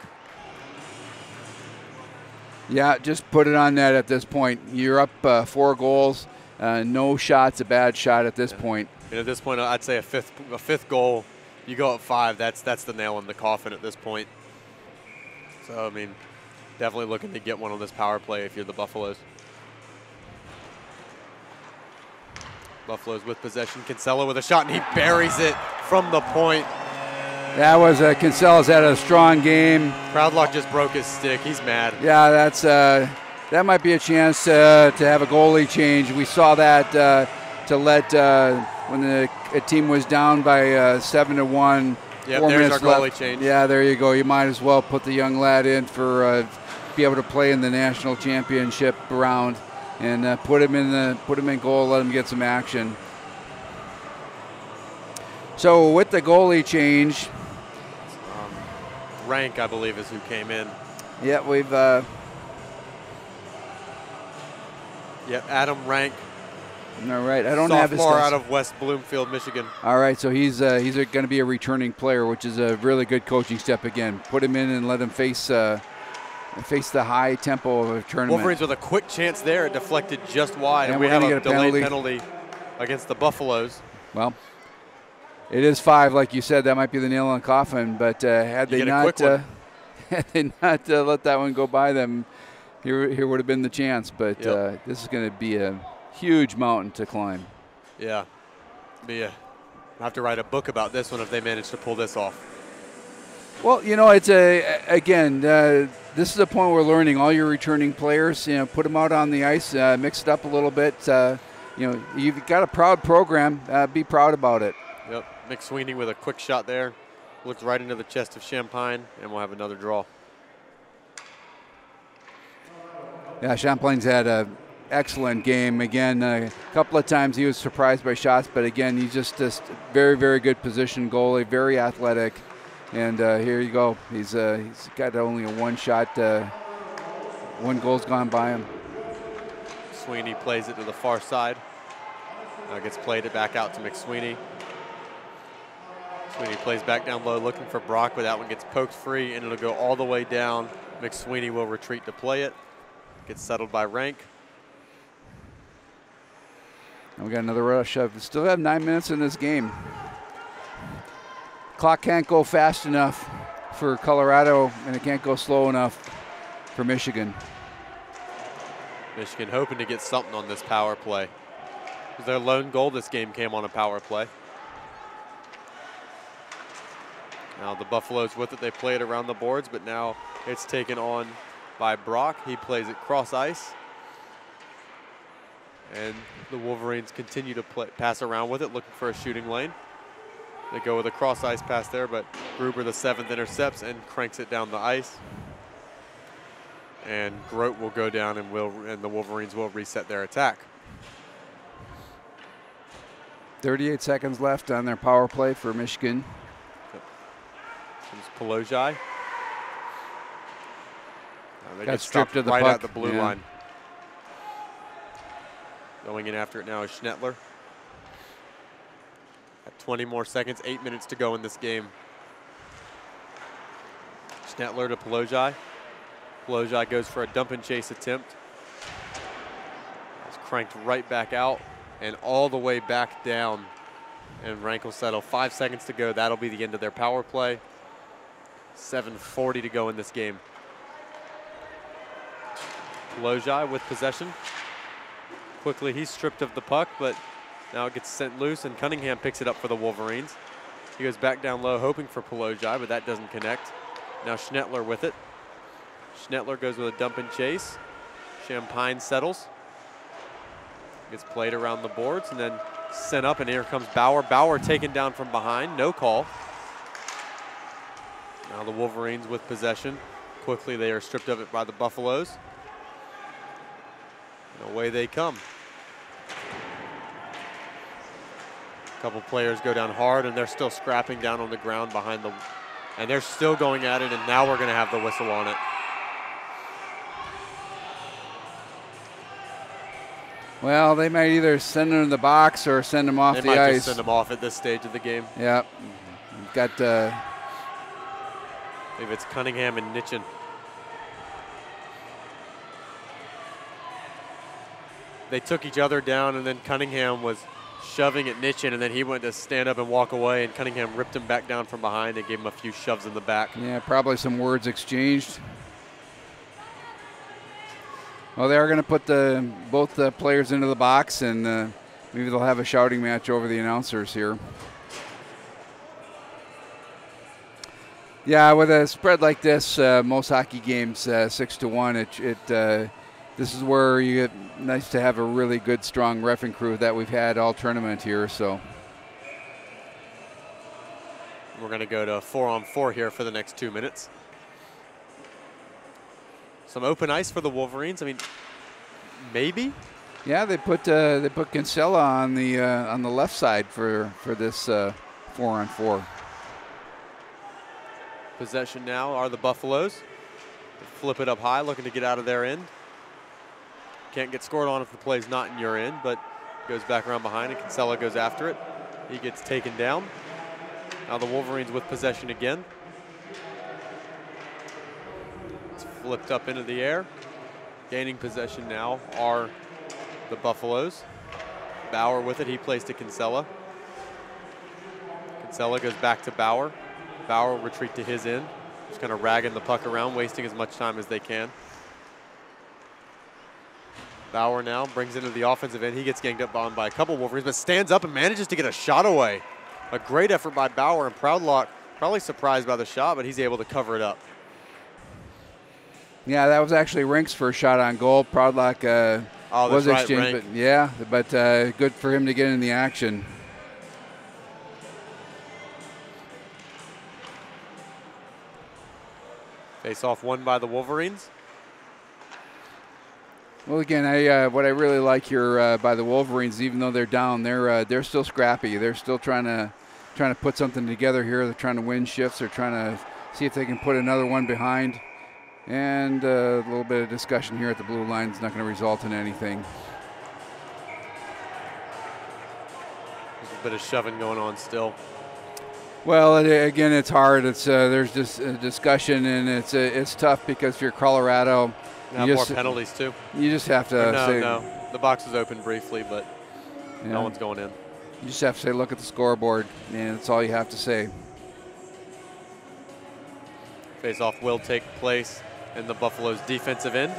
Yeah, just put it on net at this point. You're up 4 goals. No shot's a bad shot at this point. And at this point, I'd say a fifth goal. You go up 5. That's the nail in the coffin at this point. So I mean, definitely looking to get one on this power play if you're the Buffaloes. Buffaloes with possession. Kinsella with a shot, and he buries it from the point. That was Kinsella's had a strong game. Proudlock just broke his stick. He's mad. Yeah, that's that might be a chance to have a goalie change. We saw that to let when the team was down by 7-1. Yeah, 4 there's minutes our goalie left. change. Yeah, there you go. You might as well put the young lad in for be able to play in the national championship round. And put him in goal, let him get some action. So with the goalie change, Rank, I believe, is who came in. Yeah, we've. Adam Rank. All right, I don't have his sophomore out of West Bloomfield, Michigan. All right, so he's going to be a returning player, which is a really good coaching step again. Put him in and let him face the high tempo of a tournament. Wolverines with a quick chance there. It deflected just wide. And we have a penalty delayed penalty against the Buffaloes. Well, it is 5, like you said. That might be the nail in the coffin. But had they not let that one go by them, here would have been the chance. But this is going to be a huge mountain to climb. Yeah. I have to write a book about this one if they manage to pull this off. Well, you know, it's this is a point we're learning. All your returning players, put them out on the ice, mix it up a little bit. You've got a proud program. Be proud about it. Yep. McSweeney with a quick shot there. Looked right into the chest of Champagne, and we'll have another draw. Yeah, Champlain's had an excellent game. Again, a couple of times he was surprised by shots, but again, he's just very, very good position goalie, very athletic. And here you go. He's got only a 1 shot. 1 goal's gone by him. Sweeney plays it to the far side. Now gets played it back out to McSweeney. Sweeney plays back down low looking for Brock, but that one gets poked free and it'll go all the way down. McSweeney will retreat to play it. Gets settled by Rank. And we got another rush. We still have 9 minutes in this game. Clock can't go fast enough for Colorado, and it can't go slow enough for Michigan. Michigan hoping to get something on this power play. Their lone goal this game came on a power play. Now the Buffaloes with it, they play it around the boards, but now it's taken on by Brock. He plays it cross ice. And the Wolverines continue to pass around with it, looking for a shooting lane. They go with a cross ice pass there, but Gruber, the 7th, intercepts and cranks it down the ice. And Grote will go down and the Wolverines will reset their attack. 38 seconds left on their power play for Michigan. Comes Pelojai. They Got stripped of the right puck. at the blue line. Going in after it now is Schnettler. At 20 more seconds, 8 minutes to go in this game. Schnettler to Pelojai. Pelojai goes for a dump and chase attempt. It's cranked right back out and all the way back down. And Rank will settle. 5 seconds to go. That'll be the end of their power play. 7:40 to go in this game. Pelojai with possession. Quickly, he's stripped of the puck, but now it gets sent loose, and Cunningham picks it up for the Wolverines. He goes back down low, hoping for Pelojai, but that doesn't connect. Now Schnettler with it. Schnettler goes with a dump and chase. Champagne settles. Gets played around the boards, and then sent up, and here comes Bauer. Bauer taken down from behind, no call. Now the Wolverines with possession. Quickly, they are stripped of it by the Buffaloes. And away they come. A couple players go down hard, and they're still scrapping down on the ground behind them. And they're still going at it, and now we're going to have the whistle on it. Well, they might either send them in the box or send them off the ice. They might just send them off at this stage of the game. Yeah. Got I believe it's Cunningham and Nitchin. They took each other down, and then Cunningham was shoving at Nitchin, and then he went to stand up and walk away, and Cunningham ripped him back down from behind and gave him a few shoves in the back. Yeah, probably some words exchanged. Well, they are going to put both the players into the box, and maybe they'll have a shouting match over the announcers here. Yeah, with a spread like this, most hockey games 6-1. This is where you get nice to have a really good, strong reffing crew that we've had all tournament here. So we're going to go to 4-on-4 here for the next 2 minutes. Some open ice for the Wolverines. I mean, maybe. Yeah, they put Kinsella on the left side for this 4-on-4. Possession now are the Buffaloes. They flip it up high, looking to get out of their end. Can't get scored on if the play's not in your end, but goes back around behind, and Kinsella goes after it. He gets taken down. Now the Wolverines with possession again. It's flipped up into the air. Gaining possession now are the Buffaloes. Bauer with it, he plays to Kinsella. Kinsella goes back to Bauer. Bauer will retreat to his end. Just kind of ragging the puck around, wasting as much time as they can. Bauer now brings into the offensive end. He gets ganged up on by a couple Wolverines, but stands up and manages to get a shot away. A great effort by Bauer, and Proudlock probably surprised by the shot, but he's able to cover it up. Yeah, that was actually Rink's first shot on goal. Proudlock was right, exchanged, Rank. but yeah, but good for him to get in the action. Face off won by the Wolverines. Well, again, what I really like here by the Wolverines, even though they're down, they're still scrappy. They're still trying to put something together here. They're trying to win shifts. They're trying to see if they can put another one behind. And a little bit of discussion here at the blue line is not going to result in anything. There's a bit of shoving going on still. Well, again, it's hard. It's there's just a discussion, and it's tough because if you're Colorado, you have more penalties too. You just have to say no. The box is open briefly, but no one's going in. You just have to say, look at the scoreboard, and that's all you have to say. Face-off will take place in the Buffalo's defensive end.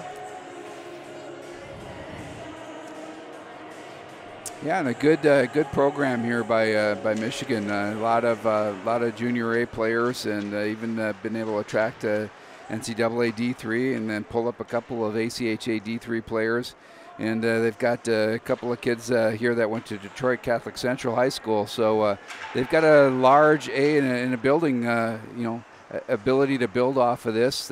Yeah, and a good program here by Michigan. A lot of Junior A players, and even been able to attract NCAA D3, and then pull up a couple of ACHA D3 players. And they've got a couple of kids here that went to Detroit Catholic Central High School. So they've got a large A in a building, ability to build off of this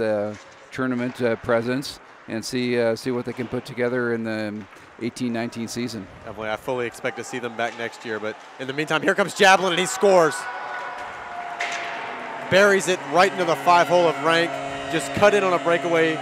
tournament presence and see what they can put together in the 18-19 season. Definitely, I fully expect to see them back next year. But in the meantime, here comes Javelin, and he scores. Buries it right into the 5-hole of Rank. Just cut in on a breakaway,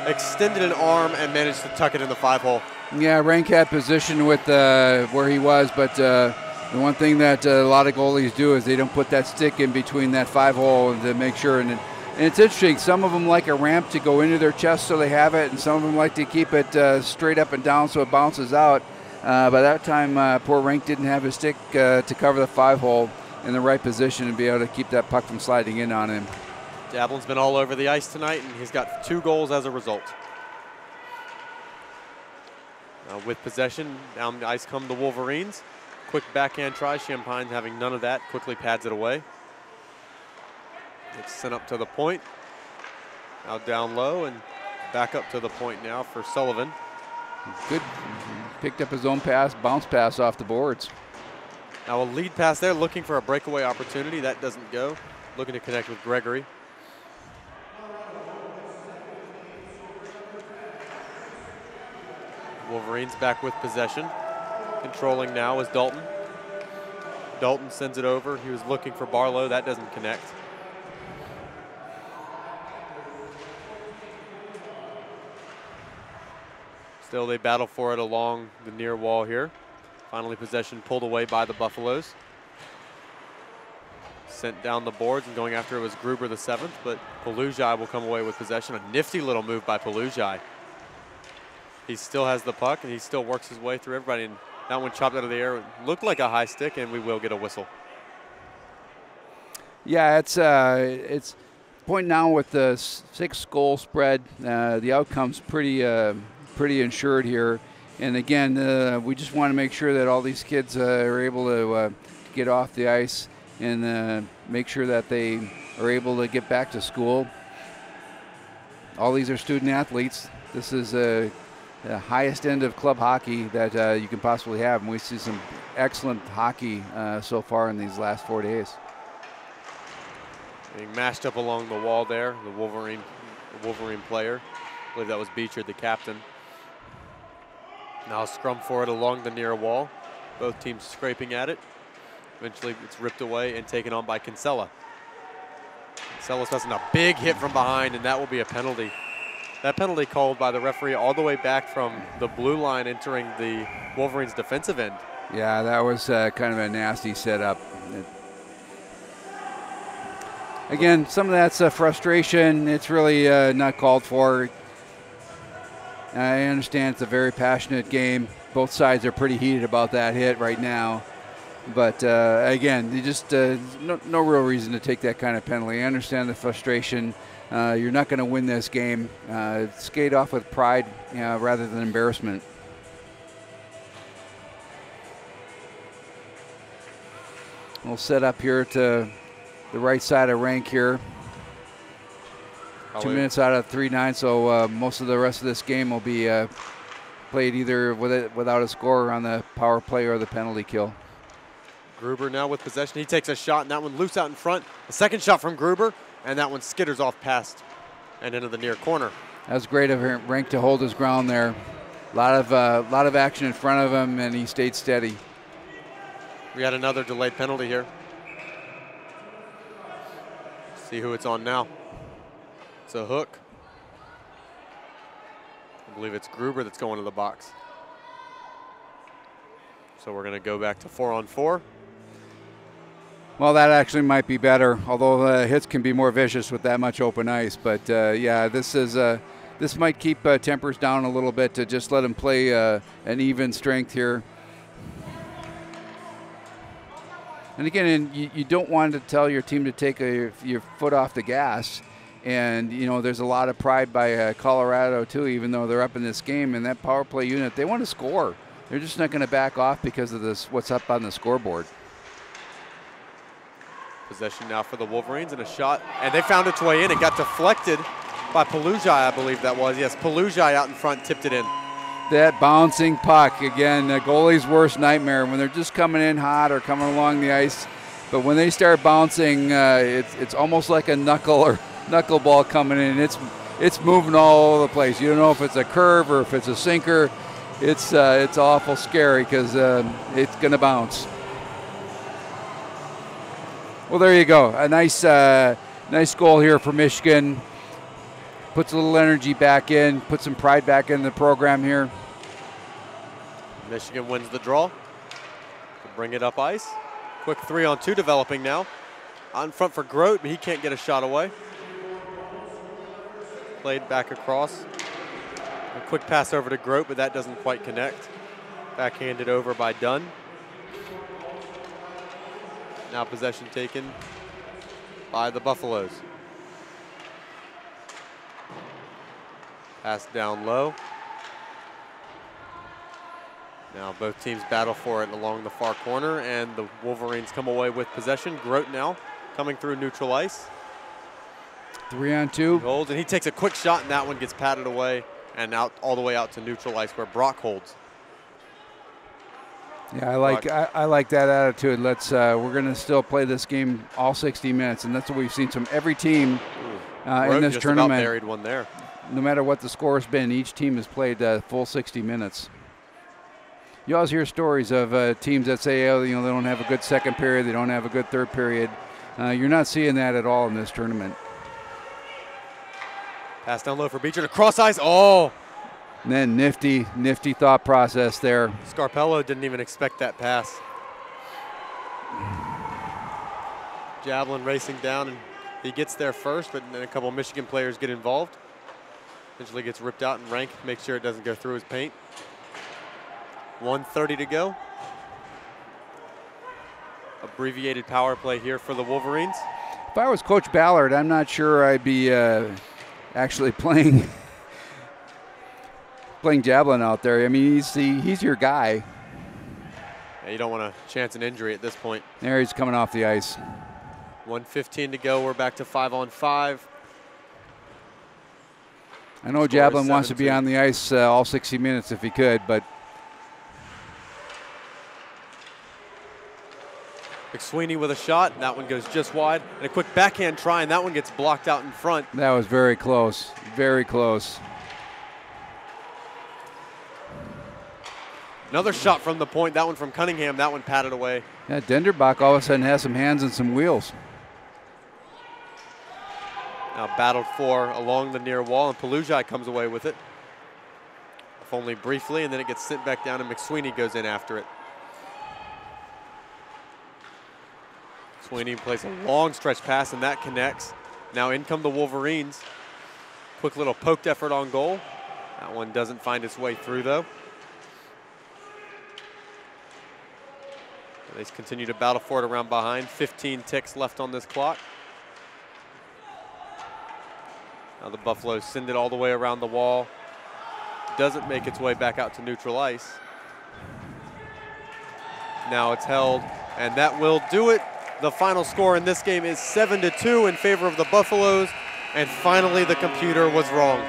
extended an arm, and managed to tuck it in the 5-hole. Yeah, Rank had position with where he was, but the one thing that a lot of goalies do is they don't put that stick in between that 5-hole to make sure. And it's interesting. Some of them like a ramp to go into their chest so they have it, and some of them like to keep it straight up and down so it bounces out. By that time, poor Rank didn't have his stick to cover the 5-hole in the right position and be able to keep that puck from sliding in on him. Javelin's been all over the ice tonight, and he's got 2 goals as a result. With possession, down the ice come the Wolverines. Quick backhand try. Champagne having none of that, quickly pads it away. It's sent up to the point. Now down low and back up to the point now for Sullivan. Good. Picked up his own pass, bounce pass off the boards. Now a lead pass there, looking for a breakaway opportunity. That doesn't go. Looking to connect with Gregory. Wolverines back with possession. Controlling now is Dalton. Dalton sends it over. He was looking for Barlow. That doesn't connect. Still, they battle for it along the near wall here. Finally, possession pulled away by the Buffaloes. Sent down the boards, and going after it was Gruber the 7th, but Palujai will come away with possession. A nifty little move by Palujai. He still has the puck, and he still works his way through everybody. And that one chopped out of the air. It looked like a high stick, and we will get a whistle. Yeah, it's point now with the 6-goal spread. The outcome's pretty insured here. And again, we just want to make sure that all these kids are able to get off the ice and make sure that they are able to get back to school. All these are student athletes. This is the highest end of club hockey that you can possibly have. And we see some excellent hockey so far in these last 4 days. Being mashed up along the wall there, the Wolverine player. I believe that was Beecher, the captain. Now scrum for it along the near wall. Both teams scraping at it. Eventually it's ripped away and taken on by Kinsella. Kinsella's passing a big hit from behind, and that will be a penalty. That penalty called by the referee all the way back from the blue line entering the Wolverines' defensive end. Yeah, that was kind of a nasty setup. Again, some of that's frustration. It's really not called for. I understand it's a very passionate game. Both sides are pretty heated about that hit right now. But again, you just no real reason to take that kind of penalty. I understand the frustration. You're not going to win this game. Skate off with pride rather than embarrassment. We'll set up here to the right side of Rank here. 2 minutes out of 3-9, so most of the rest of this game will be played either without a score on the power play or the penalty kill. Gruber now with possession. He takes a shot, and that one loose out in front. A second shot from Gruber, and that one skitters off past and into the near corner. That was great of Rank to hold his ground there. A lot of action in front of him, and he stayed steady. We had another delayed penalty here. See who it's on now. It's a hook. I believe it's Gruber that's going to the box. So we're going to go back to 4-on-4. Well, that actually might be better, although hits can be more vicious with that much open ice. But yeah, this might keep tempers down a little bit to just let them play an even strength here. And again, you don't want to tell your team to take your foot off the gas. And, you know, there's a lot of pride by Colorado, too, even though they're up in this game. And that power play unit, they want to score. They're just not going to back off because of what's up on the scoreboard. Possession now for the Wolverines and a shot. And they found its way in. It got deflected by Palujai, I believe that was. Yes, Palujai out in front tipped it in. That bouncing puck, again, the goalie's worst nightmare when they're just coming in hot or coming along the ice. But when they start bouncing, it's almost like a knuckleball coming in. It's moving all over the place. You don't know if it's a curve or if it's a sinker. It's awful scary because it's going to bounce. Well, there you go. A nice goal here for Michigan. Puts a little energy back in, puts some pride back in the program here. Michigan wins the draw. Bring it up ice. Quick 3-on-2 developing now. Out in front for Grote, but he can't get a shot away. Played back across. A quick pass over to Grote, but that doesn't quite connect. Backhanded over by Dunn. Now possession taken by the Buffaloes. Pass down low. Now both teams battle for it along the far corner, and the Wolverines come away with possession. Grote now coming through neutral ice. 3-on-2. He holds, and he takes a quick shot, and that one gets patted away and out all the way out to neutral ice where Brock holds. Yeah, I like that attitude. We're going to still play this game all 60 minutes, and that's what we've seen from every team in this just tournament. about buried one there. No matter what the score has been, each team has played full 60 minutes. You always hear stories of teams that say, oh, you know, they don't have a good second period, they don't have a good third period. You're not seeing that at all in this tournament. Pass down low for Beecher to cross ice. Oh! And then nifty thought process there. Scarpello didn't even expect that pass. Javelin racing down, and he gets there first, but then a couple of Michigan players get involved. Eventually gets ripped out and ranked, make sure it doesn't go through his paint. 1:30 to go. Abbreviated power play here for the Wolverines. If I was Coach Ballard, I'm not sure I'd be actually playing Javelin out there. I mean, he's your guy. Yeah, you don't want to chance an injury at this point. There he's coming off the ice. 1:15 to go. We're back to 5-on-5. I know Javelin wants to be on the ice all 60 minutes if he could, but McSweeney with a shot. That one goes just wide. And a quick backhand try, and that one gets blocked out in front. That was very close. Very close. Another shot from the point. That one from Cunningham. That one patted away. Yeah, Denderbach all of a sudden has some hands and some wheels. Now battled for along the near wall, and Palujai comes away with it. If only briefly, and then it gets sent back down, and McSweeney goes in after it. Sweeney plays a long stretch pass, and that connects. Now in come the Wolverines. Quick little poked effort on goal. That one doesn't find its way through, though. They continue to battle for it around behind. 15 ticks left on this clock. Now the Buffaloes send it all the way around the wall. Doesn't make its way back out to neutral ice. Now it's held, and that will do it. The final score in this game is 7-2 in favor of the Buffaloes, and finally the computer was wrong.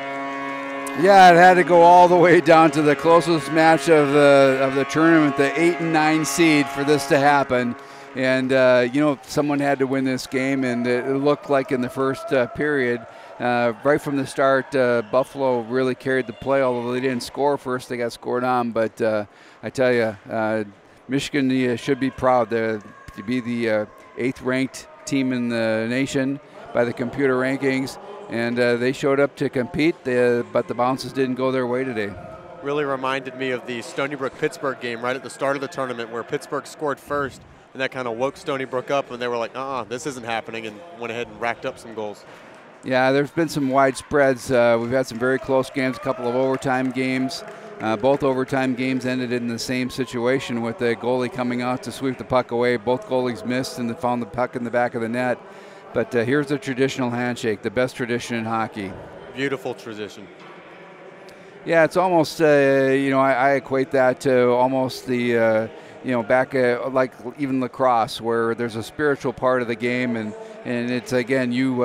Yeah, it had to go all the way down to the closest match of the tournament, the 8 and 9 seed, for this to happen. And you know, someone had to win this game, and it looked like in the first period, right from the start, Buffalo really carried the play. Although they didn't score first, they got scored on. But I tell you, Michigan should be proud to be the 8th ranked team in the nation by the computer rankings. And they showed up to compete, but the bounces didn't go their way today. Really reminded me of the Stony Brook-Pittsburgh game right at the start of the tournament, where Pittsburgh scored first, and and that kind of woke Stony Brook up, and they were like, this isn't happening, and went ahead and racked up some goals. Yeah, there's been some wide spreads. We've had some very close games, a couple of overtime games. Both overtime games ended in the same situation with the goalie coming out to sweep the puck away. Both goalies missed and found the puck in the back of the net. But here's the traditional handshake, the best tradition in hockey. Beautiful tradition. Yeah, it's almost, I equate that to almost the, back like even lacrosse, where there's a spiritual part of the game, and it's, again, you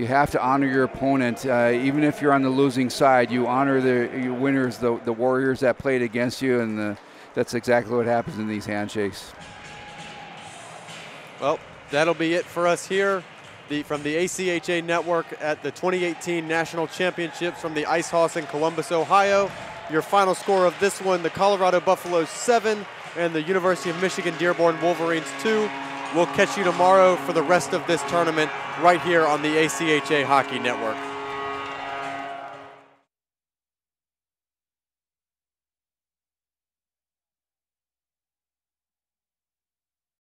have to honor your opponent. Even if you're on the losing side, you honor your winners, the warriors that played against you, and that's exactly what happens in these handshakes. Well, that'll be it for us here from the ACHA Network at the 2018 National Championships from the Ice House in Columbus, Ohio. Your final score of this one, the Colorado Buffaloes 7 and the University of Michigan-Dearborn Wolverines 2. We'll catch you tomorrow for the rest of this tournament right here on the ACHA Hockey Network.